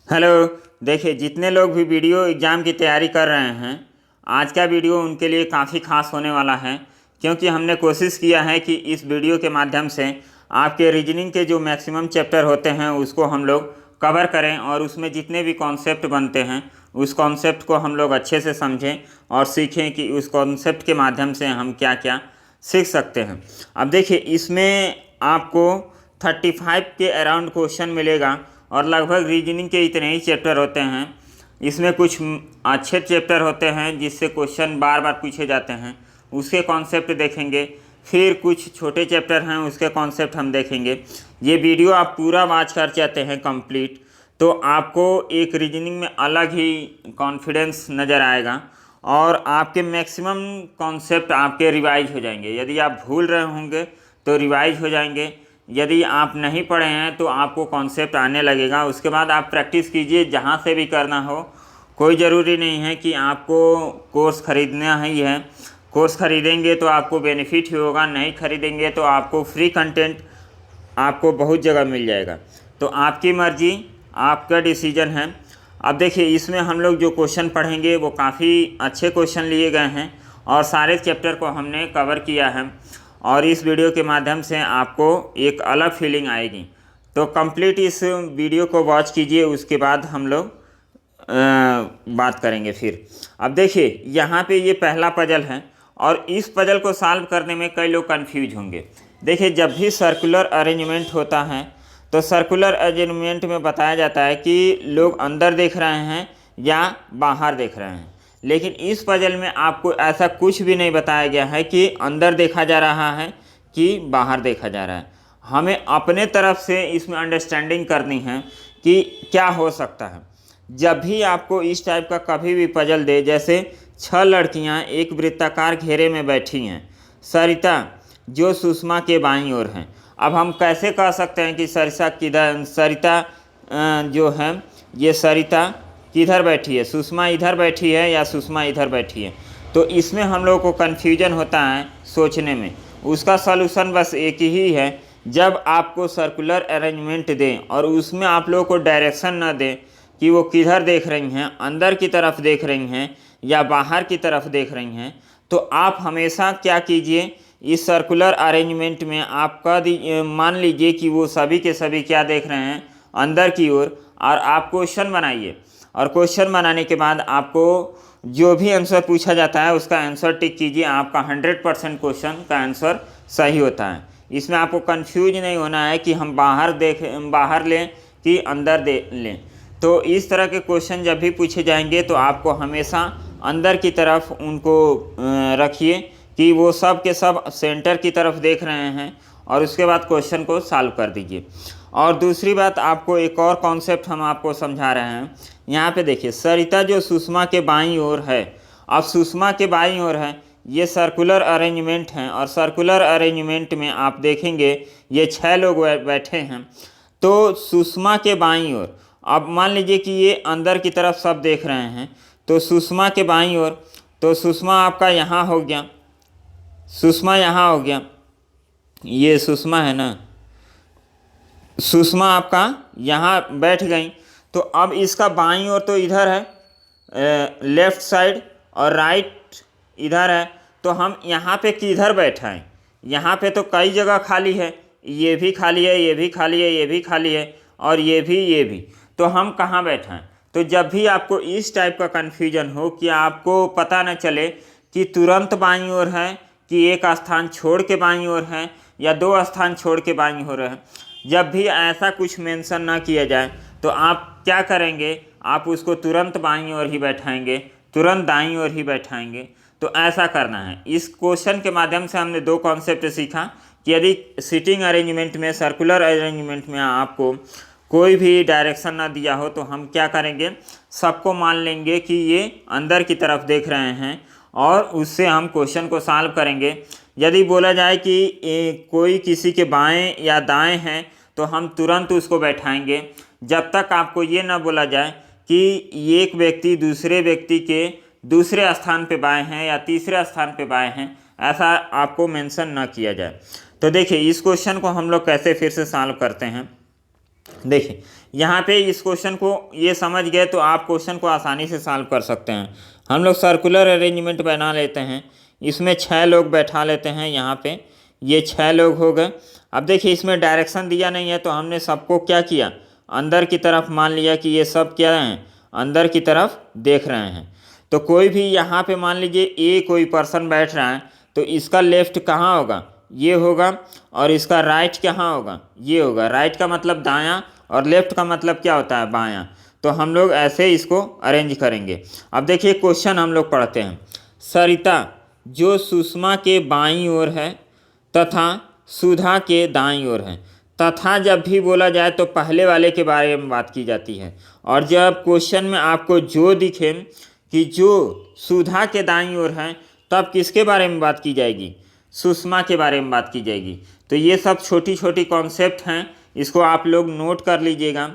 Hello. देखिए, जितने लोग भी वीडियो एग्ज़ाम की तैयारी कर रहे हैं, आज का वीडियो उनके लिए काफ़ी खास होने वाला है, क्योंकि हमने कोशिश किया है कि इस वीडियो के माध्यम से आपके रीजनिंग के जो मैक्सिमम चैप्टर होते हैं उसको हम लोग कवर करें और उसमें जितने भी कॉन्सेप्ट बनते हैं उस कॉन्सेप्ट को हम लोग अच्छे से समझें और सीखें कि उस कॉन्सेप्ट के माध्यम से हम क्या क्या सीख सकते हैं। अब देखिए, इसमें आपको 35 के अराउंड क्वेश्चन मिलेगा और लगभग रीजनिंग के इतने ही चैप्टर होते हैं। इसमें कुछ अच्छे चैप्टर होते हैं जिससे क्वेश्चन बार बार पूछे जाते हैं, उसके कॉन्सेप्ट देखेंगे। फिर कुछ छोटे चैप्टर हैं, उसके कॉन्सेप्ट हम देखेंगे। ये वीडियो आप पूरा वॉच कर चाहते हैं कंप्लीट, तो आपको एक रीजनिंग में अलग ही कॉन्फिडेंस नज़र आएगा और आपके मैक्सिमम कॉन्सेप्ट आपके रिवाइज हो जाएंगे। यदि आप भूल रहे होंगे तो रिवाइज हो जाएंगे, यदि आप नहीं पढ़े हैं तो आपको कॉन्सेप्ट आने लगेगा। उसके बाद आप प्रैक्टिस कीजिए, जहाँ से भी करना हो। कोई ज़रूरी नहीं है कि आपको कोर्स ख़रीदना ही है। कोर्स ख़रीदेंगे तो आपको बेनिफिट ही होगा, नहीं ख़रीदेंगे तो आपको फ्री कंटेंट आपको बहुत जगह मिल जाएगा। तो आपकी मर्ज़ी, आपका डिसीजन है। अब देखिए, इसमें हम लोग जो क्वेश्चन पढ़ेंगे वो काफ़ी अच्छे क्वेश्चन लिए गए हैं और सारे चैप्टर को हमने कवर किया है और इस वीडियो के माध्यम से आपको एक अलग फीलिंग आएगी। तो कंप्लीट इस वीडियो को वॉच कीजिए, उसके बाद हम लोग बात करेंगे फिर। अब देखिए, यहाँ पे ये पहला पजल है और इस पजल को सॉल्व करने में कई लोग कंफ्यूज होंगे। देखिए, जब भी सर्कुलर अरेंजमेंट होता है तो सर्कुलर अरेंजमेंट में बताया जाता है कि लोग अंदर देख रहे हैं या बाहर देख रहे हैं, लेकिन इस पजल में आपको ऐसा कुछ भी नहीं बताया गया है कि अंदर देखा जा रहा है कि बाहर देखा जा रहा है। हमें अपने तरफ से इसमें अंडरस्टैंडिंग करनी है कि क्या हो सकता है। जब भी आपको इस टाइप का कभी भी पजल दे, जैसे 6 लड़कियां एक वृत्ताकार घेरे में बैठी हैं, सरिता जो सुषमा के बाईं ओर हैं। अब हम कैसे कह सकते हैं कि सरिता जो है, ये सरिता किधर बैठी है, सुषमा इधर बैठी है या सुषमा इधर बैठी है। तो इसमें हम लोग को कन्फ्यूजन होता है सोचने में। उसका सलूशन बस एक ही है, जब आपको सर्कुलर अरेंजमेंट दें और उसमें आप लोगों को डायरेक्शन न दें कि वो किधर देख रही हैं, अंदर की तरफ देख रही हैं या बाहर की तरफ देख रही हैं, तो आप हमेशा क्या कीजिए, इस सर्कुलर अरेंजमेंट में आप मान लीजिए कि वो सभी के सभी क्या देख रहे हैं, अंदर की ओर। और आप क्वेश्चन बनाइए और क्वेश्चन बनाने के बाद आपको जो भी आंसर पूछा जाता है उसका आंसर टिक कीजिए। आपका 100% क्वेश्चन का आंसर सही होता है। इसमें आपको कंफ्यूज नहीं होना है कि हम बाहर लें कि अंदर दे लें। तो इस तरह के क्वेश्चन जब भी पूछे जाएंगे तो आपको हमेशा अंदर की तरफ उनको रखिए कि वो सब के सब सेंटर की तरफ देख रहे हैं और उसके बाद क्वेश्चन को सॉल्व कर दीजिए। और दूसरी बात, आपको एक और कॉन्सेप्ट हम आपको समझा रहे हैं। यहाँ पे देखिए, सरिता जो सुषमा के बाईं ओर है, अब सुषमा के बाईं ओर है, ये सर्कुलर अरेंजमेंट है और सर्कुलर अरेंजमेंट में आप देखेंगे ये 6 लोग बैठे हैं। तो सुषमा के बाईं ओर, अब मान लीजिए कि ये अंदर की तरफ सब देख रहे हैं, तो सुषमा के बाईं ओर, तो सुषमा आपका यहाँ हो गया, सुषमा यहाँ हो गया, ये सुषमा है ना, सुषमा आपका यहाँ बैठ गई। तो अब इसका बाईं ओर तो इधर है लेफ़्ट साइड और राइट इधर है, तो हम यहाँ पे किधर बैठाएं? यहाँ पे तो कई जगह खाली है, ये भी खाली है, ये भी खाली है, ये भी खाली है और ये भी। तो हम कहाँ बैठाएं? तो जब भी आपको इस टाइप का कन्फ्यूजन हो कि आपको पता न चले कि तुरंत बाईं ओर है कि एक स्थान छोड़ के बाईं ओर है या 2 स्थान छोड़ के बाईं ओर है, जब भी ऐसा कुछ मेंशन ना किया जाए तो आप क्या करेंगे, आप उसको तुरंत बाईं ओर ही बैठाएंगे, तुरंत दाईं ओर ही बैठाएंगे। तो ऐसा करना है। इस क्वेश्चन के माध्यम से हमने 2 कॉन्सेप्ट सीखा कि यदि सिटिंग अरेंजमेंट में, सर्कुलर अरेंजमेंट में आपको कोई भी डायरेक्शन ना दिया हो तो हम क्या करेंगे, सबको मान लेंगे कि ये अंदर की तरफ देख रहे हैं और उससे हम क्वेश्चन को सॉल्व करेंगे। यदि बोला जाए कि कोई किसी के बाएं या दाएं हैं तो हम तुरंत उसको बैठाएंगे, जब तक आपको ये ना बोला जाए कि एक व्यक्ति दूसरे व्यक्ति के दूसरे स्थान पे बाएं हैं या तीसरे स्थान पे बाएं हैं, ऐसा आपको मेंशन ना किया जाए। तो देखिए, इस क्वेश्चन को हम लोग कैसे फिर से सॉल्व करते हैं। देखिए यहाँ पे इस क्वेश्चन को ये समझ गए तो आप क्वेश्चन को आसानी से सॉल्व कर सकते हैं। हम लोग सर्कुलर अरेंजमेंट बना लेते हैं, इसमें 6 लोग बैठा लेते हैं। यहाँ पे ये 6 लोग हो गए। अब देखिए इसमें डायरेक्शन दिया नहीं है तो हमने सबको क्या किया, अंदर की तरफ मान लिया कि ये सब क्या हैं, अंदर की तरफ देख रहे हैं। तो कोई भी यहाँ पे मान लीजिए ए कोई पर्सन बैठ रहा है तो इसका लेफ्ट कहाँ होगा, ये होगा, और इसका राइट कहाँ होगा, ये होगा। राइट का मतलब दायां और लेफ्ट का मतलब क्या होता है, बायां। तो हम लोग ऐसे इसको अरेंज करेंगे। अब देखिए क्वेश्चन हम लोग पढ़ते हैं। सरिता जो सुषमा के बाईं ओर है तथा सुधा के दाईं ओर है। तथा जब भी बोला जाए तो पहले वाले के बारे में बात की जाती है, और जब क्वेश्चन में आपको जो दिखे कि जो सुधा के दाईं ओर है तब किसके बारे में बात की जाएगी, सुषमा के बारे में बात की जाएगी। तो ये सब छोटी छोटी कॉन्सेप्ट हैं, इसको आप लोग नोट कर लीजिएगा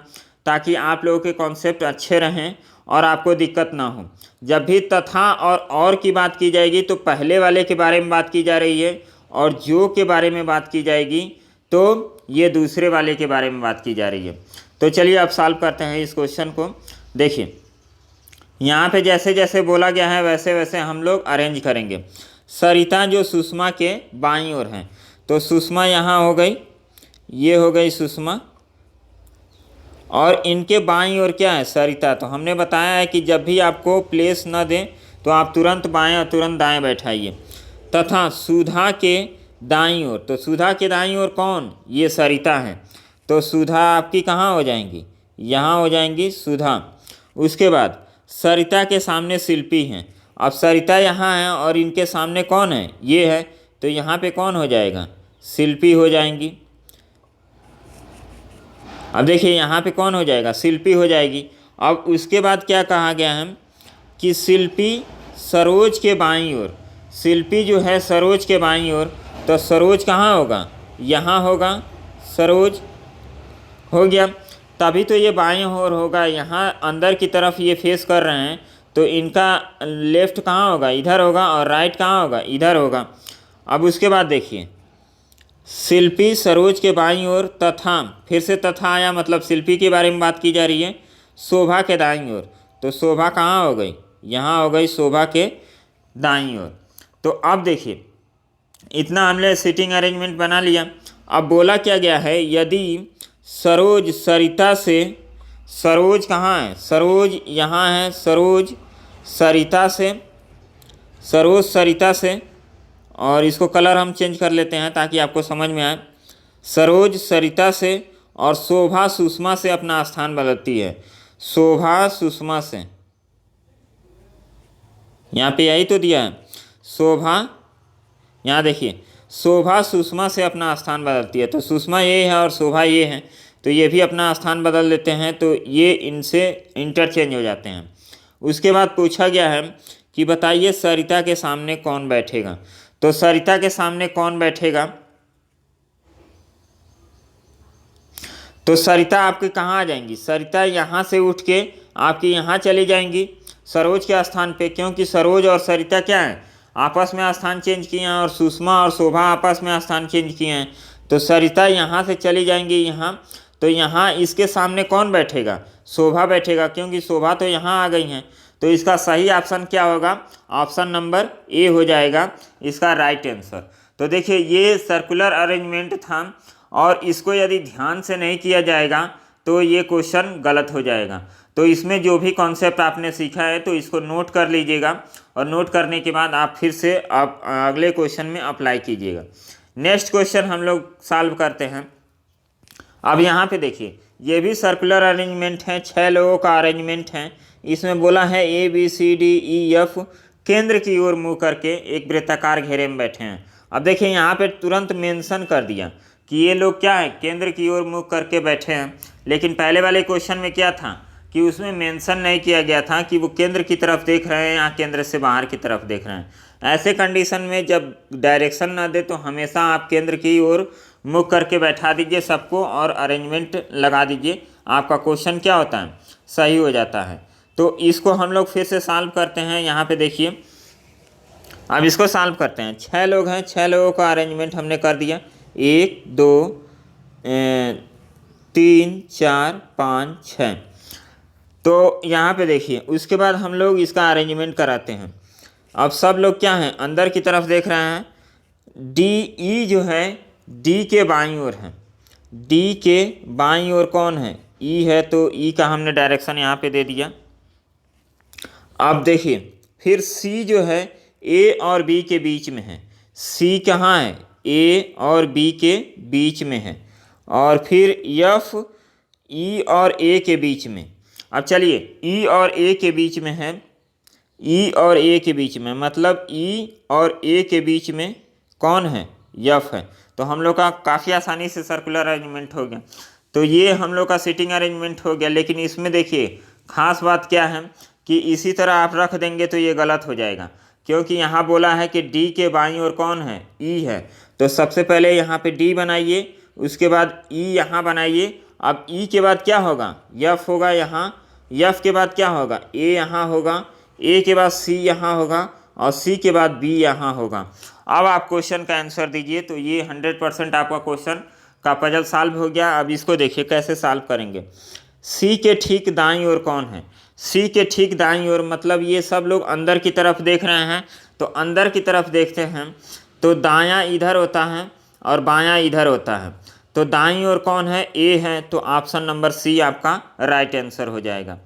ताकि आप लोगों के कॉन्सेप्ट अच्छे रहें और आपको दिक्कत ना हो। जब भी तथा और की बात की जाएगी तो पहले वाले के बारे में बात की जा रही है, और जो के बारे में बात की जाएगी तो ये दूसरे वाले के बारे में बात की जा रही है। तो चलिए अब सॉल्व करते हैं इस क्वेश्चन को। देखिए यहाँ पे जैसे जैसे बोला गया है वैसे वैसे हम लोग अरेंज करेंगे। सरिता जो सुषमा के बाईं ओर हैं, तो सुषमा यहाँ हो गई, ये हो गई सुषमा, और इनके बाईं ओर क्या है, सरिता। तो हमने बताया है कि जब भी आपको प्लेस न दें तो आप तुरंत बाएं और तुरंत दाएं बैठाइए। तथा सुधा के दाईं ओर, तो सुधा के दाईं ओर कौन, ये सरिता है। तो सुधा आपकी कहाँ हो जाएंगी, यहाँ हो जाएंगी सुधा। उसके बाद सरिता के सामने शिल्पी हैं। अब सरिता यहाँ है और इनके सामने कौन है, ये है, तो यहाँ पे कौन हो जाएगा, शिल्पी हो जाएंगी। अब देखिए यहाँ पे कौन हो जाएगा, शिल्पी हो जाएगी। अब उसके बाद क्या कहा गया है कि शिल्पी सरोज के बाईं ओर, शिल्पी जो है सरोज के बाईं ओर, तो सरोज कहाँ होगा, यहाँ होगा, सरोज हो गया। तभी तो ये बाईं ओर होगा, यहाँ अंदर की तरफ ये फेस कर रहे हैं तो इनका लेफ्ट कहाँ होगा, इधर होगा, और राइट कहाँ होगा, इधर होगा। अब उसके बाद देखिए शिल्पी सरोज के बाईं ओर तथा, फिर से तथा आया, मतलब शिल्पी के बारे में बात की जा रही है, शोभा के दाईं ओर। तो शोभा कहाँ हो गई, यहाँ हो गई शोभा के दाईं ओर। तो अब देखिए इतना हमने सीटिंग अरेंजमेंट बना लिया। अब बोला क्या गया है, यदि सरोज सरिता से, सरोज कहाँ है, सरोज यहाँ है, सरोज सरिता से, सरोज सरिता से, और इसको कलर हम चेंज कर लेते हैं ताकि आपको समझ में आए। सरोज सरिता से और शोभा सुषमा से अपना स्थान बदलती है, शोभा सुषमा से, यहाँ पे यही तो दिया है, शोभा, यहाँ देखिए शोभा सुषमा से अपना स्थान बदलती है। तो सुषमा ये है और शोभा ये है, तो ये भी अपना स्थान बदल लेते हैं, तो ये इनसे इंटरचेंज हो जाते हैं। उसके बाद पूछा गया है कि बताइए सरिता के सामने कौन बैठेगा। तो सरिता के सामने कौन बैठेगा, तो सरिता आपके कहाँ आ जाएंगी, सरिता यहाँ से उठ के आपकी यहाँ चली जाएंगी सरोज के स्थान पे, क्योंकि सरोज और सरिता क्या है, आपस में स्थान चेंज किए हैं, और सुषमा और शोभा आपस में स्थान चेंज किए हैं। तो सरिता यहाँ से चली जाएंगी यहाँ, तो यहाँ इसके सामने कौन बैठेगा, शोभा बैठेगा, क्योंकि शोभा तो यहाँ आ गई हैं। तो इसका सही ऑप्शन क्या होगा, ऑप्शन नंबर ए हो जाएगा इसका राइट आंसर। तो देखिए ये सर्कुलर अरेंजमेंट था, और इसको यदि ध्यान से नहीं किया जाएगा तो ये क्वेश्चन गलत हो जाएगा। तो इसमें जो भी कॉन्सेप्ट आपने सीखा है तो इसको नोट कर लीजिएगा, और नोट करने के बाद आप फिर से आप अगले क्वेश्चन में अप्लाई कीजिएगा। नेक्स्ट क्वेश्चन हम लोग सॉल्व करते हैं। अब यहाँ पे देखिए ये भी सर्कुलर अरेंजमेंट है, 6 लोगों का अरेंजमेंट है। इसमें बोला है ABCDEF केंद्र की ओर मुँह करके एक वृत्ताकार घेरे में बैठे हैं। अब देखिए यहाँ पे तुरंत मेंशन कर दिया कि ये लोग क्या है, केंद्र की ओर मुँह करके बैठे हैं। लेकिन पहले वाले क्वेश्चन में क्या था कि उसमें मेंशन नहीं किया गया था कि वो केंद्र की तरफ देख रहे हैं या केंद्र से बाहर की तरफ देख रहे हैं। ऐसे कंडीशन में जब डायरेक्शन ना दे तो हमेशा आप केंद्र की ओर मुख करके बैठा दीजिए सबको, और अरेंजमेंट लगा दीजिए, आपका क्वेश्चन क्या होता है, सही हो जाता है। तो इसको हम लोग फिर से सॉल्व करते हैं। यहाँ पे देखिए अब इसको सॉल्व करते हैं। 6 लोग हैं, 6 लोगों का अरेंजमेंट हमने कर दिया, 1 2 3 4 5 6। तो यहाँ पे देखिए, उसके बाद हम लोग इसका अरेंजमेंट कराते हैं। अब सब लोग क्या हैं, अंदर की तरफ देख रहे हैं। डी ई जो है डी के बाईं ओर है। डी के बाईं ओर कौन है, ई है, तो ई का हमने डायरेक्शन यहाँ पे दे दिया। अब देखिए फिर सी जो है ए और बी के बीच में है। सी कहाँ है, ए और बी के बीच में है। और फिर एफ ई और ए के बीच में। अब चलिए ई और ए के बीच में है, ई और ए के बीच में, मतलब ई और ए के बीच में कौन है, एफ है। तो हम लोग का काफ़ी आसानी से सर्कुलर अरेंजमेंट हो गया। तो ये हम लोग का सीटिंग अरेंजमेंट हो गया। लेकिन इसमें देखिए खास बात क्या है कि इसी तरह आप रख देंगे तो ये गलत हो जाएगा, क्योंकि यहाँ बोला है कि डी के बाईं ओर कौन है, ई है। तो सबसे पहले यहाँ पे डी बनाइए, उसके बाद ई यहाँ बनाइए। अब ई के बाद क्या होगा, एफ होगा यहाँ, एफ के बाद क्या होगा, ए यहाँ होगा, ए के बाद सी यहाँ होगा, और सी के बाद बी यहाँ होगा। अब आप क्वेश्चन का आंसर दीजिए। तो ये 100% आपका क्वेश्चन का पजल सॉल्व हो गया। अब इसको देखिए कैसे सॉल्व करेंगे। सी के ठीक दाईं ओर कौन है, सी के ठीक दाईं ओर, मतलब ये सब लोग अंदर की तरफ देख रहे हैं। तो अंदर की तरफ देखते हैं तो दायां इधर होता है और बायां इधर होता है। तो दाईं ओर कौन है, ए है, तो ऑप्शन नंबर सी आपका राइट आंसर हो जाएगा।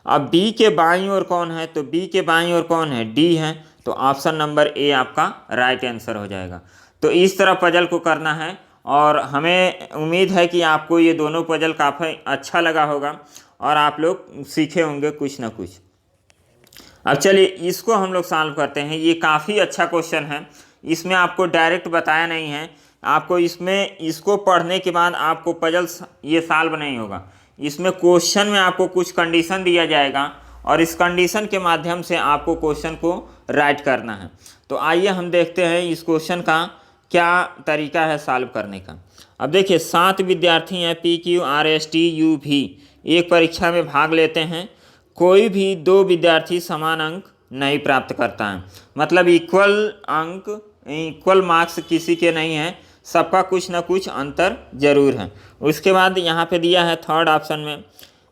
अब बी के बाईं ओर कौन है, तो बी के बाईं ओर कौन है, डी है, तो ऑप्शन नंबर ए आपका राइट आंसर हो जाएगा। तो इस तरह पजल को करना है, और हमें उम्मीद है कि आपको ये दोनों पजल काफ़ी अच्छा लगा होगा और आप लोग सीखे होंगे कुछ ना कुछ। अब चलिए इसको हम लोग सॉल्व करते हैं। ये काफ़ी अच्छा क्वेश्चन है, इसमें आपको डायरेक्ट बताया नहीं है। आपको इसमें इसको पढ़ने के बाद आपको पजल ये सॉल्व नहीं होगा। इसमें क्वेश्चन में आपको कुछ कंडीशन दिया जाएगा और इस कंडीशन के माध्यम से आपको क्वेश्चन को राइट करना है। तो आइए हम देखते हैं इस क्वेश्चन का क्या तरीका है सॉल्व करने का। अब देखिए 7 विद्यार्थी हैं, P Q R S T U भी एक परीक्षा में भाग लेते हैं। कोई भी 2 विद्यार्थी समान अंक नहीं प्राप्त करता है, मतलब इक्वल अंक, इक्वल मार्क्स किसी के नहीं हैं, सबका कुछ ना कुछ अंतर जरूर है। उसके बाद यहाँ पे दिया है थर्ड ऑप्शन में,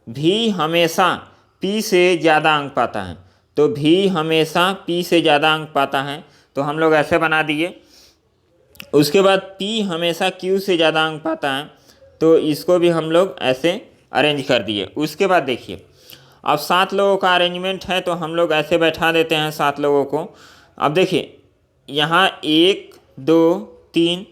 भी हमेशा पी से ज़्यादा अंक पाता है। तो भी हमेशा पी से ज़्यादा अंक पाता है, तो हम लोग ऐसे बना दिए। उसके बाद पी हमेशा क्यू से ज़्यादा अंक पाता है, तो इसको भी हम लोग ऐसे अरेंज कर दिए। उसके बाद देखिए अब 7 लोगों का अरेंजमेंट है, तो हम लोग ऐसे बैठा देते हैं 7 लोगों को। अब देखिए यहाँ 1 2 3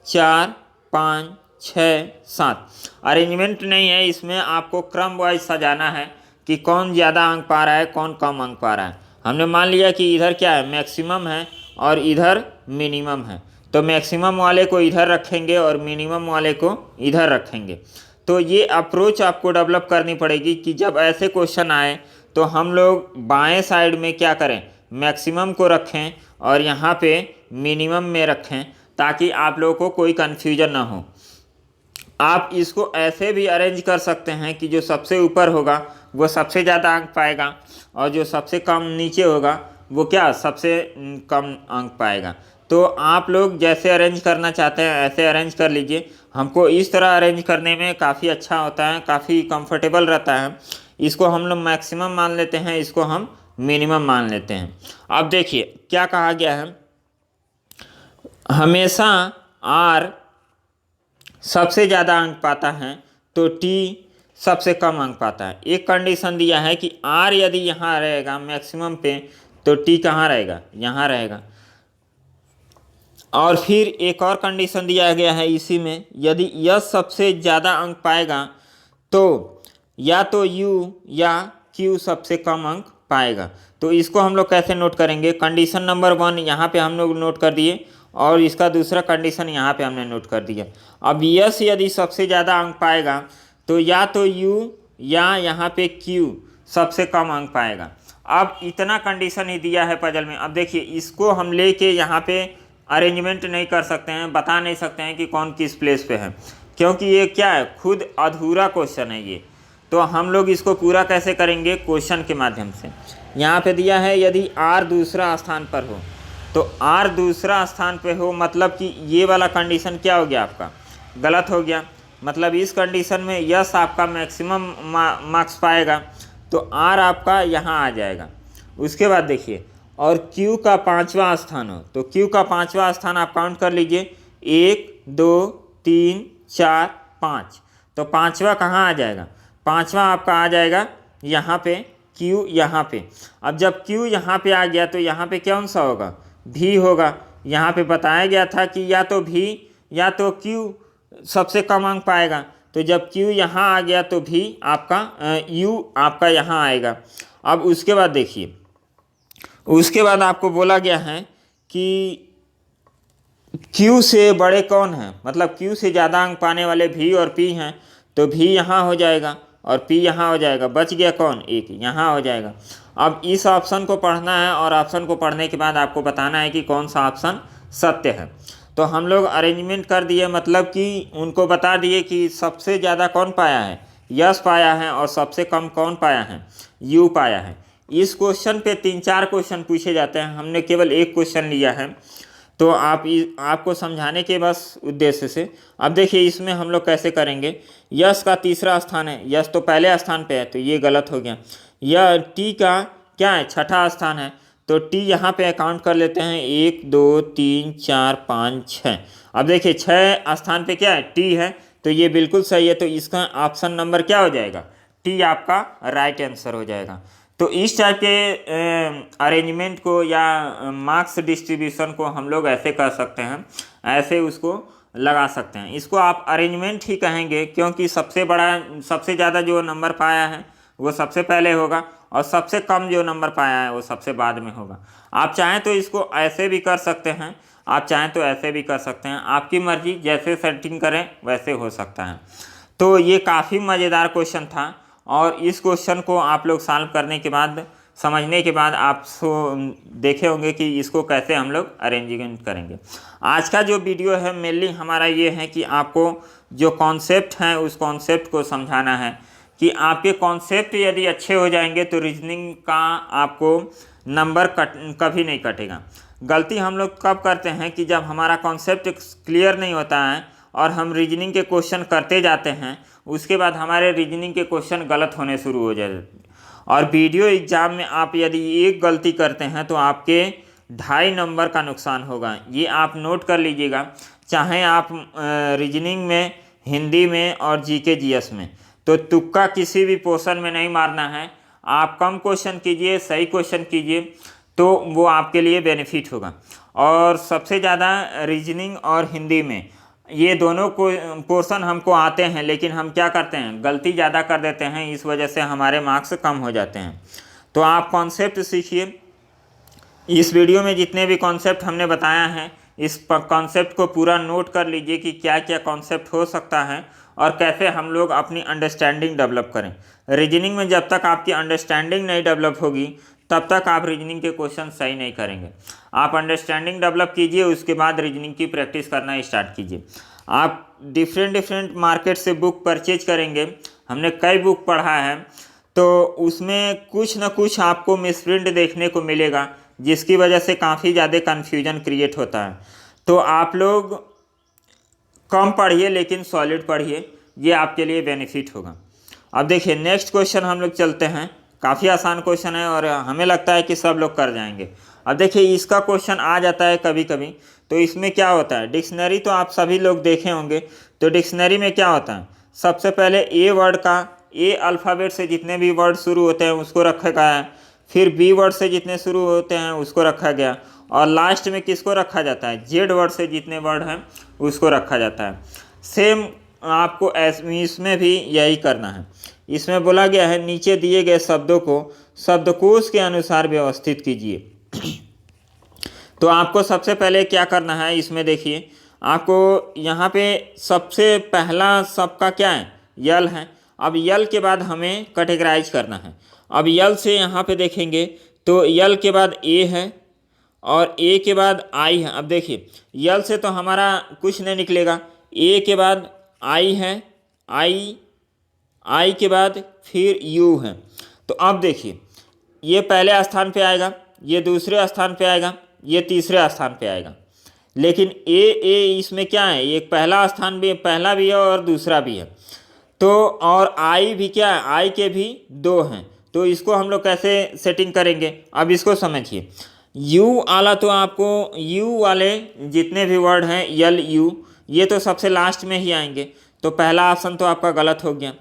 4 5 6 7 अरेंजमेंट नहीं है, इसमें आपको क्रम वाइज सजाना है कि कौन ज़्यादा अंक पा रहा है, कौन कम अंक पा रहा है। हमने मान लिया कि इधर क्या है, मैक्सिमम है और इधर मिनिमम है, तो मैक्सिमम वाले को इधर रखेंगे और मिनिमम वाले को इधर रखेंगे। तो ये अप्रोच आपको डेवलप करनी पड़ेगी कि जब ऐसे क्वेश्चन आए तो हम लोग बाएं साइड में क्या करें, मैक्सिमम को रखें और यहाँ पे मिनिमम में रखें, ताकि आप लोगों को कोई कन्फ्यूजन ना हो। आप इसको ऐसे भी अरेंज कर सकते हैं कि जो सबसे ऊपर होगा वो सबसे ज़्यादा अंक पाएगा, और जो सबसे कम नीचे होगा वो क्या, सबसे कम अंक पाएगा। तो आप लोग जैसे अरेंज करना चाहते हैं ऐसे अरेंज कर लीजिए। हमको इस तरह अरेंज करने में काफ़ी अच्छा होता है, काफ़ी कंफर्टेबल रहता है। इसको हम लोग मैक्सिमम मान लेते हैं, इसको हम मिनिमम मान लेते हैं। अब देखिए क्या कहा गया है, हमेशा आर सबसे ज़्यादा अंक पाता है तो टी सबसे कम अंक पाता है। एक कंडीशन दिया है कि आर यदि यहाँ रहेगा मैक्सिमम पे, तो टी कहाँ रहेगा, यहाँ रहेगा। और फिर एक और कंडीशन दिया गया है इसी में, यदि यस सबसे ज़्यादा अंक पाएगा तो या तो यू या क्यू सबसे कम अंक पाएगा। तो इसको हम लोग कैसे नोट करेंगे, कंडीशन नंबर 1 यहाँ पे हम लोग नोट कर दिए, और इसका दूसरा कंडीशन यहाँ पे हमने नोट कर दिया। अब यस यदि सबसे ज़्यादा अंक पाएगा तो या तो यू या यहाँ पे क्यू सबसे कम अंक पाएगा। अब इतना कंडीशन ही दिया है पजल में। अब देखिए इसको हम लेके यहाँ पे अरेंजमेंट नहीं कर सकते हैं, बता नहीं सकते हैं कि कौन किस प्लेस पे है, क्योंकि ये क्या है, खुद अधूरा क्वेश्चन है ये। तो हम लोग इसको पूरा कैसे करेंगे, क्वेश्चन के माध्यम से। यहाँ पे दिया है यदि आर दूसरा स्थान पर हो, तो आर दूसरा स्थान पे हो, मतलब कि ये वाला कंडीशन क्या हो गया आपका, गलत हो गया। मतलब इस कंडीशन में यस आपका मैक्सिमम मार्क्स पाएगा, तो आर आपका यहाँ आ जाएगा। उसके बाद देखिए, और क्यू का 5वां स्थान हो, तो क्यू का 5वां स्थान आप काउंट कर लीजिए, 1 2 3 4 5, तो 5वां कहाँ आ जाएगा, 5वां आपका आ जाएगा यहाँ पे, क्यू यहाँ पे। अब जब क्यू यहाँ पे आ गया तो यहाँ पे कौन सा होगा, भी होगा। यहाँ पे बताया गया था कि या तो भी या तो क्यू सबसे कम अंक पाएगा, तो जब क्यू यहाँ आ गया तो भी आपका यू आपका यहाँ आएगा। अब उसके बाद देखिए, उसके बाद आपको बोला गया है कि क्यू से बड़े कौन हैं, मतलब क्यू से ज़्यादा अंक पाने वाले भी और पी हैं, तो भी यहाँ हो जाएगा और पी यहाँ हो जाएगा, बच गया कौन, एक यहाँ हो जाएगा। अब इस ऑप्शन को पढ़ना है और ऑप्शन को पढ़ने के बाद आपको बताना है कि कौन सा ऑप्शन सत्य है। तो हम लोग अरेंजमेंट कर दिए, मतलब कि उनको बता दिए कि सबसे ज़्यादा कौन पाया है, यस पाया है, और सबसे कम कौन पाया है, यू पाया है। इस क्वेश्चन पे 3-4 क्वेश्चन पूछे जाते हैं, हमने केवल एक क्वेश्चन लिया है, तो आपको समझाने के बस उद्देश्य से। अब देखिए इसमें हम लोग कैसे करेंगे, यस का 3रा स्थान है, यस तो पहले स्थान पे है, तो ये गलत हो गया। यह टी का क्या है, 6ठा स्थान है, तो टी यहाँ पे अकाउंट कर लेते हैं, 1 2 3 4 5 6। अब देखिए 6 स्थान पे क्या है, टी है, तो ये बिल्कुल सही है, तो इसका ऑप्शन नंबर क्या हो जाएगा, टी आपका राइट आंसर हो जाएगा। तो इस टाइप के अरेंजमेंट को या मार्क्स डिस्ट्रीब्यूशन को हम लोग ऐसे कर सकते हैं, ऐसे उसको लगा सकते हैं। इसको आप अरेंजमेंट ही कहेंगे, क्योंकि सबसे ज़्यादा जो नंबर पाया है वो सबसे पहले होगा, और सबसे कम जो नंबर पाया है वो सबसे बाद में होगा। आप चाहें तो इसको ऐसे भी कर सकते हैं, आप चाहें तो ऐसे भी कर सकते हैं, आपकी मर्जी, जैसे सेटिंग करें वैसे हो सकता है। तो ये काफ़ी मज़ेदार क्वेश्चन था, और इस क्वेश्चन को आप लोग सॉल्व करने के बाद, समझने के बाद आप देखे होंगे कि इसको कैसे हम लोग अरेंजमेंट करेंगे। आज का जो वीडियो है मेनली हमारा ये है कि आपको जो कॉन्सेप्ट हैं उस कॉन्सेप्ट को समझाना है, कि आपके कॉन्सेप्ट यदि अच्छे हो जाएंगे तो रीजनिंग का आपको नंबर कभी नहीं कटेगा। गलती हम लोग कब करते हैं कि जब हमारा कॉन्सेप्ट क्लियर नहीं होता है और हम रीजनिंग के क्वेश्चन करते जाते हैं, उसके बाद हमारे रीजनिंग के क्वेश्चन गलत होने शुरू हो जाते हैं। और वीडियो एग्जाम में आप यदि एक गलती करते हैं तो आपके 2.5 नंबर का नुकसान होगा, ये आप नोट कर लीजिएगा। चाहे आप रीजनिंग में, हिंदी में और जीके जीएस में, तो तुक्का किसी भी पोर्शन में नहीं मारना है। आप कम क्वेश्चन कीजिए, सही क्वेश्चन कीजिए, तो वो आपके लिए बेनिफिट होगा। और सबसे ज़्यादा रीजनिंग और हिंदी में ये दोनों को पोर्शन हमको आते हैं, लेकिन हम क्या करते हैं, गलती ज़्यादा कर देते हैं, इस वजह से हमारे मार्क्स कम हो जाते हैं। तो आप कॉन्सेप्ट सीखिए। इस वीडियो में जितने भी कॉन्सेप्ट हमने बताया है, इस कॉन्सेप्ट को पूरा नोट कर लीजिए कि क्या क्या कॉन्सेप्ट हो सकता है और कैसे हम लोग अपनी अंडरस्टैंडिंग डेवलप करें। रीजनिंग में जब तक आपकी अंडरस्टैंडिंग नहीं डेवलप होगी तब तक आप रीजनिंग के क्वेश्चन सही नहीं करेंगे। आप अंडरस्टैंडिंग डेवलप कीजिए, उसके बाद रीजनिंग की प्रैक्टिस करना स्टार्ट कीजिए। आप डिफरेंट मार्केट से बुक परचेज करेंगे, हमने कई बुक पढ़ा है, तो उसमें कुछ ना कुछ आपको मिसप्रिंट देखने को मिलेगा, जिसकी वजह से काफ़ी ज़्यादा कन्फ्यूजन क्रिएट होता है। तो आप लोग कम पढ़िए लेकिन सॉलिड पढ़िए, ये आपके लिए बेनिफिट होगा। अब देखिए नेक्स्ट क्वेश्चन हम लोग चलते हैं। काफ़ी आसान क्वेश्चन है और हमें लगता है कि सब लोग कर जाएंगे। अब देखिए इसका क्वेश्चन आ जाता है कभी कभी, तो इसमें क्या होता है, डिक्शनरी तो आप सभी लोग देखे होंगे। तो डिक्शनरी में क्या होता है, सबसे पहले ए वर्ड का, ए अल्फ़ाबेट से जितने भी वर्ड शुरू होते हैं उसको रखा गया है, फिर बी वर्ड से जितने शुरू होते हैं उसको रखा गया, और लास्ट में किसको रखा जाता है, जेड वर्ड से जितने वर्ड हैं उसको रखा जाता है। सेम आपको इसमें भी यही करना है। इसमें बोला गया है नीचे दिए गए शब्दों को शब्दकोश के अनुसार व्यवस्थित कीजिए। तो आपको सबसे पहले क्या करना है, इसमें देखिए आपको यहाँ पे सबसे पहला सबका क्या है, यल है। अब यल के बाद हमें कैटेगराइज करना है। अब यल से यहाँ पे देखेंगे तो यल के बाद ए है और ए के बाद आई है। अब देखिए यल से तो हमारा कुछ नहीं निकलेगा, ए के बाद आई है, आई के बाद फिर यू है। तो अब देखिए ये पहले स्थान पे आएगा, ये दूसरे स्थान पे आएगा, ये तीसरे स्थान पे आएगा। लेकिन ए इसमें क्या है, एक पहला स्थान भी, पहला भी है और दूसरा भी है। तो और आई भी क्या है, आई के भी दो हैं। तो इसको हम लोग कैसे सेटिंग करेंगे, अब इसको समझिए। यू वाला तो आपको, यू वाले जितने भी वर्ड हैं यल यू, ये तो सबसे लास्ट में ही आएंगे। तो पहला ऑप्शन तो आपका गलत हो गया।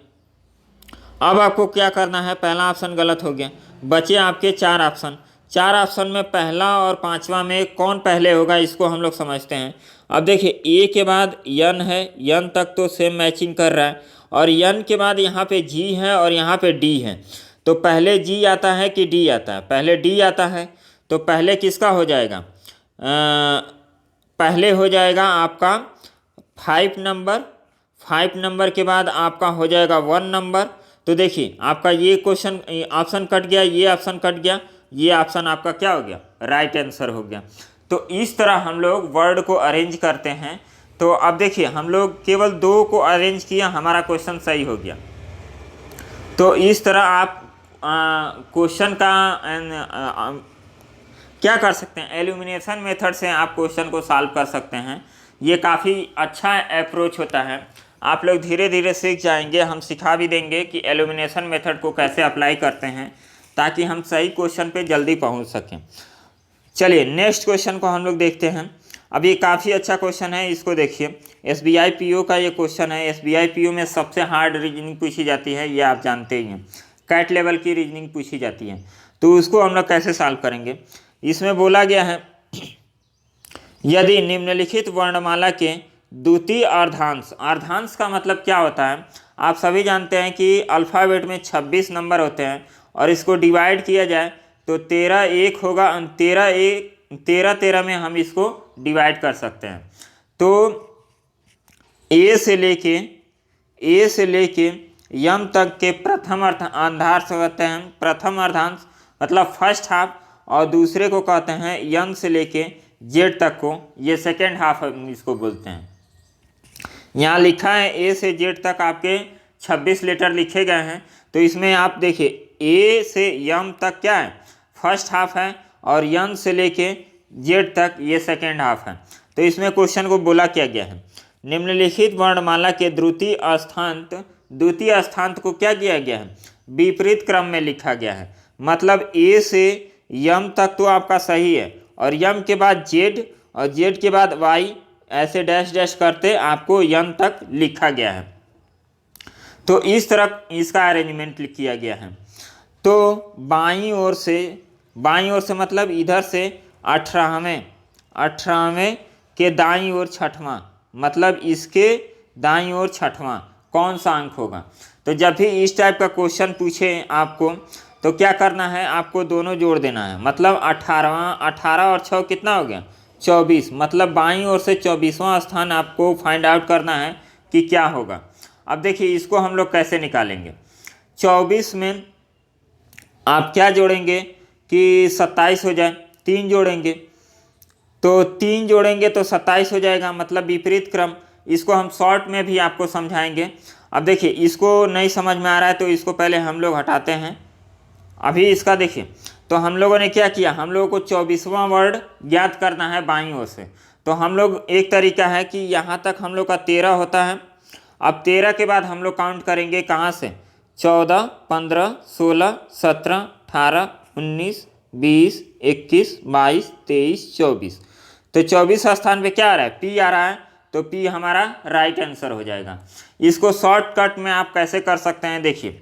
अब आपको क्या करना है, पहला ऑप्शन गलत हो गया, बचे आपके चार ऑप्शन। चार ऑप्शन में पहला और पांचवा में कौन पहले होगा, इसको हम लोग समझते हैं। अब देखिए ए के बाद यन है, यन तक तो सेम मैचिंग कर रहा है, और यन के बाद यहाँ पे जी है और यहाँ पे डी है। तो पहले जी आता है कि डी आता है, पहले डी आता है। तो पहले किसका हो जाएगा, पहले हो जाएगा आपका 5 नंबर, 5 नंबर के बाद आपका हो जाएगा 1 नंबर। तो देखिए आपका ये क्वेश्चन ऑप्शन कट गया, ये ऑप्शन कट गया, ये ऑप्शन आपका क्या हो गया, राइट आंसर हो गया। तो इस तरह हम लोग वर्ड को अरेंज करते हैं। तो अब देखिए हम लोग केवल 2 को अरेंज किया, हमारा क्वेश्चन सही हो गया। तो इस तरह आप क्वेश्चन का क्या कर सकते हैं, एलिमिनेशन मेथड से आप क्वेश्चन को सॉल्व कर सकते हैं। ये काफ़ी अच्छा अप्रोच होता है, आप लोग धीरे धीरे सीख जाएंगे। हम सिखा भी देंगे कि एलिमिनेशन मेथड को कैसे अप्लाई करते हैं, ताकि हम सही क्वेश्चन पे जल्दी पहुंच सकें। चलिए नेक्स्ट क्वेश्चन को हम लोग देखते हैं। अब ये काफ़ी अच्छा क्वेश्चन है, इसको देखिए। एसबीआई पीओ का ये क्वेश्चन है। एसबीआई पीओ में सबसे हार्ड रीजनिंग पूछी जाती है, ये आप जानते ही हैं। कैट लेवल की रीजनिंग पूछी जाती है। तो उसको हम लोग कैसे सॉल्व करेंगे, इसमें बोला गया है यदि निम्नलिखित वर्णमाला के द्वितीय अर्धांश, अर्धांश का मतलब क्या होता है, आप सभी जानते हैं कि अल्फ़ाबेट में 26 नंबर होते हैं, और इसको डिवाइड किया जाए तो 13 एक होगा, 13 में हम इसको डिवाइड कर सकते हैं। तो ए से लेके यम तक के प्रथम अर्धांश कहते हैं, प्रथम अर्धांश मतलब फर्स्ट हाफ, और दूसरे को कहते हैं यम से लेके जेड तक को, ये सेकेंड हाफ इसको बोलते हैं। यहाँ लिखा है ए से जेड तक आपके 26 लेटर लिखे गए हैं। तो इसमें आप देखिए ए से यम तक क्या है, फर्स्ट हाफ है, और यम से लेके जेड तक ये सेकेंड हाफ है। तो इसमें क्वेश्चन को बोला क्या गया है, निम्नलिखित वर्णमाला के द्वितीय स्थानांत को क्या किया गया है, विपरीत क्रम में लिखा गया है। मतलब ए से यम तक तो आपका सही है, और यम के बाद जेड, और जेड के बाद वाई, ऐसे डैश डैश करते आपको यम तक लिखा गया है। तो इस तरह इसका अरेंजमेंट किया गया है। तो बाईं ओर से मतलब इधर से 18वें के दाईं ओर छठवां, मतलब इसके दाईं ओर छठवां कौन सा अंक होगा। तो जब भी इस टाइप का क्वेश्चन पूछे आपको, तो क्या करना है, आपको दोनों जोड़ देना है। मतलब 18 और 6 कितना हो गया, 24। मतलब बाईं ओर से 24वां स्थान आपको फाइंड आउट करना है कि क्या होगा। अब देखिए इसको हम लोग कैसे निकालेंगे। 24 में आप क्या जोड़ेंगे कि 27 हो जाए, 3 जोड़ेंगे, तो 3 जोड़ेंगे तो 27 हो जाएगा, मतलब विपरीत क्रम। इसको हम शॉर्ट में भी आपको समझाएंगे। अब देखिए इसको नहीं समझ में आ रहा है तो इसको पहले हम लोग हटाते हैं। अभी इसका देखिए, तो हम लोगों ने क्या किया, हम लोगों को 24वां वर्ड ज्ञात करना है बाईं ओर से। तो हम लोग, एक तरीका है कि यहाँ तक हम लोग का 13 होता है। अब 13 के बाद हम लोग काउंट करेंगे कहाँ से, 14, 15, 16, 17, 18, 19, 20, 21, 22, 23, 24। तो 24 स्थान पे क्या आ रहा है, पी आ रहा है। तो पी हमारा राइट आंसर हो जाएगा। इसको शॉर्टकट में आप कैसे कर सकते हैं, देखिए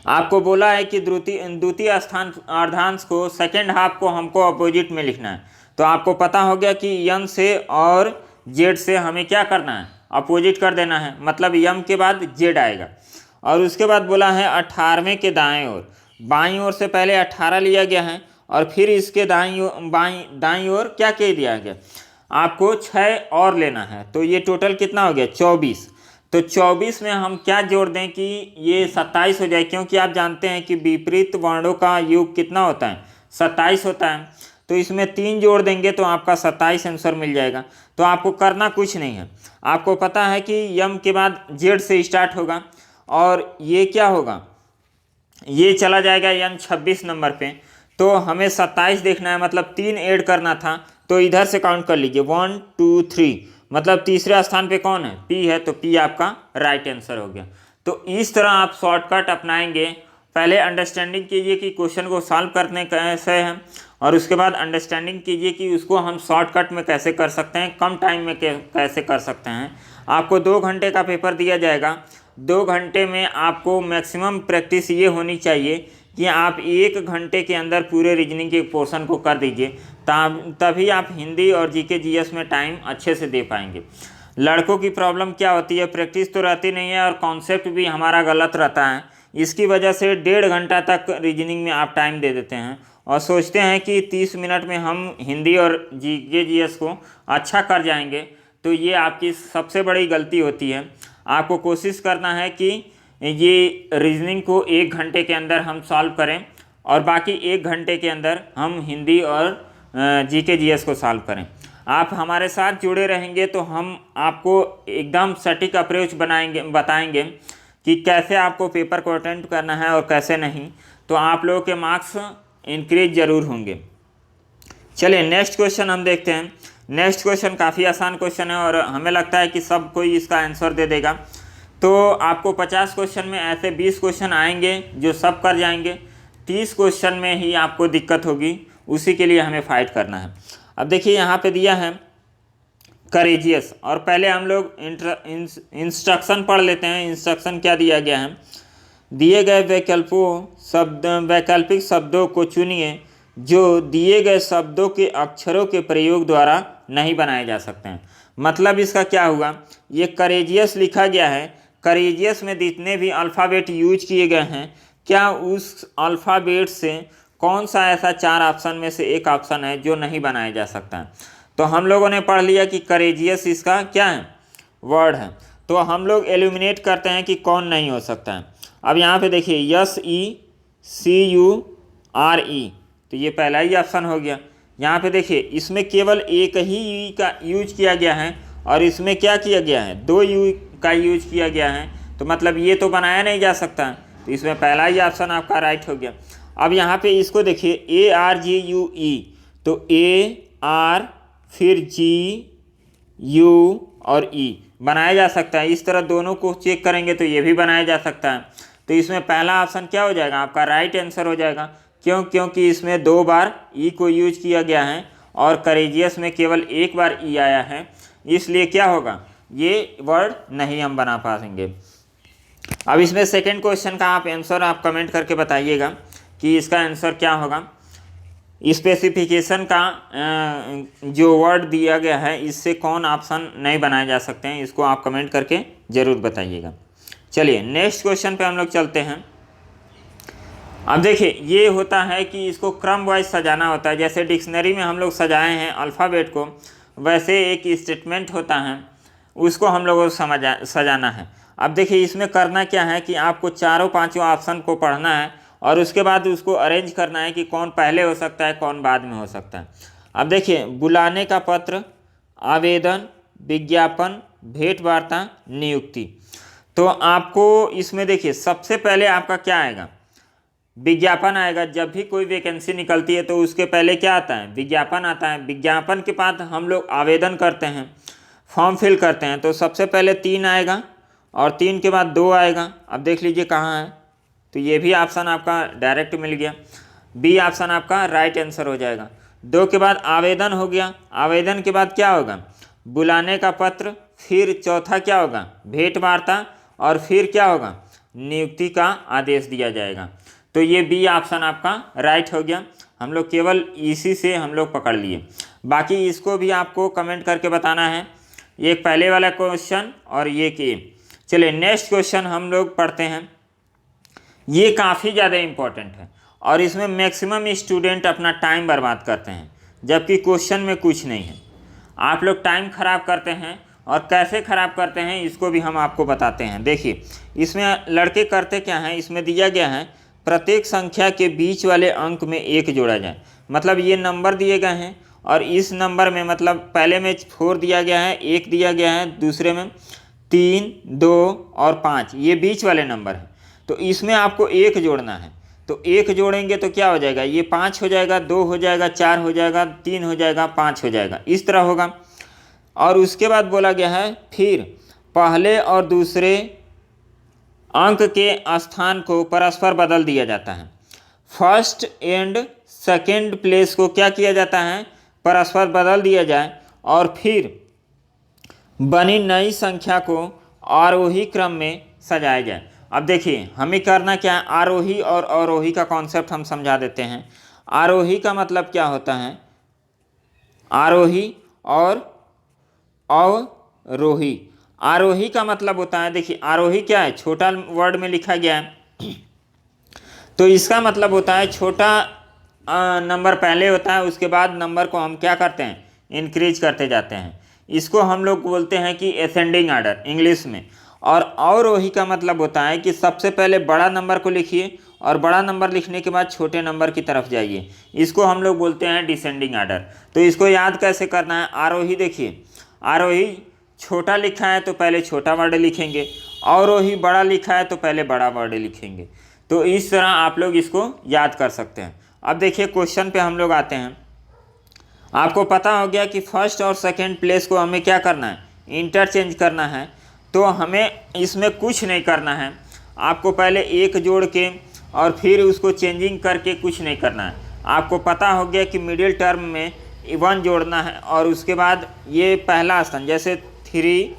आपको बोला है कि द्वितीय स्थान अर्धांश को, सेकेंड हाफ को हमको अपोजिट में लिखना है। तो आपको पता हो गया कि यम से और जेड से हमें क्या करना है, अपोजिट कर देना है। मतलब यम के बाद जेड आएगा। और उसके बाद बोला है 18वें के दाएं ओर, बाईं ओर से पहले 18 लिया गया है, और फिर इसके दाईं ओर क्या कह दिया गया, आपको 6 और लेना है। तो ये टोटल कितना हो गया, 24। तो 24 में हम क्या जोड़ दें कि ये 27 हो जाए, क्योंकि आप जानते हैं कि विपरीत वर्णों का योग कितना होता है, 27 होता है। तो इसमें 3 जोड़ देंगे तो आपका 27 आंसर मिल जाएगा। तो आपको करना कुछ नहीं है, आपको पता है कि यम के बाद जेड से स्टार्ट होगा, और ये क्या होगा, ये चला जाएगा यन 26 नंबर पे। तो हमें 27 देखना है, मतलब 3 ऐड करना था। तो इधर से काउंट कर लीजिए 1 2 3, मतलब तीसरे स्थान पे कौन है, पी है, तो पी आपका राइट आंसर हो गया। तो इस तरह आप शॉर्टकट अपनाएंगे। पहले अंडरस्टैंडिंग कीजिए कि क्वेश्चन को सॉल्व करने कैसे हैं, और उसके बाद अंडरस्टैंडिंग कीजिए कि उसको हम शॉर्टकट में कैसे कर सकते हैं, कम टाइम में कैसे कर सकते हैं। आपको 2 घंटे का पेपर दिया जाएगा। 2 घंटे में आपको मैक्सिमम प्रैक्टिस ये होनी चाहिए कि आप 1 घंटे के अंदर पूरे रीजनिंग के पोर्शन को कर दीजिए, तभी आप हिंदी और जीके जीएस में टाइम अच्छे से दे पाएंगे। लड़कों की प्रॉब्लम क्या होती है, प्रैक्टिस तो रहती नहीं है और कॉन्सेप्ट भी हमारा गलत रहता है। इसकी वजह से 1.5 घंटा तक रीजनिंग में आप टाइम दे देते हैं और सोचते हैं कि 30 मिनट में हम हिंदी और जीके जीएस को अच्छा कर जाएंगे। तो ये आपकी सबसे बड़ी गलती होती है। आपको कोशिश करना है कि ये रीजनिंग को 1 घंटे के अंदर हम सॉल्व करें और बाकी 1 घंटे के अंदर हम हिंदी और जीके जीएस को सॉल्व करें। आप हमारे साथ जुड़े रहेंगे तो हम आपको एकदम सटीक अप्रोच बताएंगे कि कैसे आपको पेपर को अटेंड करना है और कैसे नहीं, तो आप लोगों के मार्क्स इंक्रीज ज़रूर होंगे। चलिए नेक्स्ट क्वेश्चन हम देखते हैं। नेक्स्ट क्वेश्चन काफ़ी आसान क्वेश्चन है और हमें लगता है कि सब कोई इसका आंसर दे देगा। तो आपको 50 क्वेश्चन में ऐसे 20 क्वेश्चन आएंगे जो सब कर जाएंगे। 30 क्वेश्चन में ही आपको दिक्कत होगी, उसी के लिए हमें फाइट करना है। अब देखिए यहाँ पे दिया है करेजियस, और पहले हम लोग इंस्ट्रक्शन पढ़ लेते हैं। इंस्ट्रक्शन क्या दिया गया है, दिए गए वैकल्पिक शब्दों को चुनिए जो दिए गए शब्दों के अक्षरों के प्रयोग द्वारा नहीं बनाए जा सकते हैं। मतलब इसका क्या हुआ, ये करेजियस लिखा गया है, करेजियस में जितने भी अल्फ़ाबेट यूज किए गए हैं, क्या उस अल्फ़ाबेट से कौन सा ऐसा 4 ऑप्शन में से एक ऑप्शन है जो नहीं बनाया जा सकता है। तो हम लोगों ने पढ़ लिया कि करेजियस इसका क्या है, वर्ड है। तो हम लोग एलिमिनेट करते हैं कि कौन नहीं हो सकता है। अब यहाँ पे देखिए SECURE, तो ये पहला ही ऑप्शन हो गया। यहाँ पे देखिए इसमें केवल एक ही यू का यूज किया गया है और इसमें क्या किया गया है, 2 यू का यूज किया गया है, तो मतलब ये तो बनाया नहीं जा सकता। तो इसमें पहला ही ऑप्शन आपका राइट हो गया। अब यहाँ पे इसको देखिए ARGUE, तो AR फिर GU और E बनाया जा सकता है। इस तरह दोनों को चेक करेंगे तो ये भी बनाया जा सकता है। तो इसमें पहला ऑप्शन क्या हो जाएगा, आपका राइट आंसर हो जाएगा। क्योंकि इसमें 2 बार ई को यूज किया गया है और करेजियस में केवल 1 बार ई आया है, इसलिए क्या होगा, ये वर्ड नहीं हम बना पाएंगे। अब इसमें सेकंड क्वेश्चन का आप आंसर आप कमेंट करके बताइएगा कि इसका आंसर क्या होगा। स्पेसिफिकेशन का जो वर्ड दिया गया है, इससे कौन ऑप्शन नहीं बनाए जा सकते हैं, इसको आप कमेंट करके ज़रूर बताइएगा। चलिए नेक्स्ट क्वेश्चन पे हम लोग चलते हैं। अब देखिए ये होता है कि इसको क्रम वाइज सजाना होता है। जैसे डिक्शनरी में हम लोग सजाए हैं अल्फ़ाबेट को, वैसे एक स्टेटमेंट होता है, उसको हम लोगों को सजाना है। अब देखिए इसमें करना क्या है कि आपको चारों पांचों ऑप्शन को पढ़ना है और उसके बाद उसको अरेंज करना है कि कौन पहले हो सकता है, कौन बाद में हो सकता है। अब देखिए बुलाने का पत्र, आवेदन, विज्ञापन, भेंट वार्ता, नियुक्ति। तो आपको इसमें देखिए सबसे पहले आपका क्या आएगा, विज्ञापन आएगा। जब भी कोई वैकेंसी निकलती है तो उसके पहले क्या आता है, विज्ञापन आता है। विज्ञापन के बाद हम लोग आवेदन करते हैं, फॉर्म फिल करते हैं, तो सबसे पहले 3 आएगा और 3 के बाद 2 आएगा। अब देख लीजिए कहाँ है, तो ये भी ऑप्शन आपका डायरेक्ट मिल गया, बी ऑप्शन आपका राइट आंसर हो जाएगा। 2 के बाद आवेदन हो गया, आवेदन के बाद क्या होगा, बुलाने का पत्र, फिर चौथा क्या होगा, भेंट वार्ता, और फिर क्या होगा, नियुक्ति का आदेश दिया जाएगा। तो ये बी ऑप्शन आपका राइट हो गया। हम लोग केवल इसी से हम लोग पकड़ लिए, बाकी इसको भी आपको कमेंट करके बताना है, ये पहले वाला क्वेश्चन और ये कि। चलिए नेक्स्ट क्वेश्चन हम लोग पढ़ते हैं। ये काफ़ी ज़्यादा इम्पोर्टेंट है और इसमें मैक्सिमम स्टूडेंट अपना टाइम बर्बाद करते हैं, जबकि क्वेश्चन में कुछ नहीं है। आप लोग टाइम ख़राब करते हैं और कैसे ख़राब करते हैं इसको भी हम आपको बताते हैं। देखिए इसमें लड़के करते क्या हैं, इसमें दिया गया है प्रत्येक संख्या के बीच वाले अंक में 1 जोड़ा जाए। मतलब ये नंबर दिए गए हैं और इस नंबर में मतलब पहले में 4 दिया गया है, 1 दिया गया है, दूसरे में 3, 2 और 5, ये बीच वाले नंबर हैं। तो इसमें आपको 1 जोड़ना है। तो 1 जोड़ेंगे तो क्या हो जाएगा, ये 5 हो जाएगा, 2 हो जाएगा, 4 हो जाएगा, 3 हो जाएगा, 5 हो जाएगा, इस तरह होगा। और उसके बाद बोला गया है फिर पहले और दूसरे अंक के स्थान को परस्पर बदल दिया जाता है। फर्स्ट एंड सेकेंड प्लेस को क्या किया जाता है, परस्पर बदल दिया जाए और फिर बनी नई संख्या को आरोही क्रम में सजाया जाए। अब देखिए हमें करना क्या है, आरोही और अवरोही का कॉन्सेप्ट हम समझा देते हैं। आरोही का मतलब क्या होता है, आरोही और अवरोही। आरोही का मतलब होता है, देखिए आरोही क्या है, छोटा वर्ड में लिखा गया है तो इसका मतलब होता है छोटा नंबर पहले होता है, उसके बाद नंबर को हम क्या करते हैं, इंक्रीज करते जाते हैं। इसको हम लोग बोलते हैं कि असेंडिंग आर्डर इंग्लिश में। और अवरोही का मतलब होता है कि सबसे पहले बड़ा नंबर को लिखिए और बड़ा नंबर लिखने के बाद छोटे नंबर की तरफ जाइए, इसको हम लोग बोलते हैं डिसेंडिंग आर्डर। तो इसको याद कैसे करना है, आरोही देखिए, आरोही छोटा लिखा है तो पहले छोटा वर्ड लिखेंगे, अवरोही बड़ा लिखा है तो पहले बड़ा वर्ड लिखेंगे। तो इस तरह आप लोग इसको याद कर सकते हैं। अब देखिए क्वेश्चन पे हम लोग आते हैं। आपको पता हो गया कि फर्स्ट और सेकंड प्लेस को हमें क्या करना है, इंटरचेंज करना है। तो हमें इसमें कुछ नहीं करना है, आपको पहले 1 जोड़ के और फिर उसको चेंजिंग करके कुछ नहीं करना है। आपको पता हो गया कि मिडिल टर्म में 1 जोड़ना है और उसके बाद ये पहला स्थान जैसे 3,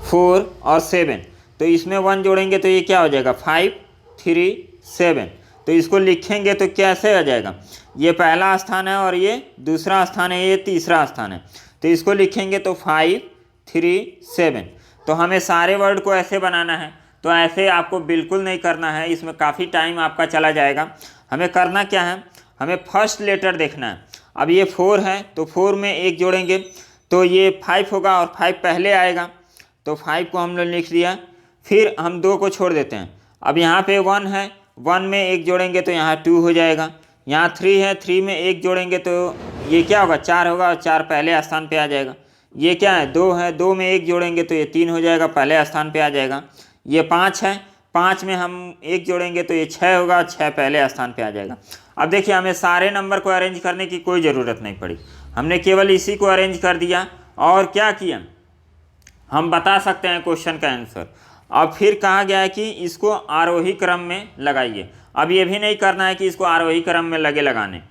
4 और 7, तो इसमें 1 जोड़ेंगे तो ये क्या हो जाएगा 5, 3, 7। तो इसको लिखेंगे तो कैसे आ जाएगा, ये पहला स्थान है और ये दूसरा स्थान है, ये तीसरा स्थान है। तो इसको लिखेंगे तो 5, 3, 7। तो हमें सारे वर्ड को ऐसे बनाना है, तो ऐसे आपको बिल्कुल नहीं करना है, इसमें काफ़ी टाइम आपका चला जाएगा। हमें करना क्या है, हमें फर्स्ट लेटर देखना है। अब ये 4 है तो 4 में 1 जोड़ेंगे तो ये 5 होगा और 5 पहले आएगा, तो 5 को हम लोग लिख दिया। फिर हम 2 को छोड़ देते हैं। अब यहाँ पे 1 है, 1 में 1 जोड़ेंगे तो यहाँ 2 हो जाएगा। यहाँ 3 है, 3 में 1 जोड़ेंगे तो ये क्या होगा 4 होगा और 4 पहले स्थान पे आ जाएगा। ये क्या है 2 है, 2 में 1 जोड़ेंगे तो ये 3 हो जाएगा, पहले स्थान पे आ जाएगा। ये 5 है, 5 में हम 1 जोड़ेंगे तो ये 6 होगा, 6 पहले स्थान पे आ जाएगा। अब देखिए हमें सारे नंबर को अरेंज करने की कोई ज़रूरत नहीं पड़ी, हमने केवल इसी को अरेंज कर दिया और क्या किया, हम बता सकते हैं क्वेश्चन का आंसर। अब फिर कहा गया है कि इसको आरोही क्रम में लगाइए। अब ये भी नहीं करना है कि इसको आरोही क्रम में लगाने।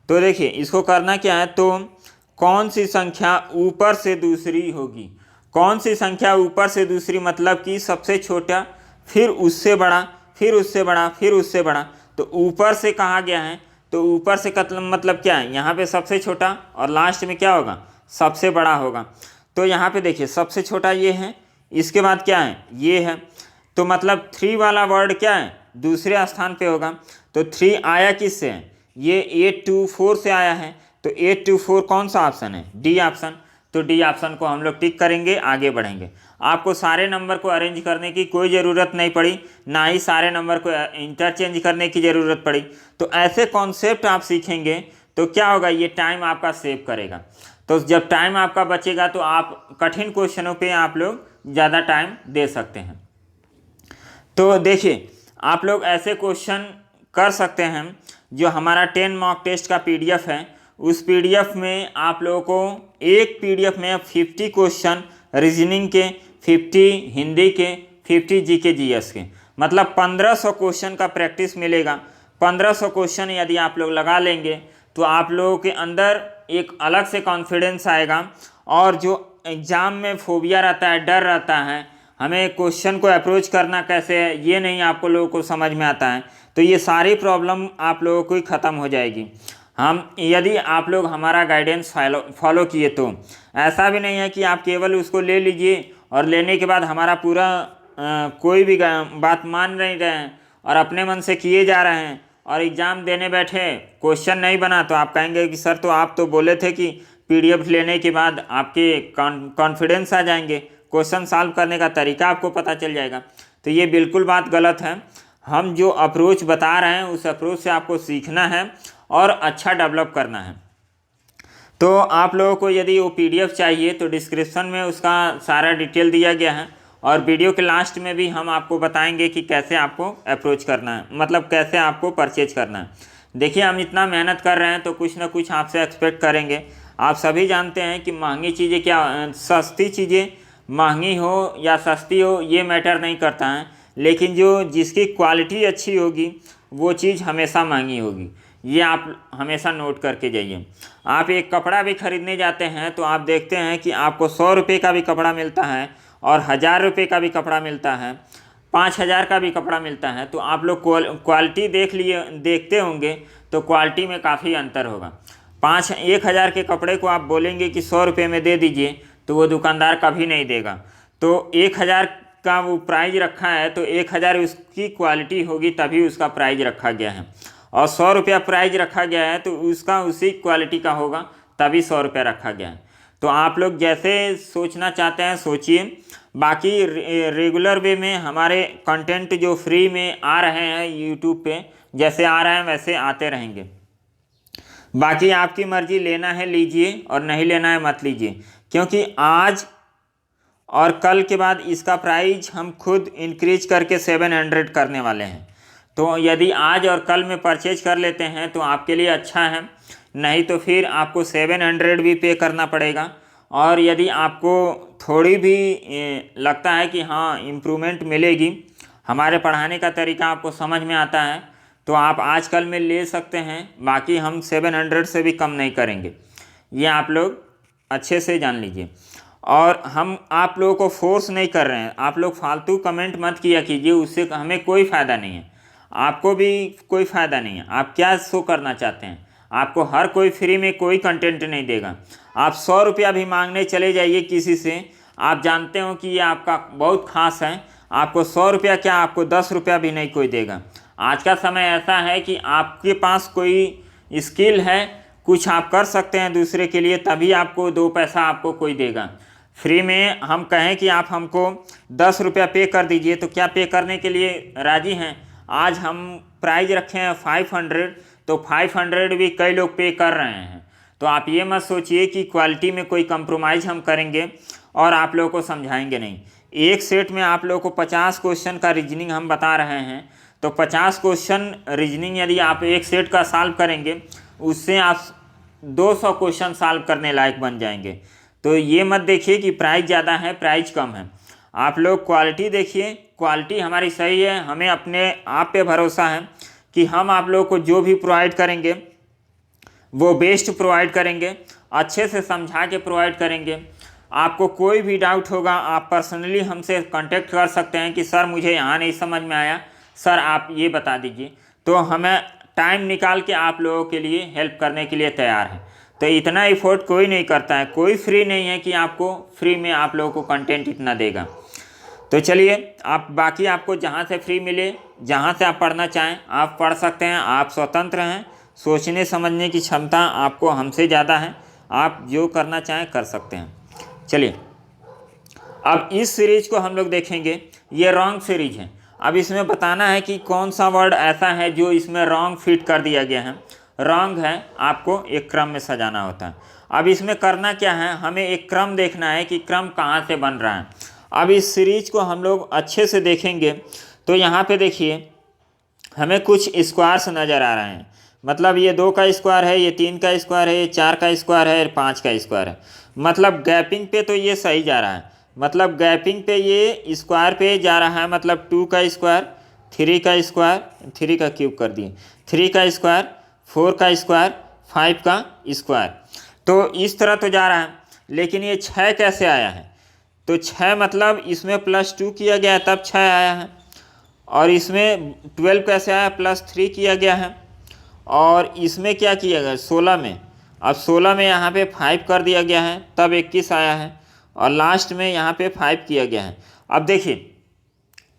तो देखिए इसको करना क्या है, तो कौन सी संख्या ऊपर से दूसरी होगी, कौन सी संख्या ऊपर से दूसरी मतलब कि सबसे छोटा, फिर उससे बड़ा, फिर उससे बड़ा, फिर उससे बड़ा। तो ऊपर से कहा गया है तो ऊपर से का मतलब क्या है, यहाँ पे सबसे छोटा और लास्ट में क्या होगा सबसे बड़ा होगा। तो यहाँ पे देखिए सबसे छोटा ये है, इसके बाद क्या है ये है, तो मतलब 3 वाला वर्ड क्या है दूसरे स्थान पे होगा। तो 3 आया किससे है, ये 8 to 4 से आया है, तो 8 to 4 कौन सा ऑप्शन है, डी ऑप्शन। तो डी ऑप्शन को हम लोग टिक करेंगे, आगे बढ़ेंगे। आपको सारे नंबर को अरेंज करने की कोई ज़रूरत नहीं पड़ी, ना ही सारे नंबर को इंटरचेंज करने की ज़रूरत पड़ी। तो ऐसे कॉन्सेप्ट आप सीखेंगे तो क्या होगा, ये टाइम आपका सेव करेगा। तो जब टाइम आपका बचेगा तो आप कठिन क्वेश्चनों पे आप लोग ज़्यादा टाइम दे सकते हैं। तो देखिए आप लोग ऐसे क्वेश्चन कर सकते हैं। जो हमारा 10 मॉक टेस्ट का PDF है, उस PDF में आप लोगों को एक PDF में 50 क्वेश्चन रीजनिंग के, 50 हिंदी के, 50 GK GS के, मतलब 1500 क्वेश्चन का प्रैक्टिस मिलेगा। 1500 क्वेश्चन यदि आप लोग लगा लेंगे तो आप लोगों के अंदर एक अलग से कॉन्फिडेंस आएगा। और जो एग्ज़ाम में फोबिया रहता है, डर रहता है, हमें क्वेश्चन को अप्रोच करना कैसे है ये नहीं आपको लोगों को समझ में आता है, तो ये सारी प्रॉब्लम आप लोगों को ही ख़त्म हो जाएगी हम यदि आप लोग हमारा गाइडेंस फॉलो किए। तो ऐसा भी नहीं है कि आप केवल उसको ले लीजिए और लेने के बाद हमारा पूरा कोई भी बात मान नहीं रहे हैं और अपने मन से किए जा रहे हैं और एग्ज़ाम देने बैठे क्वेश्चन नहीं बना तो आप कहेंगे कि सर तो आप तो बोले थे कि PDF लेने के बाद आपके कॉन्फिडेंस आ जाएंगे, क्वेश्चन सॉल्व करने का तरीका आपको पता चल जाएगा। तो ये बिल्कुल बात गलत है। हम जो अप्रोच बता रहे हैं उस अप्रोच से आपको सीखना है और अच्छा डेवलप करना है। तो आप लोगों को यदि वो PDF चाहिए तो डिस्क्रिप्शन में उसका सारा डिटेल दिया गया है और वीडियो के लास्ट में भी हम आपको बताएंगे कि कैसे आपको अप्रोच करना है, मतलब कैसे आपको परचेज करना है। देखिए हम इतना मेहनत कर रहे हैं तो कुछ ना कुछ आपसे एक्सपेक्ट करेंगे। आप सभी जानते हैं कि महंगी चीज़ें क्या, सस्ती चीज़ें महंगी हो या सस्ती हो ये मैटर नहीं करता है, लेकिन जो जिसकी क्वालिटी अच्छी होगी वो चीज़ हमेशा महंगी होगी। ये आप हमेशा नोट करके जाइए। आप एक कपड़ा भी खरीदने जाते हैं तो आप देखते हैं कि आपको 100 रुपये का भी कपड़ा मिलता है और 1000 रुपये का भी कपड़ा मिलता है, 5000 का भी कपड़ा मिलता है। तो आप लोग क्वालिटी देखते होंगे तो क्वालिटी में काफ़ी अंतर होगा। 1000 के कपड़े को आप बोलेंगे कि 100 रुपये में दे दीजिए तो वो दुकानदार कभी नहीं देगा। तो 1000 का वो प्राइज रखा है तो 1000 उसकी क्वालिटी होगी तभी उसका प्राइज रखा गया है, और 100 रुपया प्राइज रखा गया है तो उसका उसी क्वालिटी का होगा तभी 100 रुपया रखा गया है। तो आप लोग जैसे सोचना चाहते हैं सोचिए। बाकी रेगुलर वे में हमारे कंटेंट जो फ्री में आ रहे हैं यूट्यूब पे, जैसे आ रहे हैं वैसे आते रहेंगे। बाकी आपकी मर्जी, लेना है लीजिए और नहीं लेना है मत लीजिए, क्योंकि आज और कल के बाद इसका प्राइस हम खुद इंक्रीज करके 700 करने वाले हैं। तो यदि आज और कल में परचेज कर लेते हैं तो आपके लिए अच्छा है, नहीं तो फिर आपको 700 भी पे करना पड़ेगा। और यदि आपको थोड़ी भी लगता है कि हाँ इम्प्रूवमेंट मिलेगी, हमारे पढ़ाने का तरीका आपको समझ में आता है, तो आप आज कल में ले सकते हैं। बाकी हम 700 से भी कम नहीं करेंगे, ये आप लोग अच्छे से जान लीजिए। और हम आप लोगों को फोर्स नहीं कर रहे हैं, आप लोग फालतू कमेंट मत किया कीजिए, उससे हमें कोई फ़ायदा नहीं है, आपको भी कोई फ़ायदा नहीं है। आप क्या शो करना चाहते हैं? आपको हर कोई फ्री में कोई कंटेंट नहीं देगा। आप 100 रुपया भी मांगने चले जाइए किसी से, आप जानते हो कि ये आपका बहुत खास है, आपको 100 रुपया क्या आपको 10 रुपया भी नहीं कोई देगा। आज का समय ऐसा है कि आपके पास कोई स्किल है, कुछ आप कर सकते हैं दूसरे के लिए, तभी आपको 2 पैसा आपको कोई देगा। फ्री में हम कहें कि आप हमको 10 रुपया पे कर दीजिए तो क्या पे करने के लिए राज़ी हैं? आज हम प्राइज रखे हैं 500, तो 500 भी कई लोग पे कर रहे हैं। तो आप ये मत सोचिए कि क्वालिटी में कोई कंप्रोमाइज़ हम करेंगे और आप लोगों को समझाएंगे नहीं। एक सेट में आप लोगों को 50 क्वेश्चन का रीजनिंग हम बता रहे हैं, तो 50 क्वेश्चन रीजनिंग यदि आप एक सेट का सॉल्व करेंगे, उससे आप 200 क्वेश्चन सॉल्व करने लायक बन जाएंगे। तो ये मत देखिए कि प्राइस ज़्यादा है प्राइस कम है, आप लोग क्वालिटी देखिए, क्वालिटी हमारी सही है। हमें अपने आप पे भरोसा है कि हम आप लोगों को जो भी प्रोवाइड करेंगे वो बेस्ट प्रोवाइड करेंगे, अच्छे से समझा के प्रोवाइड करेंगे। आपको कोई भी डाउट होगा आप पर्सनली हमसे कांटेक्ट कर सकते हैं कि सर मुझे यहाँ नहीं समझ में आया, सर आप ये बता दीजिए। तो हमें टाइम निकाल के आप लोगों के लिए हेल्प करने के लिए तैयार है। तो इतना एफर्ट कोई नहीं करता है, कोई फ्री नहीं है कि आपको फ्री में आप लोगों को कंटेंट इतना देगा। तो चलिए, आप बाकी आपको जहाँ से फ्री मिले, जहाँ से आप पढ़ना चाहें आप पढ़ सकते हैं, आप स्वतंत्र हैं, सोचने समझने की क्षमता आपको हमसे ज़्यादा है, आप जो करना चाहें कर सकते हैं। चलिए, अब इस सीरीज को हम लोग देखेंगे, ये रॉन्ग सीरीज है। अब इसमें बताना है कि कौन सा वर्ड ऐसा है जो इसमें रॉन्ग फिट कर दिया गया है। रॉन्ग है, आपको एक क्रम में सजाना होता है। अब इसमें करना क्या है, हमें एक क्रम देखना है कि क्रम कहाँ से बन रहा है। अब इस सीरीज को हम लोग अच्छे से देखेंगे तो यहाँ पे देखिए हमें कुछ स्क्वायर्स नज़र आ रहे हैं, मतलब ये 2 का स्क्वायर है, ये 3 का स्क्वायर है, ये 4 का स्क्वायर है, 5 का स्क्वायर है। मतलब गैपिंग पे तो ये सही जा रहा है, मतलब गैपिंग पे ये स्क्वायर पे जा रहा है, मतलब 2 का स्क्वायर, 3 का स्क्वायर, 3 का क्यूब कर दिए, 3 का स्क्वायर, 4 का स्क्वायर, 5 का स्क्वायर। तो इस तरह तो जा रहा है, लेकिन ये 6 कैसे आया है? तो 6 मतलब इसमें +2 किया गया है तब 6 आया है, और इसमें 12 कैसे आया, +3 किया गया है, और इसमें क्या किया गया 16 में, अब 16 में यहाँ पे 5 कर दिया गया है तब 21 आया है, और लास्ट में यहाँ पे 5 किया गया है। अब देखिए,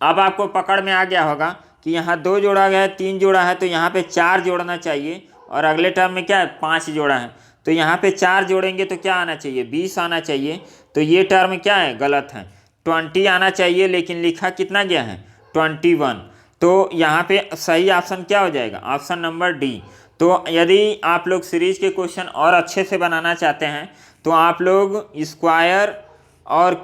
अब आपको पकड़ में आ गया होगा कि यहाँ 2 जोड़ा गया है, 3 जोड़ा है, तो यहाँ पे 4 जोड़ना चाहिए, और अगले टर्म में क्या है 5 जोड़ा है, तो यहाँ पे 4 जोड़ेंगे तो क्या आना चाहिए 20 आना चाहिए। तो ये टर्म क्या है, गलत है, 20 आना चाहिए, लेकिन लिखा कितना गया है 21। तो यहाँ पे सही ऑप्शन क्या हो जाएगा, ऑप्शन नंबर डी। तो यदि आप लोग सीरीज के क्वेश्चन और अच्छे से बनाना चाहते हैं तो आप लोग स्क्वायर और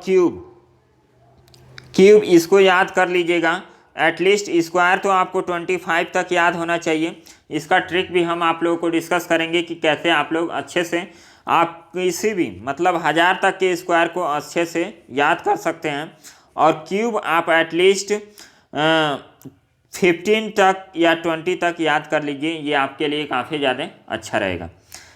क्यूब इसको याद कर लीजिएगा। एटलीस्ट स्क्वायर तो आपको 25 तक याद होना चाहिए। इसका ट्रिक भी हम आप लोगों को डिस्कस करेंगे कि कैसे आप लोग अच्छे से आप किसी भी मतलब 1000 तक के स्क्वायर को अच्छे से याद कर सकते हैं। और क्यूब आप एटलीस्ट 15 तक या 20 तक याद कर लीजिए, ये आपके लिए काफ़ी ज़्यादा अच्छा रहेगा।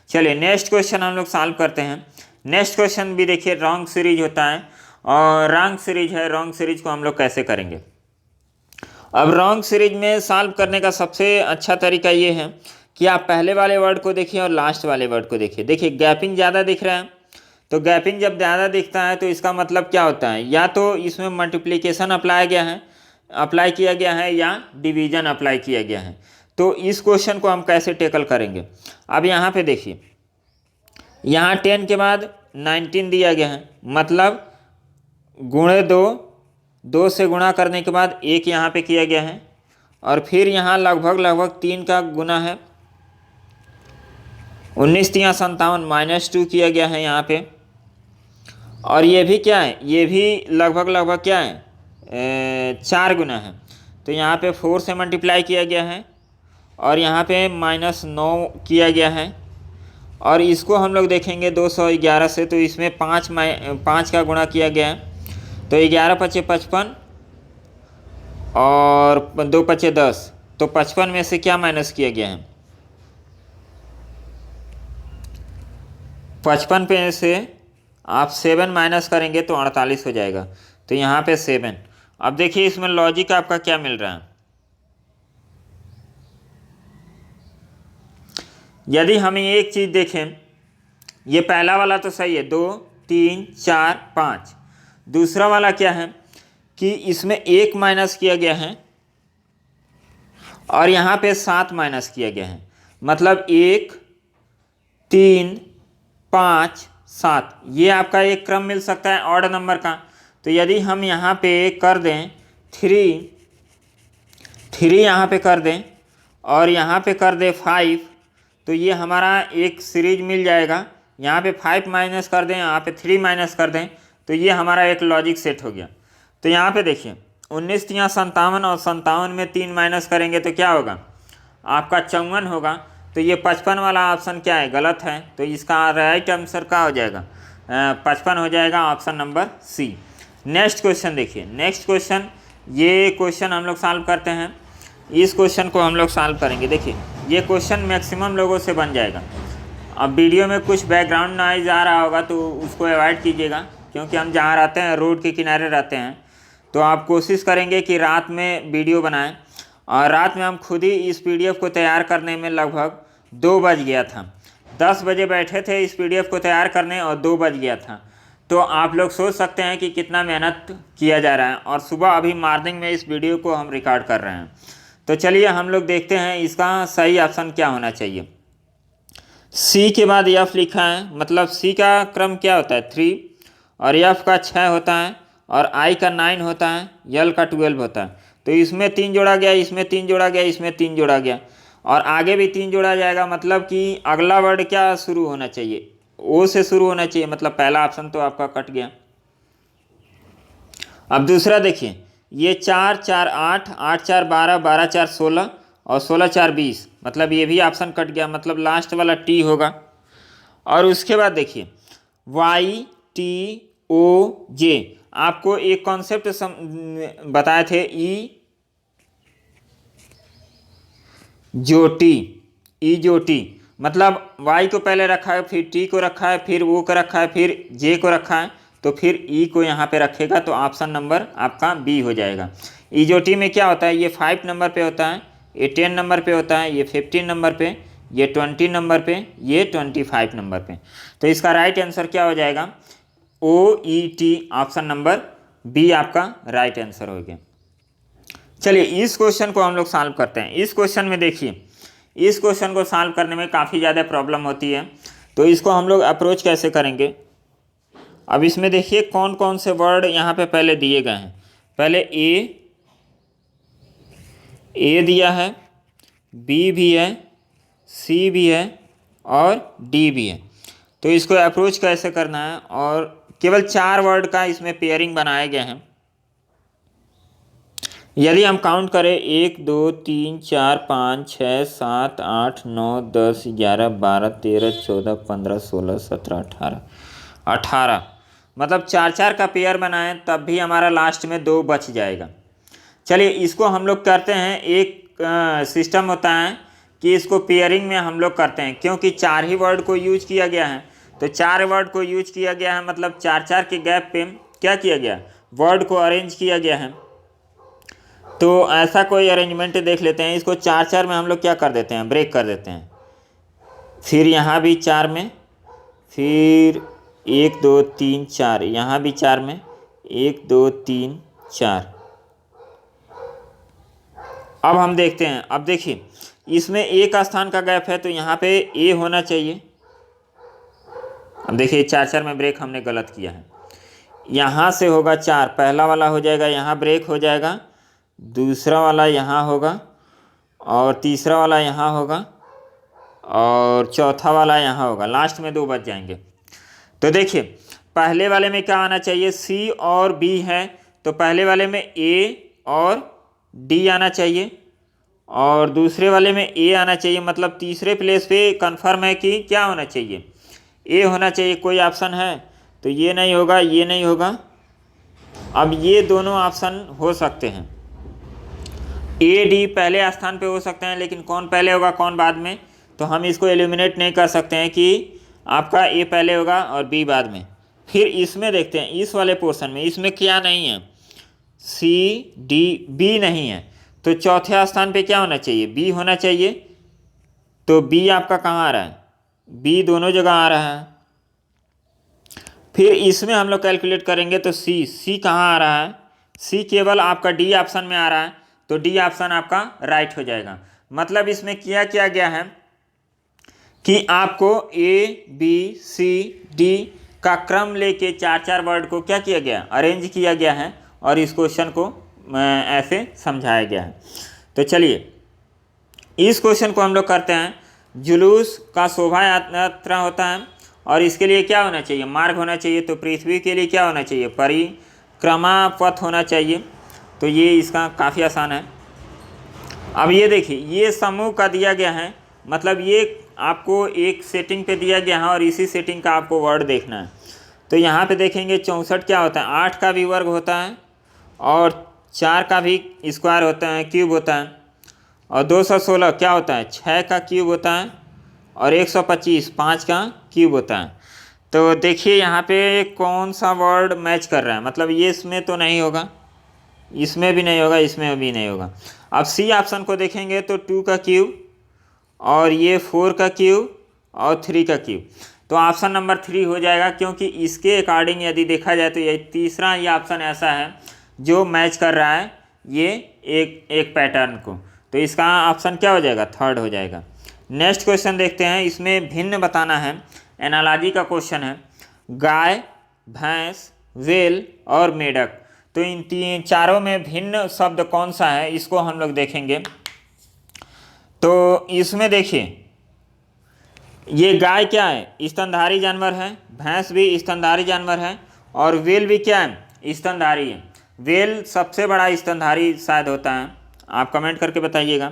चलिए नेक्स्ट क्वेश्चन हम लोग सॉल्व करते हैं। नेक्स्ट क्वेश्चन भी देखिए रॉन्ग सीरीज होता है और रॉन्ग सीरीज है। रॉन्ग सीरीज को हम लोग कैसे करेंगे? अब रॉन्ग सीरीज में सॉल्व करने का सबसे अच्छा तरीका ये है कि आप पहले वाले वर्ड को देखिए और लास्ट वाले वर्ड को देखिए। देखिए गैपिंग ज़्यादा दिख रहा है, तो गैपिंग जब ज़्यादा दिखता है तो इसका मतलब क्या होता है, या तो इसमें मल्टीप्लिकेशन अप्लाई किया गया है या डिवीज़न अप्लाई किया गया है। तो इस क्वेश्चन को हम कैसे टेकल करेंगे? अब यहाँ पे देखिए, यहाँ 10 के बाद 19 दिया गया है, मतलब गुणे 2 से गुणा करने के बाद 1 यहाँ पे किया गया है, और फिर यहाँ लगभग 3 का गुना है, 19 3 57 -2 किया गया है यहाँ पे। और ये भी क्या है, ये भी लगभग क्या है 4 गुना है, तो यहाँ पे 4 से मल्टीप्लाई किया गया है और यहाँ पे -9 किया गया है। और इसको हम लोग देखेंगे 211 से, तो इसमें 5 का गुणा किया गया है, तो 11 पचे 55 और 2 पचे 10, तो 55 में से क्या माइनस किया गया है? 55 पे से आप 7 माइनस करेंगे तो 48 हो जाएगा, तो यहाँ पे 7। अब देखिए इसमें लॉजिक आपका क्या मिल रहा है। यदि हम एक चीज़ देखें, ये पहला वाला तो सही है, 2 3 4 5। दूसरा वाला क्या है कि इसमें 1 माइनस किया गया है और यहाँ पे 7 माइनस किया गया है, मतलब 1 3 5 7, ये आपका एक क्रम मिल सकता है ऑड नंबर का। तो यदि हम यहाँ पे कर दें 3 यहाँ पे कर दें और यहाँ पे कर दें 5, तो ये हमारा एक सीरीज मिल जाएगा। यहाँ पे 5 माइनस कर दें, यहाँ पे 3 माइनस कर दें, तो ये हमारा एक लॉजिक सेट हो गया। तो यहाँ पे देखिए 19 3 57 और 57 में 3 माइनस करेंगे तो क्या होगा आपका 54 होगा। तो ये 55 वाला ऑप्शन क्या है, गलत है, तो इसका राइट आंसर क्या हो जाएगा 55 हो जाएगा, option number C. Next question देखिए, नेक्स्ट क्वेश्चन, ये क्वेश्चन हम लोग सॉल्व करते हैं। इस क्वेश्चन को हम लोग सॉल्व करेंगे। देखिए ये क्वेश्चन मैक्सिमम लोगों से बन जाएगा। अब वीडियो में कुछ बैकग्राउंड नॉइज आ रहा होगा तो उसको अवॉइड कीजिएगा, क्योंकि हम जहाँ रहते हैं रोड के किनारे रहते हैं। तो आप कोशिश करेंगे कि रात में वीडियो बनाएं, और रात में हम खुद ही इस PDF को तैयार करने में लगभग 2 बज गया था। 10 बजे बैठे थे इस PDF को तैयार करने और 2 बज गया था। तो आप लोग सोच सकते हैं कि कितना मेहनत किया जा रहा है, और सुबह अभी मॉर्निंग में इस वीडियो को हम रिकॉर्ड कर रहे हैं। तो चलिए हम लोग देखते हैं इसका सही ऑप्शन क्या होना चाहिए। C के बाद F लिखा है, मतलब C का क्रम क्या होता है 3, और F का 6 होता है, और I का 9 होता है, L का 12 होता है। तो इसमें 3 जोड़ा गया, इसमें 3 जोड़ा गया, इसमें 3 जोड़ा गया, और आगे भी 3 जोड़ा जाएगा। मतलब कि अगला वर्ड क्या शुरू होना चाहिए, O से शुरू होना चाहिए, मतलब पहला ऑप्शन तो आपका कट गया। अब दूसरा देखिए, ये 4 4 8 8 4 12 12 4 16 और 16 4 20, मतलब ये भी ऑप्शन कट गया, मतलब लास्ट वाला T होगा। और उसके बाद देखिए YTOJ, आपको एक कॉन्सेप्ट बताए थे, ई जो टी, मतलब Y को पहले रखा है, फिर T को रखा है, फिर O को रखा है, फिर J को रखा है, तो फिर E को यहाँ पे रखेगा, तो ऑप्शन नंबर आपका B हो जाएगा। ई जो टी में क्या होता है, ये 5 नंबर पे होता है, ये 10 नंबर पे होता है, ये 15 नंबर पे, ये 20 नंबर पे, ये 25 नंबर पे। तो इसका राइट आंसर क्या हो जाएगा OET, ऑप्शन नंबर B आपका राइट आंसर हो गया। चलिए इस क्वेश्चन को हम लोग सॉल्व करते हैं। इस क्वेश्चन में देखिए, इस क्वेश्चन को सॉल्व करने में काफ़ी ज़्यादा प्रॉब्लम होती है, तो इसको हम लोग अप्रोच कैसे करेंगे। अब इसमें देखिए कौन कौन से वर्ड यहाँ पे पहले दिए गए हैं। पहले ए दिया है, B भी है, C भी है और D भी है। तो इसको अप्रोच कैसे करना है, और केवल 4 वर्ड का इसमें पेयरिंग बनाए गए हैं। यदि हम काउंट करें 1 2 3 4 5 6 7 8 9 10 11 12 13 14 15 16 17 18 मतलब 4 का पेयर बनाएं तब भी हमारा लास्ट में 2 बच जाएगा। चलिए इसको हम लोग करते हैं, एक सिस्टम होता है कि इसको पेयरिंग में हम लोग करते हैं, क्योंकि 4 ही वर्ड को यूज किया गया है। तो 4 वर्ड को यूज किया गया है मतलब 4 के गैप पे क्या किया गया, वर्ड को अरेंज किया गया है। तो ऐसा कोई अरेंजमेंट देख लेते हैं। इसको 4 में हम लोग क्या कर देते हैं, ब्रेक कर देते हैं। फिर यहाँ भी 4 में, फिर 1 2 3 4, यहाँ भी 4 में 1 2 3 4। अब हम देखते हैं, अब देखिए इसमें ए का स्थान का गैप है तो यहाँ पे ए होना चाहिए। अब देखिए 4 में ब्रेक हमने गलत किया है। यहाँ से होगा 4, पहला वाला हो जाएगा, यहाँ ब्रेक हो जाएगा, दूसरा वाला यहाँ होगा और तीसरा वाला यहाँ होगा और चौथा वाला यहाँ होगा, लास्ट में 2 बच जाएंगे। तो देखिए पहले वाले में क्या आना चाहिए, सी और बी है तो पहले वाले में ए और डी आना चाहिए और दूसरे वाले में ए आना चाहिए। मतलब तीसरे प्लेस पे कंफर्म है कि क्या होना चाहिए, ए होना चाहिए। कोई ऑप्शन है तो ये नहीं होगा, ये नहीं होगा। अब ये दोनों ऑप्शन हो सकते हैं, ए डी पहले स्थान पे हो सकते हैं, लेकिन कौन पहले होगा कौन बाद में, तो हम इसको एलिमिनेट नहीं कर सकते हैं कि आपका ए पहले होगा और बी बाद में। फिर इसमें देखते हैं, इस वाले पोर्शन में इसमें क्या नहीं है, सी डी बी नहीं है, तो चौथे स्थान पे क्या होना चाहिए, बी होना चाहिए। तो बी आपका कहाँ आ रहा है, बी दोनों जगह आ रहा है। फिर इसमें हम लोग कैलकुलेट करेंगे तो सी कहाँ आ रहा है, सी केवल आपका डी ऑप्शन में आ रहा है, तो डी ऑप्शन आपका राइट हो जाएगा। मतलब इसमें किया गया है कि आपको ए बी सी डी का क्रम लेके 4 वर्ड को क्या किया गया, अरेंज किया गया है और इस क्वेश्चन को ऐसे समझाया गया है। तो चलिए इस क्वेश्चन को हम लोग करते हैं। जुलूस का शोभा यात्रा होता है और इसके लिए क्या होना चाहिए, मार्ग होना चाहिए। तो पृथ्वी के लिए क्या होना चाहिए, परिक्रमा पथ होना चाहिए। तो ये इसका काफ़ी आसान है। अब ये देखिए ये समूह का दिया गया है, मतलब ये आपको एक सेटिंग पे दिया गया है और इसी सेटिंग का आपको वर्ड देखना है। तो यहाँ पे देखेंगे 64 क्या होता है, 8 का भी वर्ग होता है और 4 का भी स्क्वायर होता है, क्यूब होता है। और 216 क्या होता है, 6 का क्यूब होता है और 125 5 का क्यूब होता है। तो देखिए यहाँ पे कौन सा वर्ड मैच कर रहा है, मतलब ये इसमें तो नहीं होगा, इसमें भी नहीं होगा, इसमें भी नहीं होगा। अब सी ऑप्शन को देखेंगे तो 2 का क्यूब और ये 4 का क्यूब और 3 का क्यूब, तो ऑप्शन नंबर 3 हो जाएगा। क्योंकि इसके अकॉर्डिंग यदि देखा जाए तो ये तीसरा ये ऑप्शन ऐसा है जो मैच कर रहा है ये एक पैटर्न को, तो इसका ऑप्शन क्या हो जाएगा, 3rd हो जाएगा। नेक्स्ट क्वेश्चन देखते हैं, इसमें भिन्न बताना है, एनालॉजी का क्वेश्चन है। गाय, भैंस, वेल और मेढक, तो इन चारों में भिन्न शब्द कौन सा है, इसको हम लोग देखेंगे। तो इसमें देखिए ये गाय क्या है, स्तनधारी जानवर है, भैंस भी स्तनधारी जानवर है और वेल भी क्या है, स्तनधारी है। वेल सबसे बड़ा स्तनधारी शायद होता है, आप कमेंट करके बताइएगा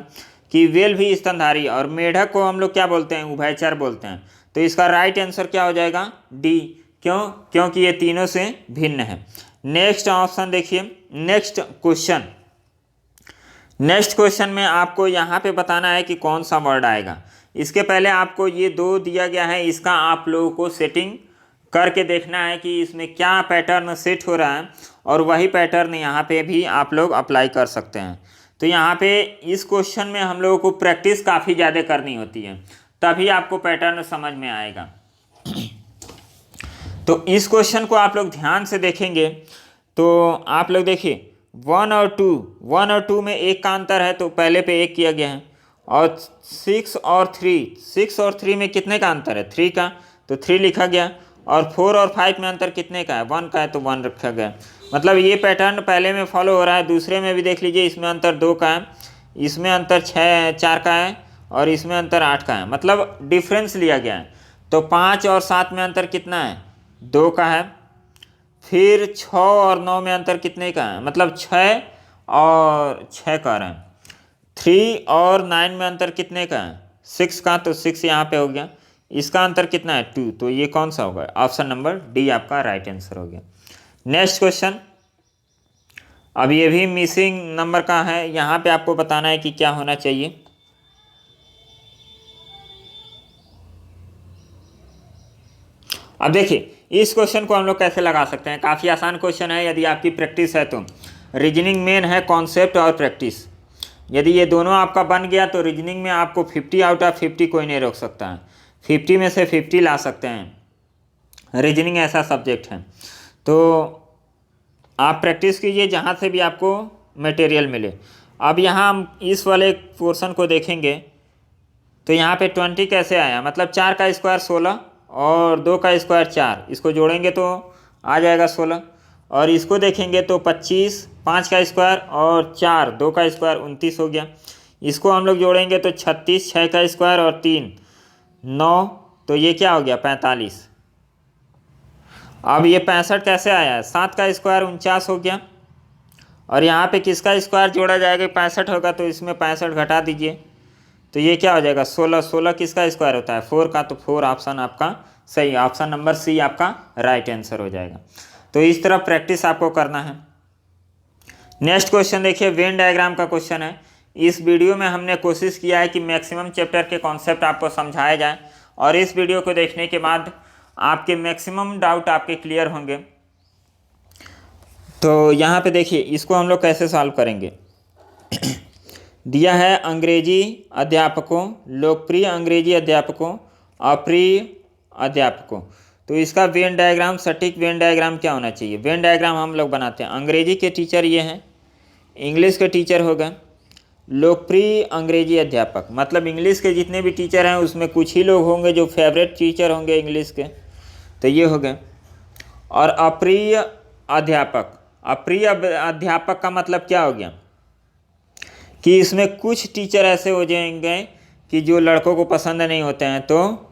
कि वेल भी स्तनधारी। और मेढक को हम लोग क्या बोलते हैं, उभयचर बोलते हैं। तो इसका राइट आंसर क्या हो जाएगा, डी। क्यों, क्योंकि ये तीनों से भिन्न है। नेक्स्ट ऑप्शन देखिए, नेक्स्ट क्वेश्चन में आपको यहाँ पे बताना है कि कौन सा वर्ड आएगा। इसके पहले आपको ये 2 दिया गया है, इसका आप लोगों को सेटिंग करके देखना है कि इसमें क्या पैटर्न सेट हो रहा है और वही पैटर्न यहाँ पे भी आप लोग अप्लाई कर सकते हैं। तो यहाँ पे इस क्वेश्चन में हम लोगों को प्रैक्टिस काफ़ी ज़्यादा करनी होती है, तभी आपको पैटर्न समझ में आएगा। तो इस क्वेश्चन को आप लोग ध्यान से देखेंगे तो आप लोग देखिए 1 और 2 में 1 का अंतर है, तो पहले पे 1 किया गया है। और 6 और 3 में कितने का अंतर है, 3 का, तो 3 लिखा गया। और 4 और 5 में अंतर कितने का है, 1 का है, तो 1 रखा गया। मतलब ये पैटर्न पहले में फॉलो हो रहा है। दूसरे में भी देख लीजिए, इसमें अंतर 2 का है, इसमें अंतर 4 का है और इसमें अंतर 8 का है, मतलब डिफरेंस लिया गया है। तो 5 और 7 में अंतर कितना है, 2 का है। फिर 6 और 9 में अंतर कितने का है, मतलब 6 और 6 कह रहे हैं। 3 और 9 में अंतर कितने का है? 6 का, तो 6 यहाँ पे हो गया। इसका अंतर कितना है? 2। तो ये कौन सा होगा? ऑप्शन नंबर डी आपका राइट आंसर हो गया। नेक्स्ट क्वेश्चन, अब ये भी मिसिंग नंबर का है। यहाँ पे आपको बताना है कि क्या होना चाहिए। अब देखिए इस क्वेश्चन को हम लोग कैसे लगा सकते हैं। काफ़ी आसान क्वेश्चन है यदि आपकी प्रैक्टिस है तो। रीजनिंग मेन है कॉन्सेप्ट और प्रैक्टिस। यदि ये दोनों आपका बन गया तो रीजनिंग में आपको 50 आउट ऑफ 50 कोई नहीं रोक सकता है। 50 में से 50 ला सकते हैं। रीजनिंग ऐसा सब्जेक्ट है। तो आप प्रैक्टिस कीजिए जहाँ से भी आपको मटेरियल मिले। अब यहाँ हम इस वाले पोर्शन को देखेंगे तो यहाँ पे 20 कैसे आया? मतलब 4 का स्क्वायर 16 और 2 का स्क्वायर 4, इसको जोड़ेंगे तो आ जाएगा 16। और इसको देखेंगे तो 25, 5 का स्क्वायर और 4, 2 का स्क्वायर 29 हो गया। इसको हम लोग जोड़ेंगे तो 36, 6 का स्क्वायर और 3, 9, तो ये क्या हो गया? 45। अब ये 65 कैसे आया? 7 का स्क्वायर 49 हो गया। और यहाँ पे किसका स्क्वायर जोड़ा जाएगा? 65 होगा तो इसमें 65 घटा दीजिए तो ये क्या हो जाएगा? 16। 16 किसका स्क्वायर होता है? 4 का, तो 4 ऑप्शन आपका सही, ऑप्शन नंबर सी आपका राइट आंसर हो जाएगा। तो इस तरह प्रैक्टिस आपको करना है। नेक्स्ट क्वेश्चन देखिए, वेन डायग्राम का क्वेश्चन है। इस वीडियो में हमने कोशिश किया है कि मैक्सिमम चैप्टर के कॉन्सेप्ट आपको समझाए जाए और इस वीडियो को देखने के बाद आपके मैक्सिमम डाउट आपके क्लियर होंगे। तो यहाँ पे देखिए इसको हम लोग कैसे सॉल्व करेंगे। दिया है अंग्रेजी अध्यापकों, लोकप्रिय अंग्रेजी अध्यापकों, अप्रिय अध्यापकों। तो इसका वेन डायग्राम, सटीक वेन डायग्राम क्या होना चाहिए? वेन डायग्राम हम लोग बनाते हैं। अंग्रेजी के टीचर ये हैं, इंग्लिश के टीचर हो गए, लोकप्रिय अंग्रेजी अध्यापक मतलब इंग्लिश के जितने भी टीचर हैं उसमें कुछ ही लोग होंगे जो फेवरेट टीचर होंगे इंग्लिश के, तो ये हो गए। और अप्रिय अध्यापक, अप्रिय अध्यापक का मतलब क्या हो गया कि इसमें कुछ टीचर ऐसे हो जाएंगे कि जो लड़कों को पसंद नहीं होते हैं, तो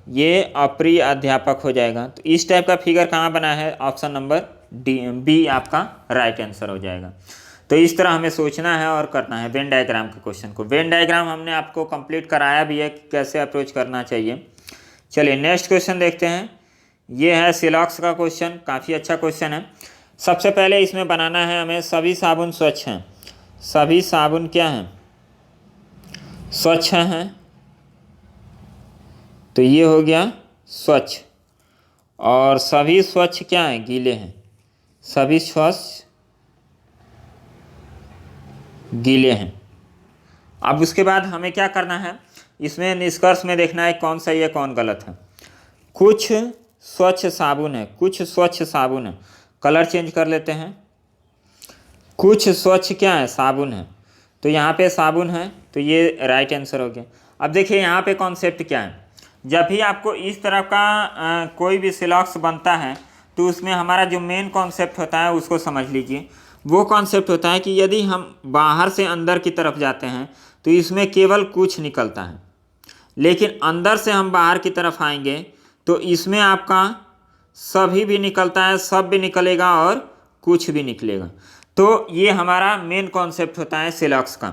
ये अप्रिय अध्यापक हो जाएगा। तो इस टाइप का फिगर कहाँ बना है? ऑप्शन नंबर डी, बी आपका राइट आंसर हो जाएगा। तो इस तरह हमें सोचना है और करना है वेन डायग्राम के क्वेश्चन को। वेन डायग्राम हमने आपको कंप्लीट कराया भी है कि कैसे अप्रोच करना चाहिए। चलिए नेक्स्ट क्वेश्चन देखते हैं। ये है सिलॉक्स का क्वेश्चन, काफ़ी अच्छा क्वेश्चन है। सबसे पहले इसमें बनाना है हमें सभी साबुन स्वच्छ हैं। सभी साबुन क्या हैं? स्वच्छ हैं। तो ये हो गया स्वच्छ। और सभी स्वच्छ क्या हैं? गीले हैं। सभी स्वच्छ गीले हैं। अब उसके बाद हमें क्या करना है? इसमें निष्कर्ष में देखना है कौन सही है कौन गलत है। कुछ स्वच्छ साबुन है, कुछ स्वच्छ साबुन है, कलर चेंज कर लेते हैं। कुछ स्वच्छ क्या है? साबुन है। तो यहाँ पे साबुन है तो ये राइट आंसर हो गया। अब देखिए यहाँ पे कॉन्सेप्ट क्या है। जब भी आपको इस तरह का कोई भी सिलॉक्स बनता है तो उसमें हमारा जो मेन कॉन्सेप्ट होता है उसको समझ लीजिए। वो कॉन्सेप्ट होता है कि यदि हम बाहर से अंदर की तरफ जाते हैं तो इसमें केवल कुछ निकलता है, लेकिन अंदर से हम बाहर की तरफ आएंगे तो इसमें आपका सभी भी निकलता है, सब भी निकलेगा और कुछ भी निकलेगा। तो ये हमारा मेन कॉन्सेप्ट होता है सिलॉक्स का।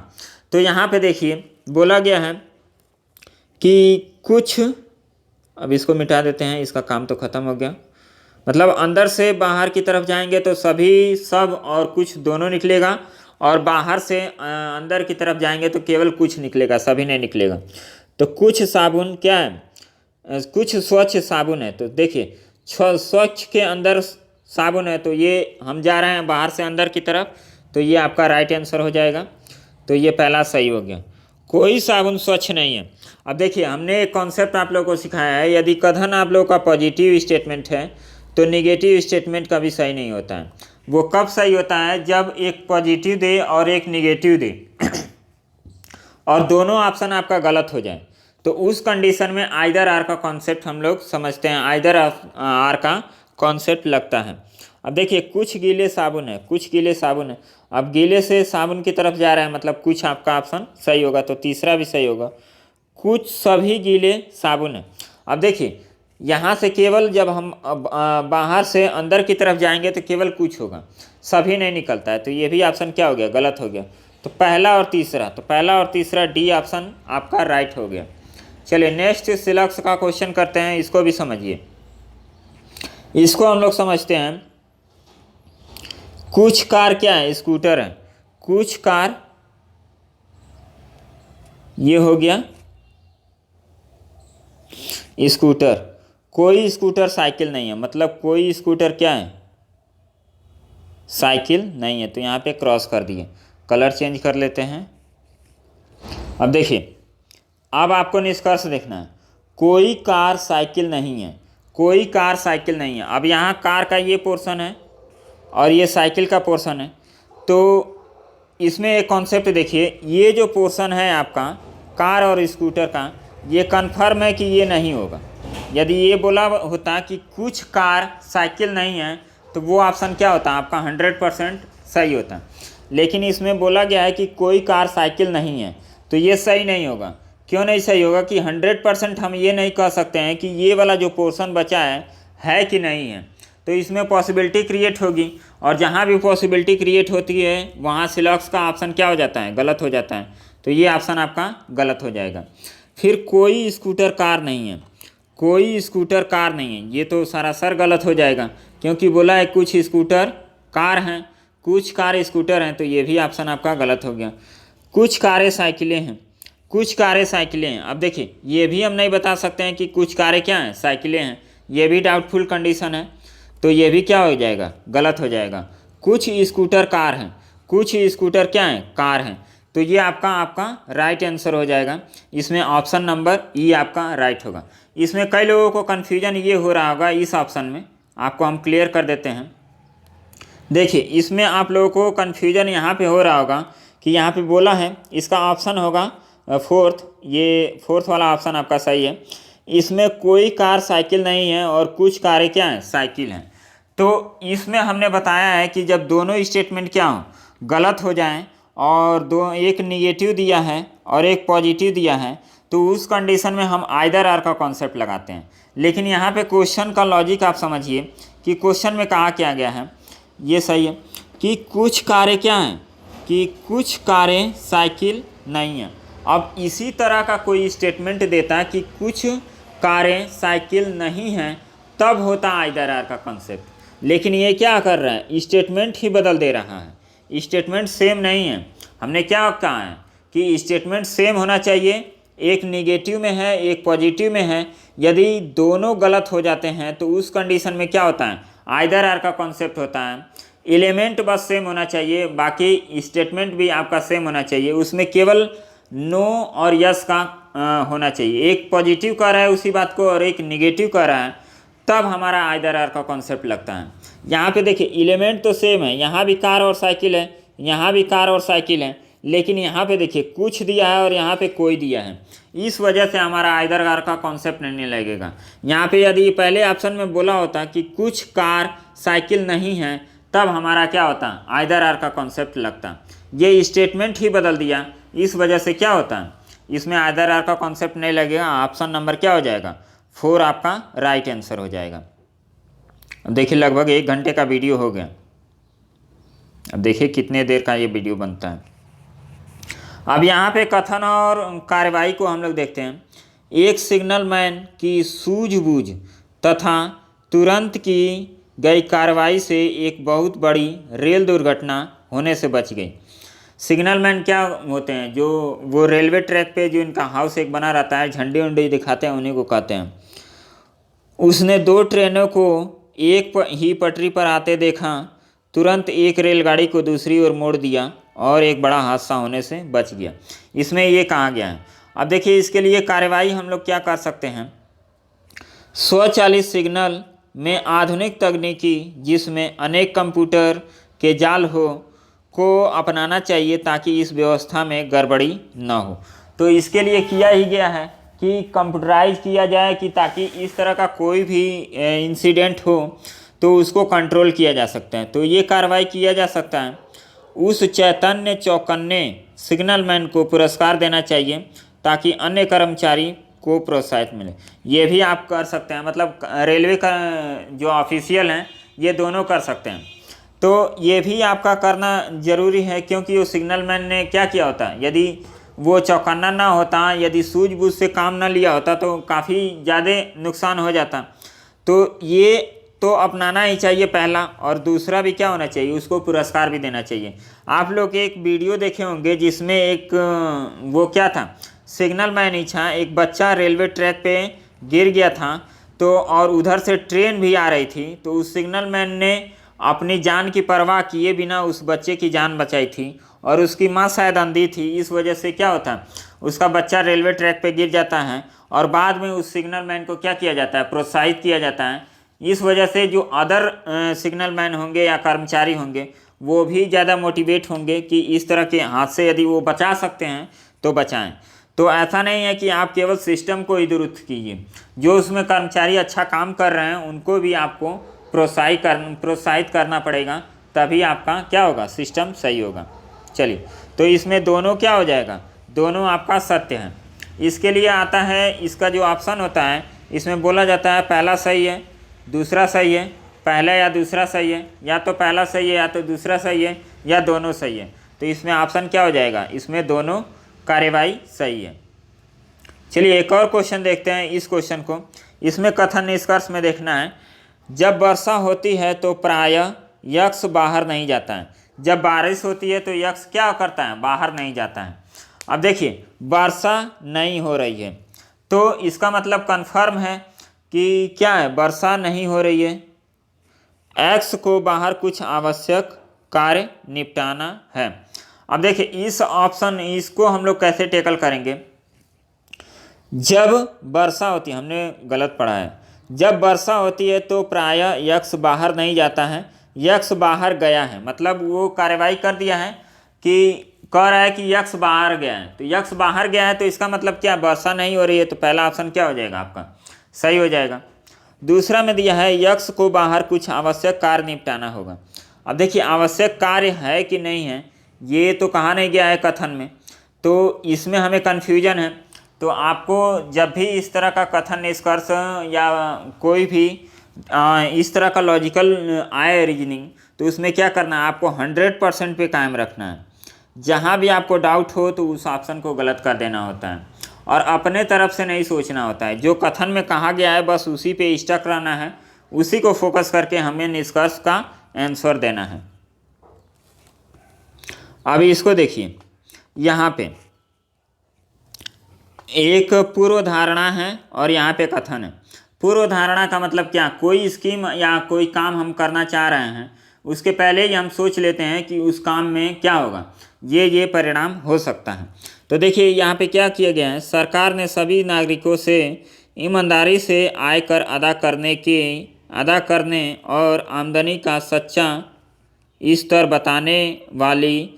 तो यहाँ पे देखिए बोला गया है कि कुछ, अब इसको मिटा देते हैं, इसका काम तो ख़त्म हो गया। मतलब अंदर से बाहर की तरफ जाएंगे तो सभी, सब और कुछ दोनों निकलेगा, और बाहर से अंदर की तरफ जाएंगे तो केवल कुछ निकलेगा, सभी नहीं निकलेगा। तो कुछ साबुन क्या है? कुछ स्वच्छ साबुन है। तो देखिए स्वच्छ के अंदर साबुन है तो ये हम जा रहे हैं बाहर से अंदर की तरफ, तो ये आपका राइट आंसर हो जाएगा। तो ये पहला सही हो गया। कोई साबुन स्वच्छ नहीं है। अब देखिए हमने एक कॉन्सेप्ट आप लोगों को सिखाया है, यदि कथन आप लोगों का पॉजिटिव स्टेटमेंट है तो नेगेटिव स्टेटमेंट कभी सही नहीं होता है। वो कब सही होता है? जब एक पॉजिटिव दे और एक नेगेटिव दे और दोनों ऑप्शन आपका गलत हो जाए, तो उस कंडीशन में आइदर आर का कॉन्सेप्ट हम लोग समझते हैं, आइदर आर का कॉन्सेप्ट लगता है। अब देखिए कुछ गीले साबुन है, कुछ गीले साबुन है। अब गीले से साबुन की तरफ जा रहा है मतलब कुछ आपका ऑप्शन सही होगा, तो तीसरा भी सही होगा। कुछ सभी गीले साबुन है। अब देखिए यहाँ से केवल जब हम बाहर से अंदर की तरफ जाएंगे तो केवल कुछ होगा, सभी नहीं निकलता है, तो ये भी ऑप्शन क्या हो गया, गलत हो गया। तो पहला और तीसरा डी ऑप्शन आपका राइट हो गया। चलिए नेक्स्ट सिलेक्स का क्वेश्चन करते हैं, इसको भी समझिए। इसको हम लोग समझते हैं, कुछ कार क्या है, स्कूटर है। कुछ कार, ये हो गया स्कूटर। कोई स्कूटर साइकिल नहीं है, मतलब कोई स्कूटर क्या है, साइकिल नहीं है। तो यहाँ पे क्रॉस कर दिए, कलर चेंज कर लेते हैं। अब देखिए, अब आपको निष्कर्ष देखना है, कोई कार साइकिल नहीं है, कोई कार साइकिल नहीं है। अब यहाँ कार का ये पोर्शन है और ये साइकिल का पोर्शन है, तो इसमें एक कॉन्सेप्ट देखिए, ये जो पोर्शन है आपका कार और स्कूटर का, ये कन्फर्म है कि ये नहीं होगा। यदि ये बोला होता कि कुछ कार साइकिल नहीं है, तो वो ऑप्शन क्या होता, आपका 100% सही होता। लेकिन इसमें बोला गया है कि कोई कार साइकिल नहीं है, तो ये सही नहीं होगा। क्यों नहीं सही होगा कि 100% हम ये नहीं कह सकते हैं कि ये वाला जो पोर्शन बचा है कि नहीं है। तो इसमें पॉसिबिलिटी क्रिएट होगी, और जहाँ भी पॉसिबिलिटी क्रिएट होती है वहाँ सिलेक्स का ऑप्शन क्या हो जाता है, गलत हो जाता है। तो ये ऑप्शन आपका गलत हो जाएगा। फिर कोई स्कूटर कार नहीं है, कोई स्कूटर कार नहीं है, ये तो सरासर गलत हो जाएगा, क्योंकि बोला है कुछ स्कूटर कार हैं, कुछ कार स्कूटर हैं, तो ये भी ऑप्शन आपका गलत हो गया। कुछ कारें साइकिलें हैं, कुछ कारें साइकिलें हैं। अब देखिए, ये भी हम नहीं बता सकते हैं कि कुछ कारें क्या हैं, साइकिलें हैं, ये भी डाउटफुल कंडीशन है, तो ये भी क्या हो जाएगा, गलत हो जाएगा। कुछ स्कूटर कार हैं, कुछ स्कूटर क्या हैं, कार हैं, तो ये आपका राइट आंसर हो जाएगा। इसमें ऑप्शन नंबर ई आपका राइट होगा। इसमें कई लोगों को कन्फ्यूजन ये हो रहा होगा, इस ऑप्शन में आपको हम क्लियर कर देते हैं। देखिए, इसमें आप लोगों को कन्फ्यूजन यहाँ पे हो रहा होगा कि यहाँ पे बोला है इसका ऑप्शन होगा फोर्थ, ये फोर्थ वाला ऑप्शन आपका सही है। इसमें कोई कार साइकिल नहीं है और कुछ कारें क्या हैं, साइकिल हैं। तो इसमें हमने बताया है कि जब दोनों स्टेटमेंट क्या हो, गलत हो जाएं, और एक निगेटिव दिया है और एक पॉजिटिव दिया है, तो उस कंडीशन में हम आइदर आर का कॉन्सेप्ट लगाते हैं। लेकिन यहाँ पे क्वेश्चन का लॉजिक आप समझिए कि क्वेश्चन में कहा क्या गया है, ये सही है कि कुछ कारें क्या हैं, कि कुछ कारें साइकिल नहीं हैं। अब इसी तरह का कोई स्टेटमेंट देता कि कुछ कारें साइकिल नहीं हैं, तब होता आइदर आर का कॉन्सेप्ट। लेकिन ये क्या कर रहा है, स्टेटमेंट ही बदल दे रहा है, स्टेटमेंट सेम नहीं है। हमने क्या कहा है कि स्टेटमेंट सेम होना चाहिए, एक नेगेटिव में है एक पॉजिटिव में है। यदि दोनों गलत हो जाते हैं तो उस कंडीशन में क्या होता है, आइदर आर का कॉन्सेप्ट होता है। एलिमेंट बस सेम होना चाहिए, बाकी स्टेटमेंट भी आपका सेम होना चाहिए, उसमें केवल नो और यस का होना चाहिए। एक पॉजिटिव कह रहा है उसी बात को और एक निगेटिव कह रहा है, तब हमारा आइदर आर का कॉन्सेप्ट लगता है। यहाँ पे देखिए, एलिमेंट तो सेम है, यहाँ भी कार और साइकिल है, यहाँ भी कार और साइकिल है, लेकिन यहाँ पे देखिए कुछ दिया है और यहाँ पे कोई दिया है। इस वजह से हमारा आइदर आर का कॉन्सेप्ट नहीं लगेगा। यहाँ पे यदि पहले ऑप्शन में बोला होता कि कुछ कार साइकिल नहीं है, तब हमारा क्या होता, आइदर आर का कॉन्सेप्ट लगता। ये स्टेटमेंट ही बदल दिया, इस वजह से क्या होता, इसमें आइदर आर का कॉन्सेप्ट नहीं लगेगा। ऑप्शन नंबर क्या हो जाएगा, 4 आपका राइट आंसर हो जाएगा। अब देखिए, लगभग 1 घंटे का वीडियो हो गया। अब देखिए कितने देर का ये वीडियो बनता है। अब यहाँ पे कथन और कार्रवाई को हम लोग देखते हैं। एक सिग्नल मैन की सूझबूझ तथा तुरंत की गई कार्रवाई से एक बहुत बड़ी रेल दुर्घटना होने से बच गई। सिग्नल मैन क्या होते हैं, जो वो रेलवे ट्रैक पे जो इनका हाउस एक बना रहता है, झंडे वंडे दिखाते हैं, उन्हीं को कहते हैं। उसने 2 ट्रेनों को एक ही पटरी पर आते देखा, तुरंत एक रेलगाड़ी को दूसरी ओर मोड़ दिया और एक बड़ा हादसा होने से बच गया। इसमें ये कहा गया है। अब देखिए, इसके लिए कार्रवाई हम लोग क्या कर सकते हैं। स्वचालित सिग्नल में आधुनिक तकनीकी जिसमें अनेक कंप्यूटर के जाल हो को अपनाना चाहिए ताकि इस व्यवस्था में गड़बड़ी न हो। तो इसके लिए किया ही गया है कि कंप्यूटराइज किया जाए कि ताकि इस तरह का कोई भी इंसिडेंट हो तो उसको कंट्रोल किया जा सकता है। तो ये कार्रवाई किया जा सकता है। उस चैतन्य चौकन्ने सिग्नलमैन को पुरस्कार देना चाहिए ताकि अन्य कर्मचारी को प्रोत्साहित मिले। ये भी आप कर सकते हैं, मतलब रेलवे का जो ऑफिशियल हैं ये दोनों कर सकते हैं। तो ये भी आपका करना ज़रूरी है, क्योंकि वो सिग्नलमैन ने क्या किया होता, यदि वो चौकन्ना ना होता, यदि सूझबूझ से काम ना लिया होता तो काफ़ी ज़्यादा नुकसान हो जाता। तो ये तो अपनाना ही चाहिए पहला, और दूसरा भी क्या होना चाहिए, उसको पुरस्कार भी देना चाहिए। आप लोग एक वीडियो देखे होंगे जिसमें एक वो क्या था, सिग्नल मैन ही था, एक बच्चा रेलवे ट्रैक पे गिर गया था, तो और उधर से ट्रेन भी आ रही थी, तो उस सिग्नल मैन ने अपनी जान की परवाह किए बिना उस बच्चे की जान बचाई थी, और उसकी माँ शायद अंधी थी। इस वजह से क्या होता, उसका बच्चा रेलवे ट्रैक पे गिर जाता है, और बाद में उस सिग्नल मैन को क्या किया जाता है, प्रोत्साहित किया जाता है। इस वजह से जो अदर सिग्नल मैन होंगे या कर्मचारी होंगे वो भी ज़्यादा मोटिवेट होंगे कि इस तरह के हादसे यदि वो बचा सकते हैं तो बचाएं। तो ऐसा नहीं है कि आप केवल सिस्टम को ही दुरुस्त कीजिए, जो उसमें कर्मचारी अच्छा काम कर रहे हैं उनको भी आपको प्रोत्साहित करना पड़ेगा, तभी आपका क्या होगा, सिस्टम सही होगा। चलिए, तो इसमें दोनों क्या हो जाएगा, दोनों आपका सत्य है। इसके लिए आता है, इसका जो ऑप्शन होता है इसमें बोला जाता है पहला सही है, दूसरा सही है, पहला या दूसरा सही है, या तो पहला सही है या तो दूसरा सही है, या दोनों सही है। तो इसमें ऑप्शन क्या हो जाएगा, इसमें दोनों कार्यवाही सही है। चलिए एक और क्वेश्चन देखते हैं इस क्वेश्चन को। इसमें कथन निष्कर्ष में देखना है, जब वर्षा होती है तो प्रायः यक्ष बाहर नहीं जाता है। जब बारिश होती है तो यक्ष क्या करता है, बाहर नहीं जाता है। अब देखिए, वर्षा नहीं हो रही है तो इसका मतलब कन्फर्म है कि क्या है, वर्षा नहीं हो रही है, एक्स को बाहर कुछ आवश्यक कार्य निपटाना है। अब देखिए इस ऑप्शन, इसको हम लोग कैसे टेकल करेंगे। जब वर्षा होती है, हमने गलत पढ़ा है, जब वर्षा होती है तो प्रायः यक्ष बाहर नहीं जाता है, यक्ष बाहर गया है, मतलब वो कार्रवाई कर दिया है कि कह रहा है कि यक्ष बाहर गया है, तो यक्ष बाहर गया है तो इसका मतलब क्या, वर्षा नहीं हो रही है, तो पहला ऑप्शन क्या हो जाएगा, आपका सही हो जाएगा। दूसरा में दिया है यक्ष को बाहर कुछ आवश्यक कार्य निपटाना होगा। अब देखिए आवश्यक कार्य है कि नहीं है ये तो कहा नहीं गया है कथन में, तो इसमें हमें कन्फ्यूजन है। तो आपको जब भी इस तरह का कथन निष्कर्ष या कोई भी इस तरह का लॉजिकल आए रीजनिंग, तो उसमें क्या करना है, आपको 100% पे कायम रखना है। जहाँ भी आपको डाउट हो तो उस ऑप्शन को गलत कर देना होता है, और अपने तरफ से नहीं सोचना होता है। जो कथन में कहा गया है बस उसी पे स्टक रहना है, उसी को फोकस करके हमें निष्कर्ष का आंसर देना है। अभी इसको देखिए, यहाँ पे एक पूर्व धारणा है और यहाँ पे कथन है। पूर्व धारणा का मतलब क्या, कोई स्कीम या कोई काम हम करना चाह रहे हैं, उसके पहले ही हम सोच लेते हैं कि उस काम में क्या होगा, ये परिणाम हो सकता है। तो देखिए यहाँ पे क्या किया गया है, सरकार ने सभी नागरिकों से ईमानदारी से आयकर अदा करने और आमदनी का सच्चा स्तर बताने वाली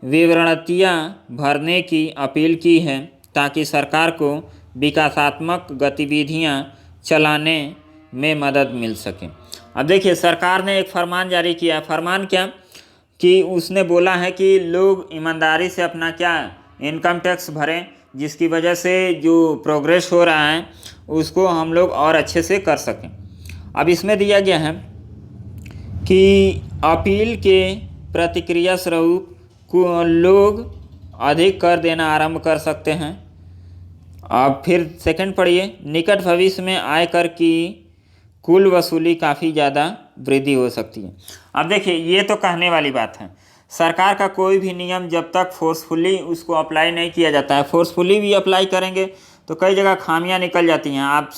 विवरणतियाँ भरने की अपील की है, ताकि सरकार को विकासात्मक गतिविधियाँ चलाने में मदद मिल सके। अब देखिए सरकार ने एक फरमान जारी किया। फरमान क्या कि उसने बोला है कि लोग ईमानदारी से अपना क्या इनकम टैक्स भरें, जिसकी वजह से जो प्रोग्रेस हो रहा है उसको हम लोग और अच्छे से कर सकें। अब इसमें दिया गया है कि अपील के प्रतिक्रिया स्वरूप को लोग अधिक कर देना आरंभ कर सकते हैं। अब फिर सेकंड पढ़िए, निकट भविष्य में आयकर की कुल वसूली काफ़ी ज़्यादा वृद्धि हो सकती है। अब देखिए ये तो कहने वाली बात है, सरकार का कोई भी नियम जब तक फोर्सफुली उसको अप्लाई नहीं किया जाता है, फोर्सफुली भी अप्लाई करेंगे तो कई जगह खामियां निकल जाती हैं। आप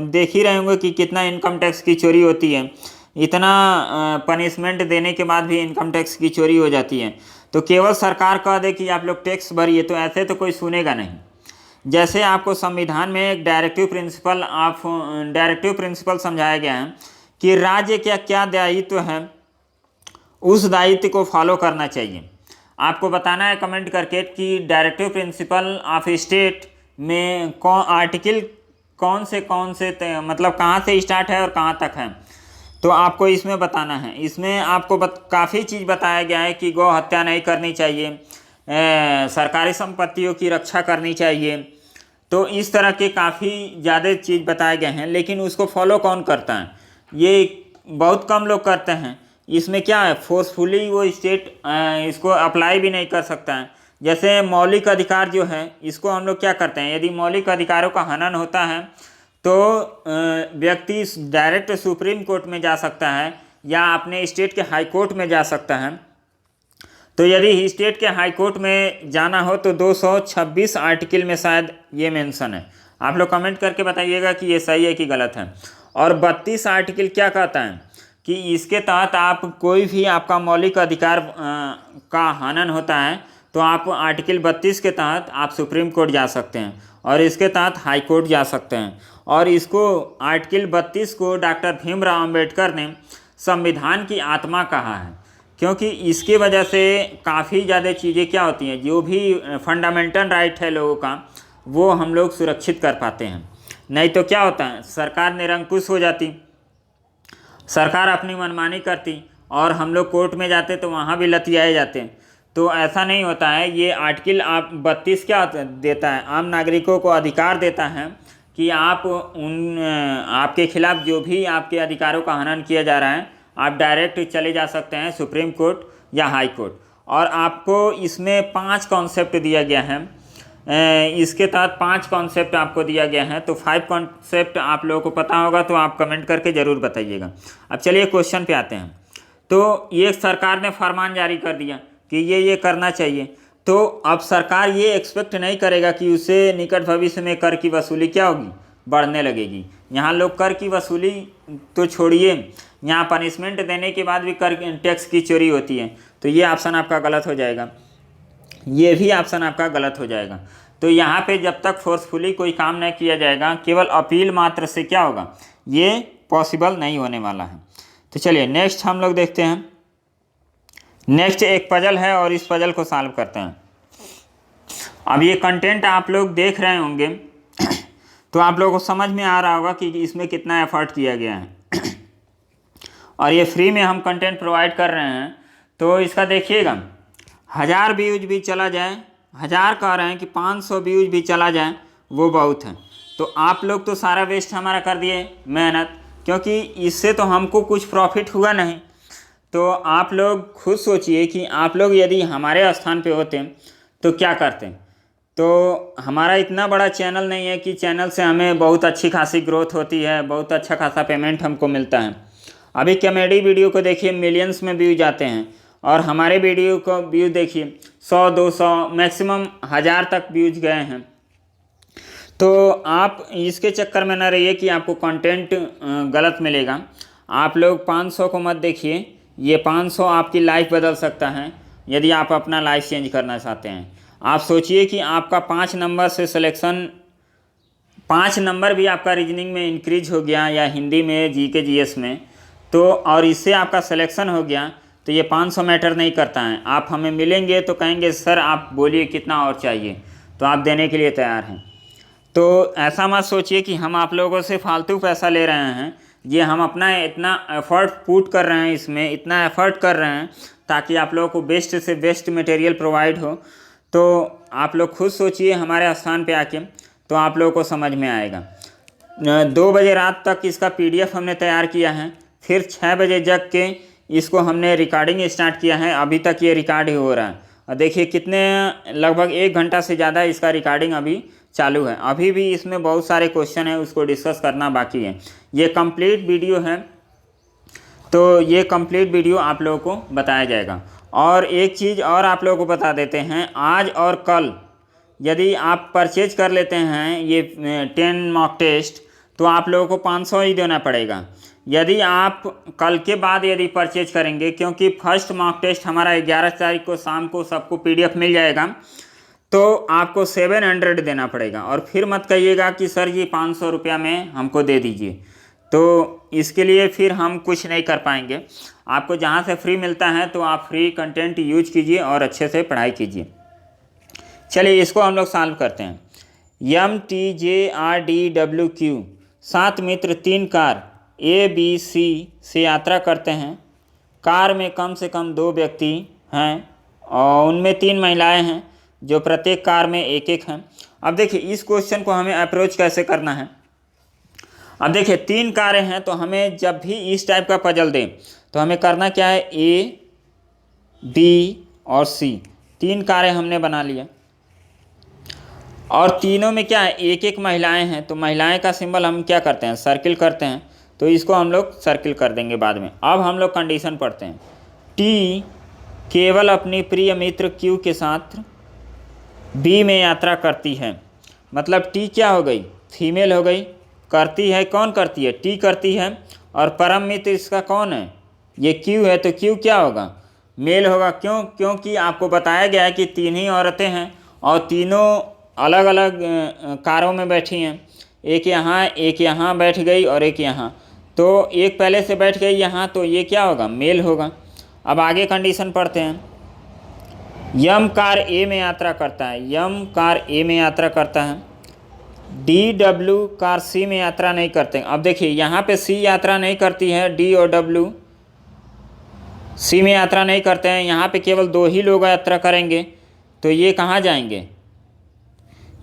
देख ही रहे होंगे कि कितना इनकम टैक्स की चोरी होती है, इतना पनिशमेंट देने के बाद भी इनकम टैक्स की चोरी हो जाती है। तो केवल सरकार कह दे कि आप लोग टैक्स भरिए, तो ऐसे तो कोई सुनेगा नहीं। जैसे आपको संविधान में एक डायरेक्टिव प्रिंसिपल समझाया गया है कि राज्य क्या क्या दायित्व है, उस दायित्व को फॉलो करना चाहिए। आपको बताना है कमेंट करके कि डायरेक्टिव प्रिंसिपल ऑफ स्टेट में आर्टिकल कौन से मतलब कहाँ से स्टार्ट है और कहाँ तक है, तो आपको इसमें बताना है। इसमें आपको काफ़ी चीज़ बताया गया है कि गौ हत्या नहीं करनी चाहिए, सरकारी संपत्तियों की रक्षा करनी चाहिए। तो इस तरह के काफ़ी ज़्यादा चीज़ बताए गए हैं, लेकिन उसको फॉलो कौन करता है, ये बहुत कम लोग करते हैं। इसमें क्या है, फोर्सफुली वो स्टेट इसको अप्लाई भी नहीं कर सकता है। जैसे मौलिक अधिकार जो है, इसको हम लोग क्या करते हैं, यदि मौलिक अधिकारों का हनन होता है तो व्यक्ति डायरेक्ट सुप्रीम कोर्ट में जा सकता है या अपने स्टेट के हाई कोर्ट में जा सकता है। तो यदि स्टेट के हाई कोर्ट में जाना हो तो 226 आर्टिकल में शायद ये मेंशन है। आप लोग कमेंट करके बताइएगा कि ये सही है कि गलत है। और 32 आर्टिकल क्या कहता है कि इसके तहत आप कोई भी आपका मौलिक अधिकार का हनन होता है तो आप आर्टिकल 32 के तहत आप सुप्रीम कोर्ट जा सकते हैं और इसके तहत हाई कोर्ट जा सकते हैं। और इसको आर्टिकल 32 को डॉक्टर भीमराव अंबेडकर ने संविधान की आत्मा कहा है, क्योंकि इसकी वजह से काफ़ी ज़्यादा चीज़ें क्या होती हैं, जो भी फंडामेंटल राइट है लोगों का वो हम लोग सुरक्षित कर पाते हैं। नहीं तो क्या होता है, सरकार निरंकुश हो जाती, सरकार अपनी मनमानी करती और हम लोग कोर्ट में जाते तो वहाँ भी लतियाए जाते। तो ऐसा नहीं होता है। ये आर्टिकल आप 32 क्या देता है, आम नागरिकों को अधिकार देता है कि आप आपके खिलाफ जो भी आपके अधिकारों का हनन किया जा रहा है आप डायरेक्ट चले जा सकते हैं सुप्रीम कोर्ट या हाई कोर्ट। और आपको इसमें 5 कॉन्सेप्ट दिया गया है, इसके तहत 5 कॉन्सेप्ट आपको दिया गया है। तो 5 कॉन्सेप्ट आप लोगों को पता होगा तो आप कमेंट करके ज़रूर बताइएगा। अब चलिए क्वेश्चन पे आते हैं। तो ये सरकार ने फरमान जारी कर दिया कि ये करना चाहिए, तो अब सरकार ये एक्सपेक्ट नहीं करेगा कि उसे निकट भविष्य में कर की वसूली क्या होगी, बढ़ने लगेगी। यहाँ लोग कर की वसूली तो छोड़िए, यहाँ पनिशमेंट देने के बाद भी कर टैक्स की चोरी होती है। तो ये ऑप्शन आपका गलत हो जाएगा, ये भी ऑप्शन आपका गलत हो जाएगा। तो यहाँ पे जब तक फोर्सफुली कोई काम नहीं किया जाएगा, केवल अपील मात्र से क्या होगा, ये पॉसिबल नहीं होने वाला है। तो चलिए नेक्स्ट हम लोग देखते हैं। नेक्स्ट एक पजल है और इस पजल को सॉल्व करते हैं। अब ये कंटेंट आप लोग देख रहे होंगे तो आप लोगों को समझ में आ रहा होगा कि इसमें कितना एफर्ट किया गया है और ये फ्री में हम कंटेंट प्रोवाइड कर रहे हैं। तो इसका देखिएगा, 1000 व्यूज भी चला जाए, 1000 कह रहे हैं कि 500 व्यूज भी चला जाए वो बहुत है। तो आप लोग तो सारा वेस्ट हमारा कर दिए मेहनत, क्योंकि इससे तो हमको कुछ प्रॉफिट हुआ नहीं। तो आप लोग खुद सोचिए कि आप लोग यदि हमारे स्थान पे होते तो क्या करते। तो हमारा इतना बड़ा चैनल नहीं है कि चैनल से हमें बहुत अच्छी खासी ग्रोथ होती है, बहुत अच्छा खासा पेमेंट हमको मिलता है। अभी कॉमेडी वीडियो को देखिए मिलियंस में व्यूज आते हैं और हमारे वीडियो को व्यू देखिए 100 200 मैक्सिमम 1000 तक व्यूज गए हैं। तो आप इसके चक्कर में ना रहिए कि आपको कंटेंट गलत मिलेगा। आप लोग 500 को मत देखिए, ये 500 आपकी लाइफ बदल सकता है यदि आप अपना लाइफ चेंज करना चाहते हैं। आप सोचिए कि आपका 5 नंबर से सिलेक्शन, 5 नंबर भी आपका रीजनिंग में इंक्रीज हो गया या हिंदी में जीके जीएस में, तो और इससे आपका सिलेक्शन हो गया, तो ये 500 मैटर नहीं करता है। आप हमें मिलेंगे तो कहेंगे सर आप बोलिए कितना और चाहिए, तो आप देने के लिए तैयार हैं। तो ऐसा मत सोचिए कि हम आप लोगों से फालतू पैसा ले रहे हैं। ये हम अपना इतना एफर्ट पुट कर रहे हैं, इसमें इतना एफर्ट कर रहे हैं ताकि आप लोगों को बेस्ट से बेस्ट मटेरियल प्रोवाइड हो। तो आप लोग खुद सोचिए हमारे स्थान पे आके, तो आप लोगों को समझ में आएगा। 2 बजे रात तक इसका PDF हमने तैयार किया है, फिर 6 बजे जग के इसको हमने रिकॉर्डिंग स्टार्ट किया है। अभी तक ये रिकॉर्ड ही हो रहा है और देखिए कितने, लगभग 1 घंटा से ज़्यादा इसका रिकॉर्डिंग अभी चालू है। अभी भी इसमें बहुत सारे क्वेश्चन हैं, उसको डिस्कस करना बाकी है। ये कंप्लीट वीडियो है, तो ये कंप्लीट वीडियो आप लोगों को बताया जाएगा। और एक चीज़ और आप लोगों को बता देते हैं, आज और कल यदि आप परचेज कर लेते हैं ये 10 मॉक टेस्ट, तो आप लोगों को 500 ही देना पड़ेगा। यदि आप कल के बाद यदि परचेज करेंगे, क्योंकि फर्स्ट मॉक टेस्ट हमारा 11 तारीख को शाम को सबको PDF मिल जाएगा, तो आपको 700 देना पड़ेगा। और फिर मत कहिएगा कि सर जी 500 रुपया में हमको दे दीजिए, तो इसके लिए फिर हम कुछ नहीं कर पाएंगे। आपको जहाँ से फ्री मिलता है तो आप फ्री कंटेंट यूज कीजिए और अच्छे से पढ़ाई कीजिए। चलिए इसको हम लोग सॉल्व करते हैं। MTJRDWQ 7 मित्र 3 कार ABC से यात्रा करते हैं। कार में कम से कम 2 व्यक्ति हैं और उनमें 3 महिलाएं हैं, जो प्रत्येक कार में एक हैं। अब देखिए इस क्वेश्चन को हमें अप्रोच कैसे करना है। अब देखिए 3 कारें हैं, तो हमें जब भी इस टाइप का पजल दें तो हमें करना क्या है, ए, बी और सी, 3 कार्य हमने बना लिया। और तीनों में क्या है, एक एक महिलाएं हैं, तो महिलाएं का सिंबल हम क्या करते हैं, सर्किल करते हैं, तो इसको हम लोग सर्किल कर देंगे बाद में। अब हम लोग कंडीशन पढ़ते हैं। टी केवल अपनी प्रिय मित्र क्यू के साथ बी में यात्रा करती है। मतलब टी क्या हो गई, फीमेल हो गई। करती है, कौन करती है, टी करती है। और परम मित्र इसका कौन है, ये क्यू है, तो क्यू क्या होगा, मेल होगा। क्यों, क्योंकि आपको बताया गया है कि 3 ही औरतें हैं और तीनों अलग अलग कारों में बैठी हैं। एक यहाँ बैठ गई और एक यहाँ, तो एक पहले से बैठ गई यहाँ, तो ये क्या होगा, मेल होगा। अब आगे कंडीशन पढ़ते हैं। यम कार ए में यात्रा करता है, यम कार ए में यात्रा करता है। डी डब्ल्यू कार सी में यात्रा नहीं करते। अब देखिए यहाँ पे सी यात्रा नहीं करती है, डी और डब्ल्यू सी में यात्रा नहीं करते हैं। यहाँ पे केवल 2 ही लोग यात्रा करेंगे, तो ये कहाँ जाएंगे,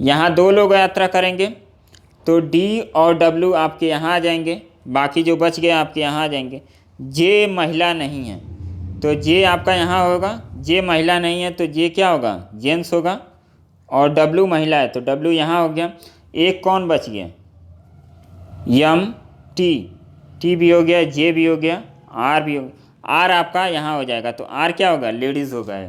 यहाँ 2 लोग यात्रा करेंगे, तो डी और डब्ल्यू आपके यहाँ आ जाएंगे, बाकी जो बच गए आपके यहाँ आ जाएंगे। जे महिला नहीं है, तो जे आपका यहाँ होगा, जे महिला नहीं है तो जे क्या होगा, जेंट्स होगा। और डब्ल्यू महिला है तो डब्ल्यू यहाँ हो गया। एक कौन बच गया, यम, टी भी हो गया, जे भी हो गया, आर भी हो गया। आर आपका यहाँ हो जाएगा, तो आर क्या होगा, लेडीज़ होगा।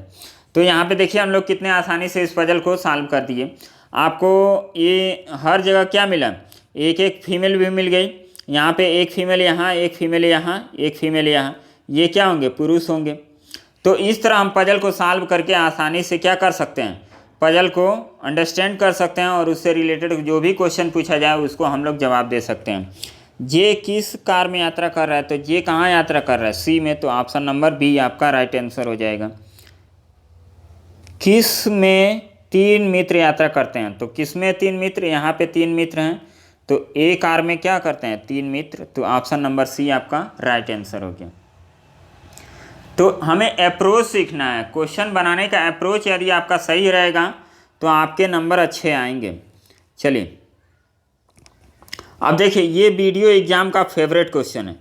तो यहाँ पे देखिए हम लोग कितने आसानी से इस पजल को सॉल्व कर दिए। आपको ये हर जगह क्या मिला, एक एक फीमेल भी मिल गई। यहाँ पे एक फीमेल यहाँ, एक फीमेल यहाँ, एक फीमेल यहाँ, ये क्या होंगे, पुरुष होंगे। तो इस तरह हम पजल को सॉल्व करके आसानी से क्या कर सकते हैं, पजल को अंडरस्टैंड कर सकते हैं और उससे रिलेटेड जो भी क्वेश्चन पूछा जाए उसको हम लोग जवाब दे सकते हैं। जे किस कार में यात्रा कर रहा है, तो जे कहाँ यात्रा कर रहा है, सी में, तो ऑप्शन नंबर बी आपका राइट आंसर हो जाएगा। किस में 3 मित्र यात्रा करते हैं, तो किस में 3 मित्र, यहाँ पे 3 मित्र हैं, तो ए कार में क्या करते हैं, 3 मित्र, तो ऑप्शन नंबर सी आपका राइट आंसर हो गया। तो हमें अप्रोच सीखना है, क्वेश्चन बनाने का अप्रोच यदि आपका सही रहेगा तो आपके नंबर अच्छे आएंगे। चलिए अब देखिए, ये वीडियो एग्जाम का फेवरेट क्वेश्चन है,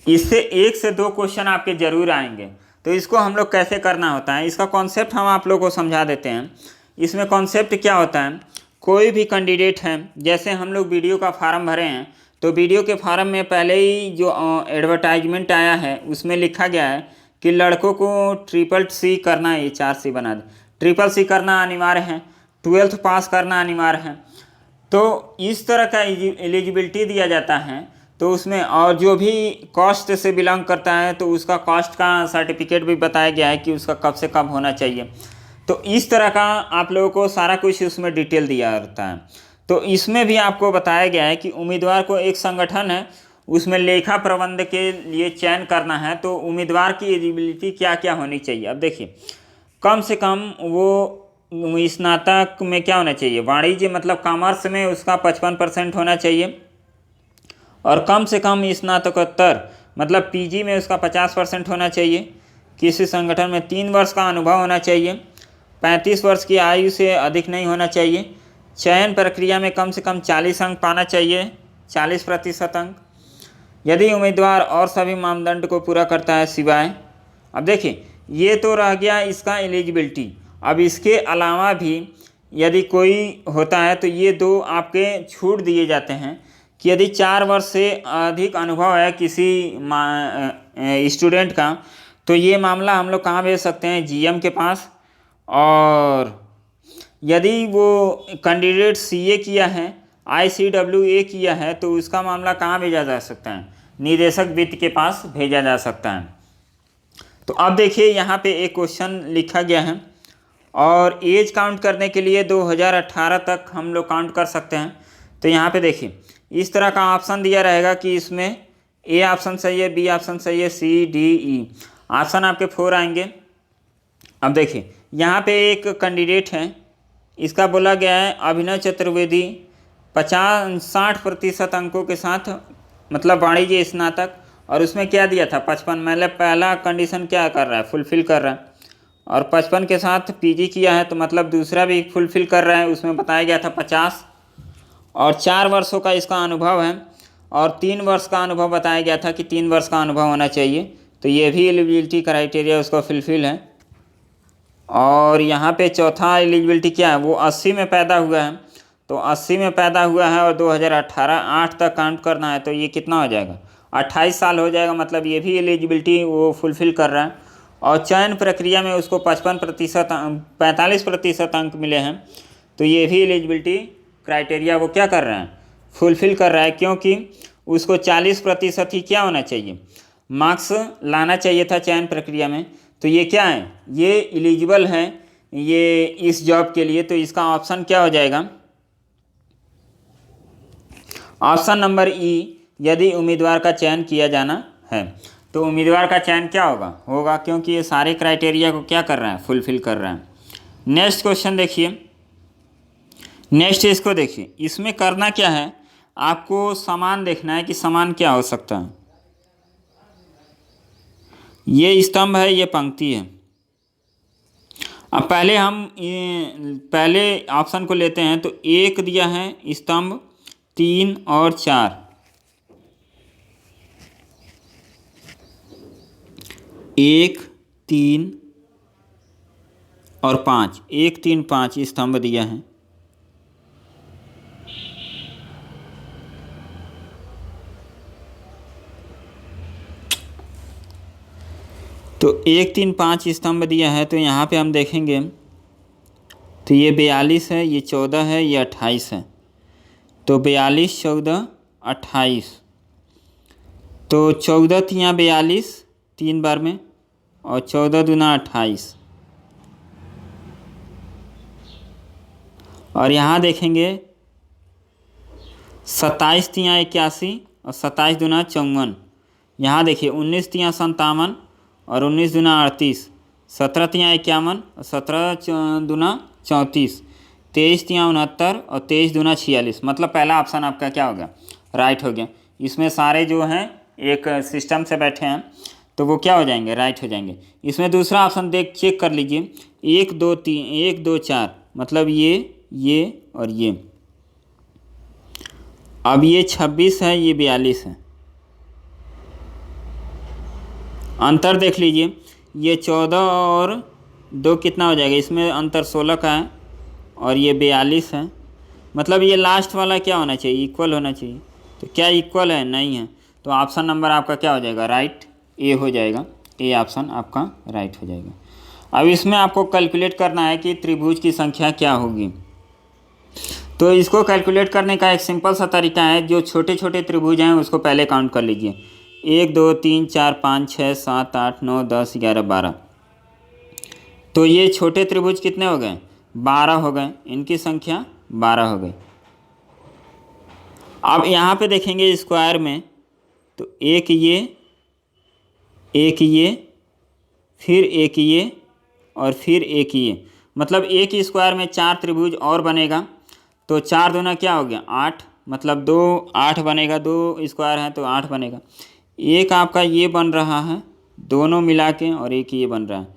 इससे 1 से 2 क्वेश्चन आपके ज़रूर आएंगे। तो इसको हम लोग कैसे करना होता है, इसका कॉन्सेप्ट हम आप लोगों को समझा देते हैं। इसमें कॉन्सेप्ट क्या होता है, कोई भी कैंडिडेट है, जैसे हम लोग वीडियो का फार्म भरे हैं, तो वीडियो के फार्म में पहले ही जो एडवर्टाइजमेंट आया है उसमें लिखा गया है कि लड़कों को CCC करना है, ये 4C बना दे, CCC करना अनिवार्य है, 12th पास करना अनिवार्य है। तो इस तरह का एलिजिबिलिटी दिया जाता है। तो उसमें और जो भी कास्ट से बिलोंग करता है तो उसका कास्ट का सर्टिफिकेट भी बताया गया है कि उसका कब से कब होना चाहिए। तो इस तरह का आप लोगों को सारा कुछ उसमें डिटेल दिया रहता है। तो इसमें भी आपको बताया गया है कि उम्मीदवार को एक संगठन है उसमें लेखा प्रबंध के लिए चयन करना है, तो उम्मीदवार की एलिजिबिलिटी क्या क्या होनी चाहिए। अब देखिए, कम से कम वो स्नातक में क्या होना चाहिए, वाणिज्य मतलब कॉमर्स में उसका 55% होना चाहिए, और कम से कम स्नातकोत्तर मतलब पीजी में उसका 50% होना चाहिए। किसी संगठन में 3 वर्ष का अनुभव होना चाहिए, 35 वर्ष की आयु से अधिक नहीं होना चाहिए, चयन प्रक्रिया में कम से कम 40 अंक पाना चाहिए, 40% अंक, यदि उम्मीदवार और सभी मानदंड को पूरा करता है सिवाय। अब देखिए, ये तो रह गया इसका एलिजिबिलिटी। अब इसके अलावा भी यदि कोई होता है तो ये 2 आपके छूट दिए जाते हैं कि यदि 4 वर्ष से अधिक अनुभव है किसी स्टूडेंट का, तो ये मामला हम लोग कहाँ भेज सकते हैं, जीएम के पास। और यदि वो कैंडिडेट सीए किया है, ICWA किया है, तो उसका मामला कहाँ भेजा जा सकता है, निदेशक वित्त के पास भेजा जा सकता है। तो अब देखिए यहाँ पे एक क्वेश्चन लिखा गया है, और एज काउंट करने के लिए 2018 तक हम लोग काउंट कर सकते हैं। तो यहाँ पे देखिए इस तरह का ऑप्शन दिया रहेगा कि इसमें ए ऑप्शन सही है, बी ऑप्शन सही है, सी डी ई ऑप्शन आपके 4 आएंगे। अब देखिए यहाँ पे एक कैंडिडेट है, इसका बोला गया है अभिनव चतुर्वेदी 60% अंकों के साथ, मतलब वाणिज्य स्नातक, और उसमें क्या दिया था 55, मतलब पहला कंडीशन क्या कर रहा है, फुलफिल कर रहा है, और 55 के साथ पीजी किया है, तो मतलब दूसरा भी फुलफिल कर रहा है, उसमें बताया गया था 50, और 4 वर्षों का इसका अनुभव है, और 3 वर्ष का अनुभव बताया गया था कि 3 वर्ष का अनुभव होना चाहिए, तो ये भी एलिजिबिलिटी क्राइटेरिया उसको फुलफिल है। और यहाँ पे चौथा एलिजिबिलिटी क्या है, वो 80 में पैदा हुआ है, तो 80 में पैदा हुआ है और 2018 8 तक काउंट करना है, तो ये कितना हो जाएगा, 28 साल हो जाएगा। मतलब ये भी एलिजिबिलिटी वो फुलफ़िल कर रहा है। और चयन प्रक्रिया में उसको 45% अंक मिले हैं, तो ये भी एलिजिबिलिटी क्राइटेरिया वो क्या कर रहा है, फुलफ़िल कर रहा है, क्योंकि उसको 40% ही क्या होना चाहिए, मार्क्स लाना चाहिए था चयन प्रक्रिया में। तो ये क्या है, ये एलिजिबल है ये इस जॉब के लिए। तो इसका ऑप्शन क्या हो जाएगा, ऑप्शन नंबर ई, यदि उम्मीदवार का चयन किया जाना है। तो उम्मीदवार का चयन क्या होगा क्योंकि ये सारे क्राइटेरिया को क्या कर रहा है, फुलफ़िल कर रहा है। नेक्स्ट क्वेश्चन देखिए, नेक्स्ट इसको देखिए, इसमें करना क्या है, आपको समान देखना है कि समान क्या हो सकता है। ये स्तंभ है, ये पंक्ति है। अब पहले हम पहले ऑप्शन को लेते हैं, तो 1 दिया है स्तंभ, 3 और 4, 1 3 और 5, 1 3 5 स्तंभ दिया है। तो 1 3 5 स्तंभ दिया है, तो यहाँ पे हम देखेंगे तो ये 42 है, ये 14 है, ये 28 है। तो 42 14 28, तो 14 तियाँ 42 3 बार में, और 14 दूना 28। और यहाँ देखेंगे 27 तियाँ 81 और 27 दूना 54। यहाँ देखिए 19 तियाँ 57 और 19 दूना 38, 17 तियाँ 51 और 17 दूना 34, 23 तियाँ 69 और 23 दूना 46। मतलब पहला ऑप्शन आपका क्या हो गया, राइट हो गया। इसमें सारे जो हैं एक सिस्टम से बैठे हैं, तो वो क्या हो जाएंगे, राइट हो जाएंगे। इसमें दूसरा ऑप्शन चेक कर लीजिए, 1 2 3 1 2 4, मतलब ये और ये। अब ये 26 है, ये 42 है। अंतर देख लीजिए, ये 14 और 2 कितना हो जाएगा, इसमें अंतर 16 का है, और ये 42 है। मतलब ये लास्ट वाला क्या होना चाहिए, इक्वल होना चाहिए। तो क्या इक्वल है, नहीं है। तो ऑप्शन नंबर आपका क्या हो जाएगा, राइट, ए हो जाएगा। ए ऑप्शन आपका राइट हो जाएगा। अब इसमें आपको कैलकुलेट करना है कि त्रिभुज की संख्या क्या होगी। तो इसको कैलकुलेट करने का एक सिंपल सा तरीका है, जो छोटे छोटे त्रिभुज हैं उसको पहले काउंट कर लीजिए। 1 2 3 4 5 6 7 8 9 10 11 12। तो ये छोटे त्रिभुज कितने हो गए, 12 हो गए, इनकी संख्या 12 हो गई। अब यहाँ पे देखेंगे स्क्वायर में, तो एक ये, फिर एक ये, और फिर एक ये। मतलब एक ही स्क्वायर में 4 त्रिभुज और बनेगा। तो 4 दूना क्या हो गया, 8, मतलब 2 8 बनेगा, 2 स्क्वायर है तो 8 बनेगा। एक आपका ये बन रहा है दोनों मिला के, और एक ये बन रहा है,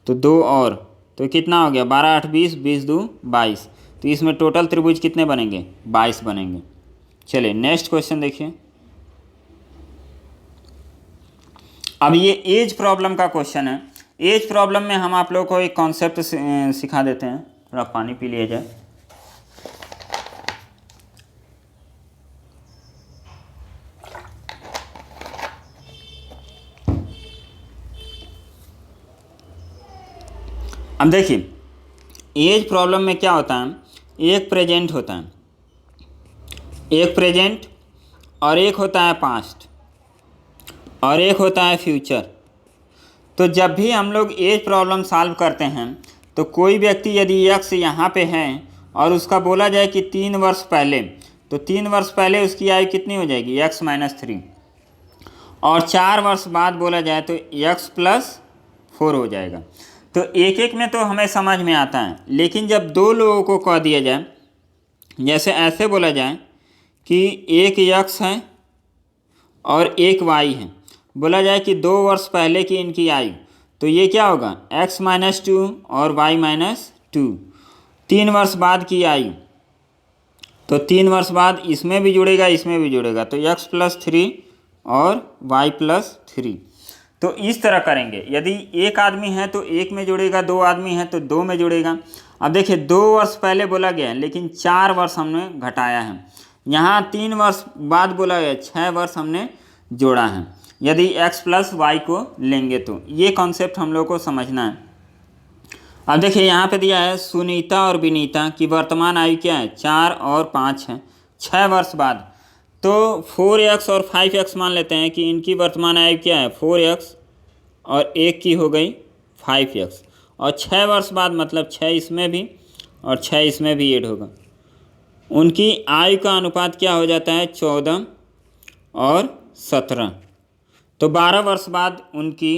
तो 2 और, तो कितना हो गया, 12 8 20, 20 2 22। तो इसमें टोटल त्रिभुज कितने बनेंगे, 22 बनेंगे। चलिए नेक्स्ट क्वेश्चन देखिए। अब ये एज प्रॉब्लम का क्वेश्चन है। एज प्रॉब्लम में हम आप लोगों को एक कॉन्सेप्ट सिखा देते हैं। थोड़ा पानी पी लिया जाए। अब देखिए एज प्रॉब्लम में क्या होता है, एक प्रेजेंट होता है, एक प्रेजेंट, और एक होता है पास्ट, और एक होता है फ्यूचर। तो जब भी हम लोग एज प्रॉब्लम सॉल्व करते हैं, तो कोई व्यक्ति यदि एक्स यहाँ पे है और उसका बोला जाए कि 3 वर्ष पहले, तो 3 वर्ष पहले उसकी आयु कितनी हो जाएगी, x - 3, और 4 वर्ष बाद बोला जाए तो x + 4 हो जाएगा। तो एक एक में तो हमें समझ में आता है, लेकिन जब 2 लोगों को कह दिया जाए, जैसे ऐसे बोला जाए कि एक x है और एक y है, बोला जाए कि 2 वर्ष पहले की इनकी आयु, तो ये क्या होगा, x - 2 और y - 2। 3 वर्ष बाद की आयु, तो 3 वर्ष बाद इसमें भी जुड़ेगा, इसमें भी जुड़ेगा, तो x+3 और y+3। तो इस तरह करेंगे। यदि एक आदमी है तो एक में जुड़ेगा, 2 आदमी है तो 2 में जुड़ेगा। अब देखिए 2 वर्ष पहले बोला गया है लेकिन 4 वर्ष हमने घटाया है। यहाँ 3 वर्ष बाद बोला गया, 6 वर्ष हमने जोड़ा है। यदि x+y को लेंगे तो ये कॉन्सेप्ट हम लोग को समझना है। अब देखिए यहाँ पे दिया है सुनीता और विनीता की वर्तमान आयु क्या है, 4 और 5 है। 6 वर्ष बाद तो 4x और 5x मान लेते हैं कि इनकी वर्तमान आयु क्या है, 4x और एक की हो गई 5x, और 6 वर्ष बाद मतलब 6 इसमें भी और 6 इसमें भी ऐड होगा। उनकी आयु का अनुपात क्या हो जाता है, 14 और 17। तो 12 वर्ष बाद उनकी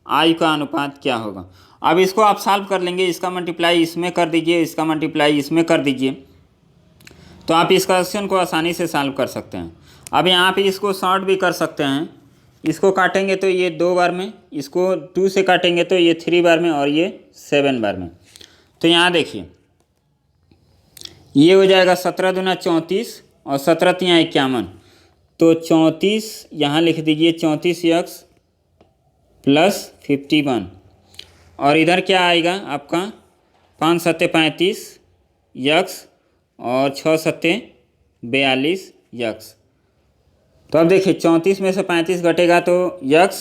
आयु का अनुपात क्या होगा। अब इसको आप सॉल्व कर लेंगे, इसका मल्टीप्लाई इसमें कर दीजिए, इसका मल्टीप्लाई इसमें कर दीजिए, तो आप इस क्वेश्चन को आसानी से सॉल्व कर सकते हैं। अब यहाँ पे इसको शॉर्ट भी कर सकते हैं। इसको काटेंगे तो ये 2 बार में, इसको 2 से काटेंगे तो ये 3 बार में और ये 7 बार में। तो यहाँ देखिए ये हो जाएगा 17 दूना 34 और 17 तियाँ 51, तो 34 यहाँ लिख दीजिए, 34x + 51, और इधर क्या आएगा आपका 5 सत्ते 35 x और 6 सत्ते 42 x। तो अब देखिए 34 में से 35 घटेगा तो x,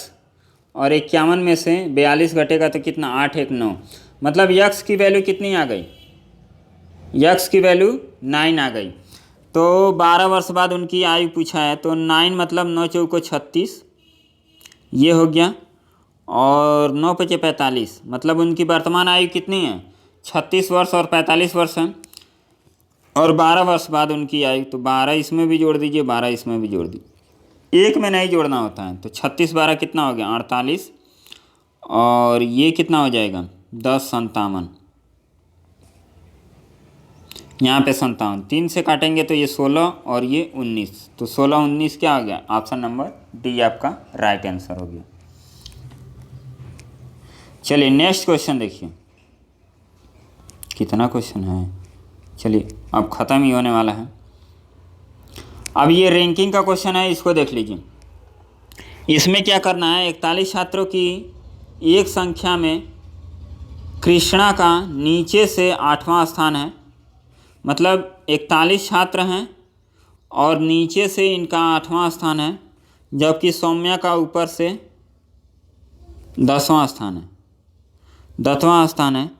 और 51 में से 42 घटेगा तो कितना, 8 1 9, मतलब x की वैल्यू कितनी आ गई, x की वैल्यू 9 आ गई। तो 12 वर्ष बाद उनकी आयु पूछा है, तो 9 मतलब 9 चौको 36, ये हो गया, और 9 पचे 45, मतलब उनकी वर्तमान आयु कितनी है, 36 वर्ष और 45 वर्ष है। और 12 वर्ष बाद उनकी आयु, तो 12 इसमें भी जोड़ दीजिए, 12 इसमें भी जोड़ दीजिए, एक में नहीं जोड़ना होता है। तो 36 12 कितना हो गया, 48, और ये कितना हो जाएगा 10 57, यहाँ पे 57, 3 से काटेंगे तो ये 16 और ये 19, तो 16 19 क्या हो गया, ऑप्शन नंबर डी आपका राइट आंसर हो गया। चलिए नेक्स्ट क्वेश्चन देखिए, कितना क्वेश्चन है, चलिए अब ख़त्म ही होने वाला है। अब ये रैंकिंग का क्वेश्चन है, इसको देख लीजिए। इसमें क्या करना है, 41 छात्रों की एक संख्या में कृष्णा का नीचे से 8वां स्थान है, मतलब 41 छात्र हैं और नीचे से इनका 8वां स्थान है, जबकि सौम्या का ऊपर से 10वां स्थान है, 10वां स्थान है।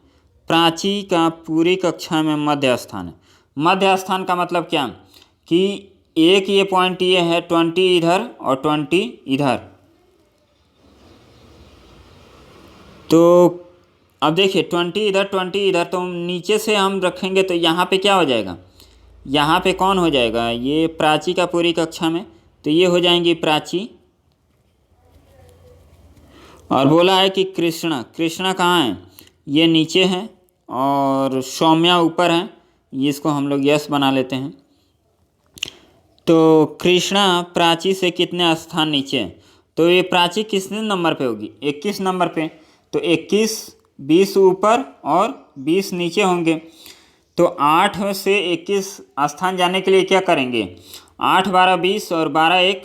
प्राची का पूरी कक्षा में मध्य स्थान है। मध्य स्थान का मतलब क्या कि एक ये पॉइंट ये है, 20 इधर और 20 इधर। तो अब देखिए 20 इधर 20 इधर, तो नीचे से हम रखेंगे तो यहाँ पे क्या हो जाएगा, यहाँ पे कौन हो जाएगा, ये प्राची का पूरी कक्षा में, तो ये हो जाएंगी प्राची। और बोला है कि कृष्णा, कृष्णा कहाँ है, ये नीचे है और सौम्या ऊपर है, इसको हम लोग यस बना लेते हैं। तो कृष्णा प्राची से कितने स्थान नीचे है, तो ये प्राची कितने नंबर पे होगी, 21 नंबर पे, तो 21 20 ऊपर और 20 नीचे होंगे। तो 8 से 21 स्थान जाने के लिए क्या करेंगे, 8 12 20 और 12 1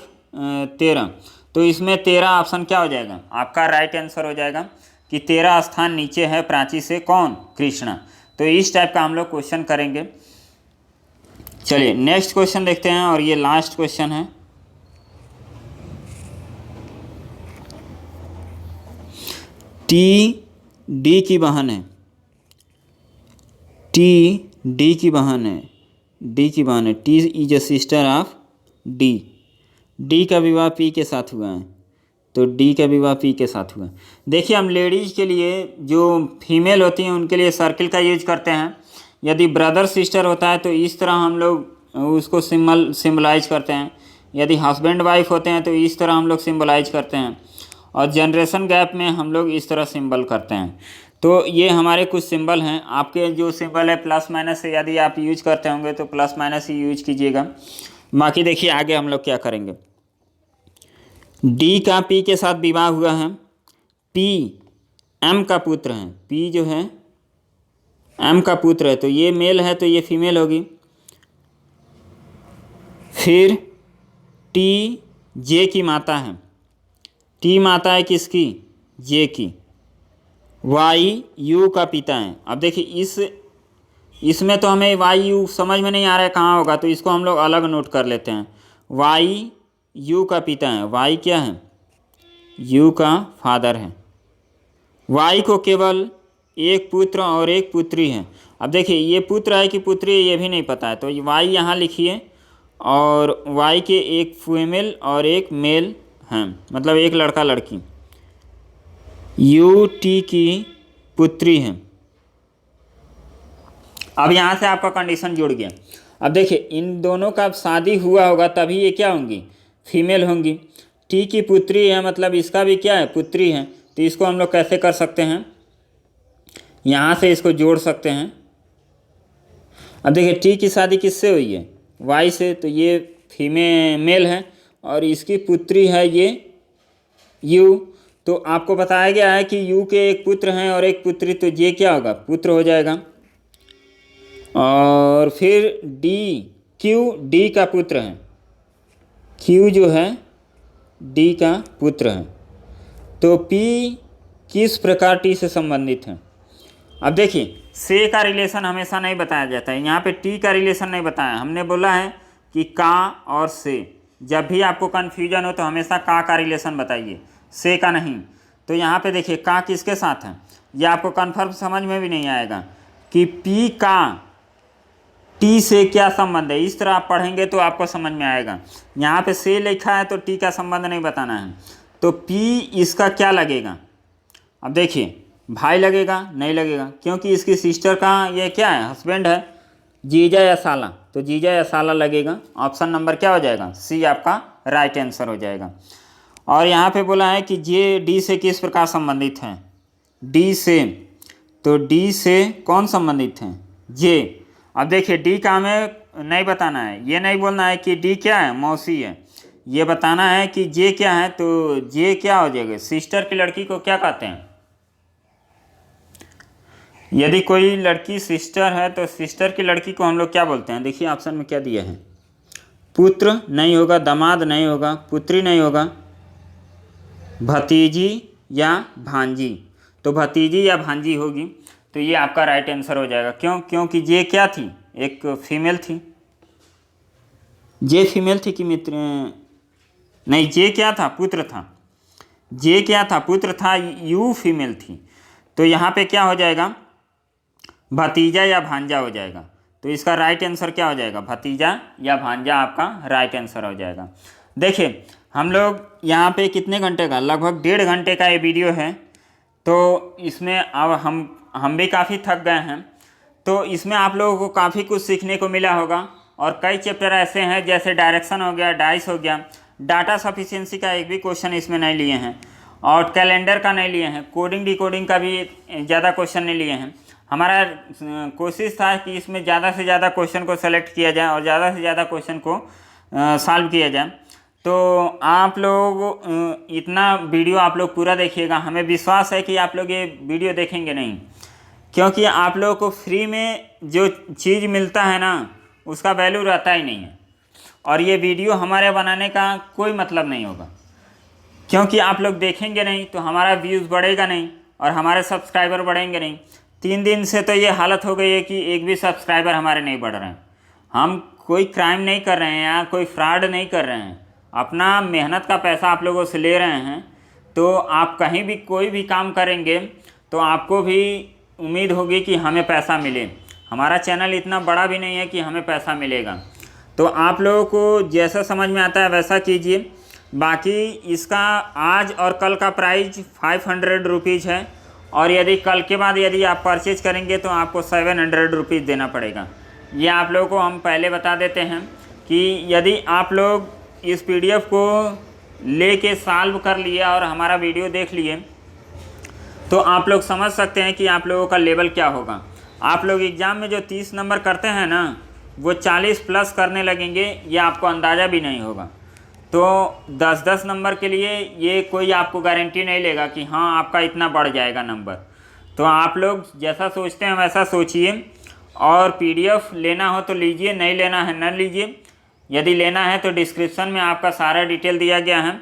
13, तो इसमें 13 ऑप्शन क्या हो जाएगा, आपका राइट आंसर हो जाएगा कि 13 स्थान नीचे है प्राची से, कौन, कृष्णा। तो इस टाइप का हम लोग क्वेश्चन करेंगे। चलिए नेक्स्ट क्वेश्चन देखते हैं, और ये लास्ट क्वेश्चन है। टी डी की बहन है, टी डी की बहन है, डी की बहन है, T is a sister of D. D का विवाह पी के साथ हुआ है, तो डी का विवाह पी के साथ हुआ है। देखिए हम लेडीज़ के लिए, जो फीमेल होती हैं उनके लिए सर्किल का यूज करते हैं। यदि ब्रदर सिस्टर होता है तो इस तरह हम लोग उसको सिम्बलाइज करते हैं। यदि हस्बैंड वाइफ होते हैं तो इस तरह हम लोग सिम्बलाइज करते हैं, और जनरेशन गैप में हम लोग इस तरह सिंबल करते हैं। तो ये हमारे कुछ सिंबल हैं। आपके जो सिंबल है प्लस माइनस से यदि आप यूज करते होंगे तो प्लस माइनस ही यूज कीजिएगा। बाकी देखिए आगे हम लोग क्या करेंगे। डी का पी के साथ विवाह हुआ है, पी एम का पुत्र है, पी जो है एम का पुत्र है, तो ये मेल है तो ये फीमेल होगी। फिर टी जे की माता है, टी माता है किसकी, जे की। वाई यू का पिता है। अब देखिए इसमें तो हमें वाई यू समझ में नहीं आ रहा है कहाँ होगा, तो इसको हम लोग अलग नोट कर लेते हैं। वाई यू का पिता है, वाई क्या है, यू का फादर है। वाई को केवल एक पुत्र और एक पुत्री है। अब देखिए ये पुत्र है कि पुत्री है ये भी नहीं पता है, तो वाई यहाँ लिखिए, और वाई के एक फीमेल और एक मेल हैं, मतलब एक लड़का लड़की। यू टी की पुत्री है। अब यहाँ से आपका कंडीशन जुड़ गया। अब देखिए इन दोनों का शादी हुआ होगा तभी ये क्या होंगी, फीमेल होंगी। टी की पुत्री है मतलब इसका भी क्या है, पुत्री है। तो इसको हम लोग कैसे कर सकते हैं, यहाँ से इसको जोड़ सकते हैं। अब देखिए टी की शादी किससे हुई है, वाई से, तो ये फीमेल है और इसकी पुत्री है ये यू। तो आपको बताया गया है कि यू के एक पुत्र हैं और एक पुत्री, तो ये क्या होगा, पुत्र हो जाएगा। और फिर डी, क्यू डी का पुत्र है, क्यू जो है डी का पुत्र है। तो पी किस प्रकार टी से संबंधित है। अब देखिए से का रिलेशन हमेशा नहीं बताया जाता है, यहाँ पे टी का रिलेशन नहीं बताया, हमने बोला है कि का और से। जब भी आपको कन्फ्यूजन हो तो हमेशा का रिलेशन बताइए, से का नहीं। तो यहाँ पे देखिए का किसके साथ है, ये आपको कन्फर्म समझ में भी नहीं आएगा कि पी का टी से क्या संबंध है। इस तरह आप पढ़ेंगे तो आपको समझ में आएगा। यहाँ पे से लिखा है तो टी का संबंध नहीं बताना है, तो पी इसका क्या लगेगा। अब देखिए भाई लगेगा, नहीं लगेगा, क्योंकि इसकी सिस्टर का ये क्या है, हस्बैंड है, जीजा या साला, तो जीजा या साला लगेगा। ऑप्शन नंबर क्या हो जाएगा, सी आपका राइट आंसर हो जाएगा। और यहाँ पे बोला है कि जे डी से किस प्रकार संबंधित है, डी से, तो डी से कौन संबंधित है, जे। अब देखिए डी का हमें नहीं बताना है, ये नहीं बोलना है कि डी क्या है, मौसी है, ये बताना है कि जे क्या है। तो जे क्या हो जाएगा, सिस्टर की लड़की को क्या कहते हैं। यदि कोई लड़की सिस्टर है तो सिस्टर की लड़की को हम लोग क्या बोलते हैं, देखिए ऑप्शन में क्या दिया है, पुत्र नहीं होगा, दामाद नहीं होगा, पुत्री नहीं होगा, भतीजी या भांजी, तो भतीजी या भांजी होगी। तो ये आपका राइट आंसर हो जाएगा। क्यों, क्योंकि जे क्या थी, एक फीमेल थी, जे फीमेल थी कि मित्र, नहीं जे क्या था, पुत्र था, जे क्या था, पुत्र था, यू फीमेल थी। तो यहाँ पे क्या हो जाएगा, भतीजा या भांजा हो जाएगा। तो इसका राइट आंसर क्या हो जाएगा, भतीजा या भांजा आपका राइट आंसर हो जाएगा। देखिए हम लोग यहाँ पे कितने घंटे का, लगभग 1.5 घंटे का ये वीडियो है। तो इसमें अब हम भी काफ़ी थक गए हैं, तो इसमें आप लोगों को काफ़ी कुछ सीखने को मिला होगा। और कई चैप्टर ऐसे हैं जैसे डायरेक्शन हो गया, डाइस हो गया, डाटा सफिशिएंसी का एक भी क्वेश्चन इसमें नहीं लिए हैं, और कैलेंडर का नहीं लिए हैं, कोडिंग डिकोडिंग का भी ज़्यादा क्वेश्चन नहीं लिए हैं। हमारा कोशिश था कि इसमें ज़्यादा से ज़्यादा क्वेश्चन को सेलेक्ट किया जाए और ज़्यादा से ज़्यादा क्वेश्चन को सॉल्व किया जाए। तो आप लोग इतना वीडियो आप लोग पूरा देखिएगा। हमें विश्वास है कि आप लोग ये वीडियो देखेंगे नहीं, क्योंकि आप लोगों को फ्री में जो चीज़ मिलता है ना उसका वैल्यू रहता ही नहीं है। और ये वीडियो हमारे बनाने का कोई मतलब नहीं होगा, क्योंकि आप लोग देखेंगे नहीं तो हमारा व्यूज़ बढ़ेगा नहीं और हमारे सब्सक्राइबर बढ़ेंगे नहीं। 3 दिन से तो ये हालत हो गई है कि एक भी सब्सक्राइबर हमारे नहीं बढ़ रहे हैं। हम कोई क्राइम नहीं कर रहे हैं या कोई फ्रॉड नहीं कर रहे हैं, अपना मेहनत का पैसा आप लोगों से ले रहे हैं। तो आप कहीं भी कोई भी काम करेंगे तो आपको भी उम्मीद होगी कि हमें पैसा मिले। हमारा चैनल इतना बड़ा भी नहीं है कि हमें पैसा मिलेगा। तो आप लोगों को जैसा समझ में आता है वैसा कीजिए। बाकी इसका आज और कल का प्राइस 500 रुपीज़ है, और यदि कल के बाद यदि आप परचेज करेंगे तो आपको 700 रुपीज़ देना पड़ेगा। ये आप लोगों को हम पहले बता देते हैं कि यदि आप लोग इस PDF को लेके सॉल्व कर लिए और हमारा वीडियो देख लिए तो आप लोग समझ सकते हैं कि आप लोगों का लेवल क्या होगा। आप लोग एग्ज़ाम में जो 30 नंबर करते हैं ना वो 40 प्लस करने लगेंगे, ये आपको अंदाज़ा भी नहीं होगा। तो 10-10 नंबर के लिए ये कोई आपको गारंटी नहीं लेगा कि हाँ आपका इतना बढ़ जाएगा नंबर। तो आप लोग जैसा सोचते हैं वैसा सोचिए, और PDF लेना हो तो लीजिए, नहीं लेना है न लीजिए। यदि लेना है तो डिस्क्रिप्शन में आपका सारा डिटेल दिया गया है,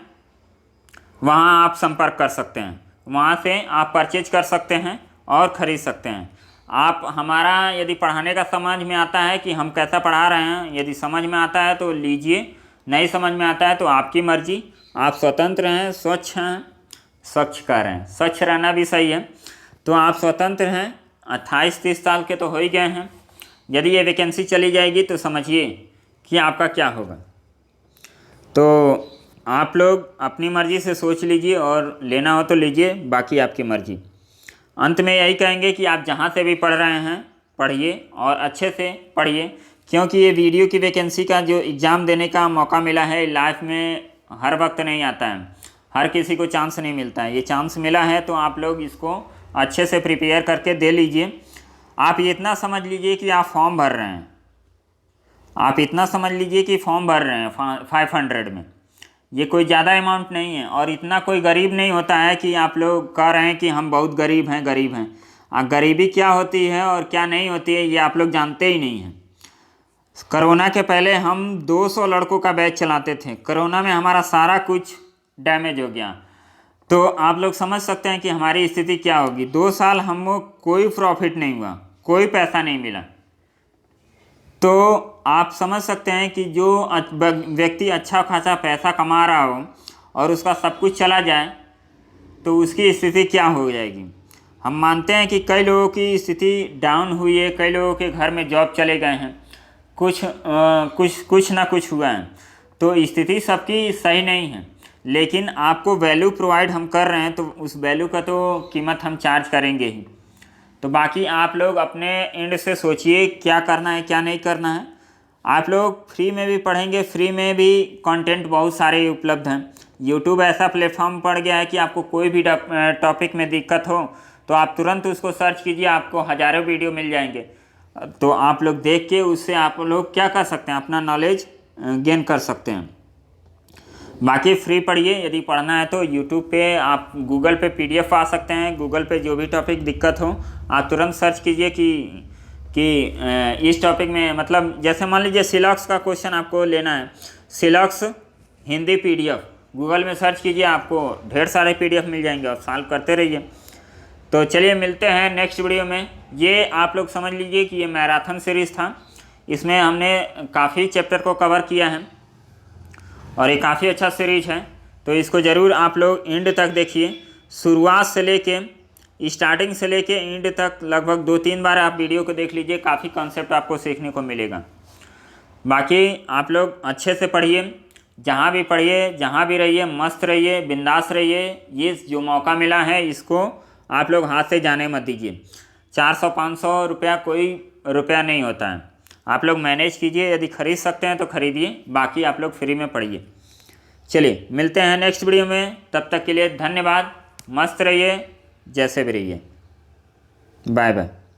वहाँ आप संपर्क कर सकते हैं, वहाँ से आप परचेज कर सकते हैं और ख़रीद सकते हैं। आप हमारा यदि पढ़ाने का समझ में आता है कि हम कैसा पढ़ा रहे हैं, यदि समझ में आता है तो लीजिए, नहीं समझ में आता है तो आपकी मर्ज़ी। आप स्वतंत्र हैं, स्वच्छ हैं, स्वच्छ कह रहे हैं, स्वच्छ रहना भी सही है। तो आप स्वतंत्र हैं, 28-30 साल के तो हो ही गए हैं। यदि ये वैकेंसी चली जाएगी तो समझिए कि आपका क्या होगा। तो आप लोग अपनी मर्ज़ी से सोच लीजिए और लेना हो तो लीजिए, बाकी आपकी मर्ज़ी। अंत में यही कहेंगे कि आप जहाँ से भी पढ़ रहे हैं पढ़िए और अच्छे से पढ़िए, क्योंकि ये वीडियो की वैकेंसी का जो एग्ज़ाम देने का मौका मिला है लाइफ में हर वक्त नहीं आता है, हर किसी को चांस नहीं मिलता है। ये चांस मिला है तो आप लोग इसको अच्छे से प्रिपेयर करके दे लीजिए। आप ये इतना समझ लीजिए कि आप फॉर्म भर रहे हैं, आप इतना समझ लीजिए कि फॉर्म भर रहे हैं 500 में, ये कोई ज़्यादा अमाउंट नहीं है। और इतना कोई गरीब नहीं होता है कि आप लोग कह रहे हैं कि हम बहुत गरीब हैं, गरीब हैं। गरीबी क्या होती है और क्या नहीं होती है ये आप लोग जानते ही नहीं हैं। कोरोना के पहले हम 200 लड़कों का बैच चलाते थे, कोरोना में हमारा सारा कुछ डैमेज हो गया। तो आप लोग समझ सकते हैं कि हमारी स्थिति क्या होगी। 2 साल हमको कोई प्रॉफिट नहीं हुआ, कोई पैसा नहीं मिला। तो आप समझ सकते हैं कि जो व्यक्ति अच्छा खासा पैसा कमा रहा हो और उसका सब कुछ चला जाए तो उसकी स्थिति क्या हो जाएगी। हम मानते हैं कि कई लोगों की स्थिति डाउन हुई है, कई लोगों के घर में जॉब चले गए हैं, कुछ ना कुछ हुआ है, तो स्थिति सबकी सही नहीं है। लेकिन आपको वैल्यू प्रोवाइड हम कर रहे हैं तो उस वैल्यू का तो कीमत हम चार्ज करेंगे ही। तो बाकी आप लोग अपने एंड से सोचिए क्या करना है क्या नहीं करना है। आप लोग फ्री में भी पढ़ेंगे, फ्री में भी कंटेंट बहुत सारे उपलब्ध हैं। यूट्यूब ऐसा प्लेटफॉर्म पड़ गया है कि आपको कोई भी टॉपिक में दिक्कत हो तो आप तुरंत उसको सर्च कीजिए, आपको हज़ारों वीडियो मिल जाएंगे। तो आप लोग देख के उससे आप लोग क्या कर सकते हैं, अपना नॉलेज गेन कर सकते हैं। बाकी फ्री पढ़िए, यदि पढ़ना है तो यूट्यूब पे आप गूगल पे PDF आ सकते हैं, गूगल पे जो भी टॉपिक दिक्कत हो आप तुरंत सर्च कीजिए कि इस टॉपिक में, मतलब जैसे मान लीजिए सिलॉक्स का क्वेश्चन आपको लेना है, सिलॉक्स हिंदी PDF गूगल में सर्च कीजिए, आपको ढेर सारे PDF मिल जाएंगे, आप सॉल्व करते रहिए। तो चलिए मिलते हैं नेक्स्ट वीडियो में। ये आप लोग समझ लीजिए कि ये मैराथन सीरीज़ था, इसमें हमने काफ़ी चैप्टर को कवर किया है और ये काफ़ी अच्छा सीरीज है। तो इसको ज़रूर आप लोग एंड तक देखिए, शुरुआत से लेके स्टार्टिंग से लेके एंड तक लगभग 2-3 बार आप वीडियो को देख लीजिए, काफ़ी कॉन्सेप्ट आपको सीखने को मिलेगा। बाकी आप लोग अच्छे से पढ़िए, जहाँ भी पढ़िए, जहाँ भी रहिए, मस्त रहिए, बिंदास रहिए। ये जो मौका मिला है इसको आप लोग हाथ से जाने मत दीजिए। 400-500 रुपया कोई रुपया नहीं होता है, आप लोग मैनेज कीजिए, यदि ख़रीद सकते हैं तो ख़रीदिए, बाकी आप लोग फ्री में पढ़िए। चलिए मिलते हैं नेक्स्ट वीडियो में, तब तक के लिए धन्यवाद। मस्त रहिए, जैसे भी रहिए, बाय बाय।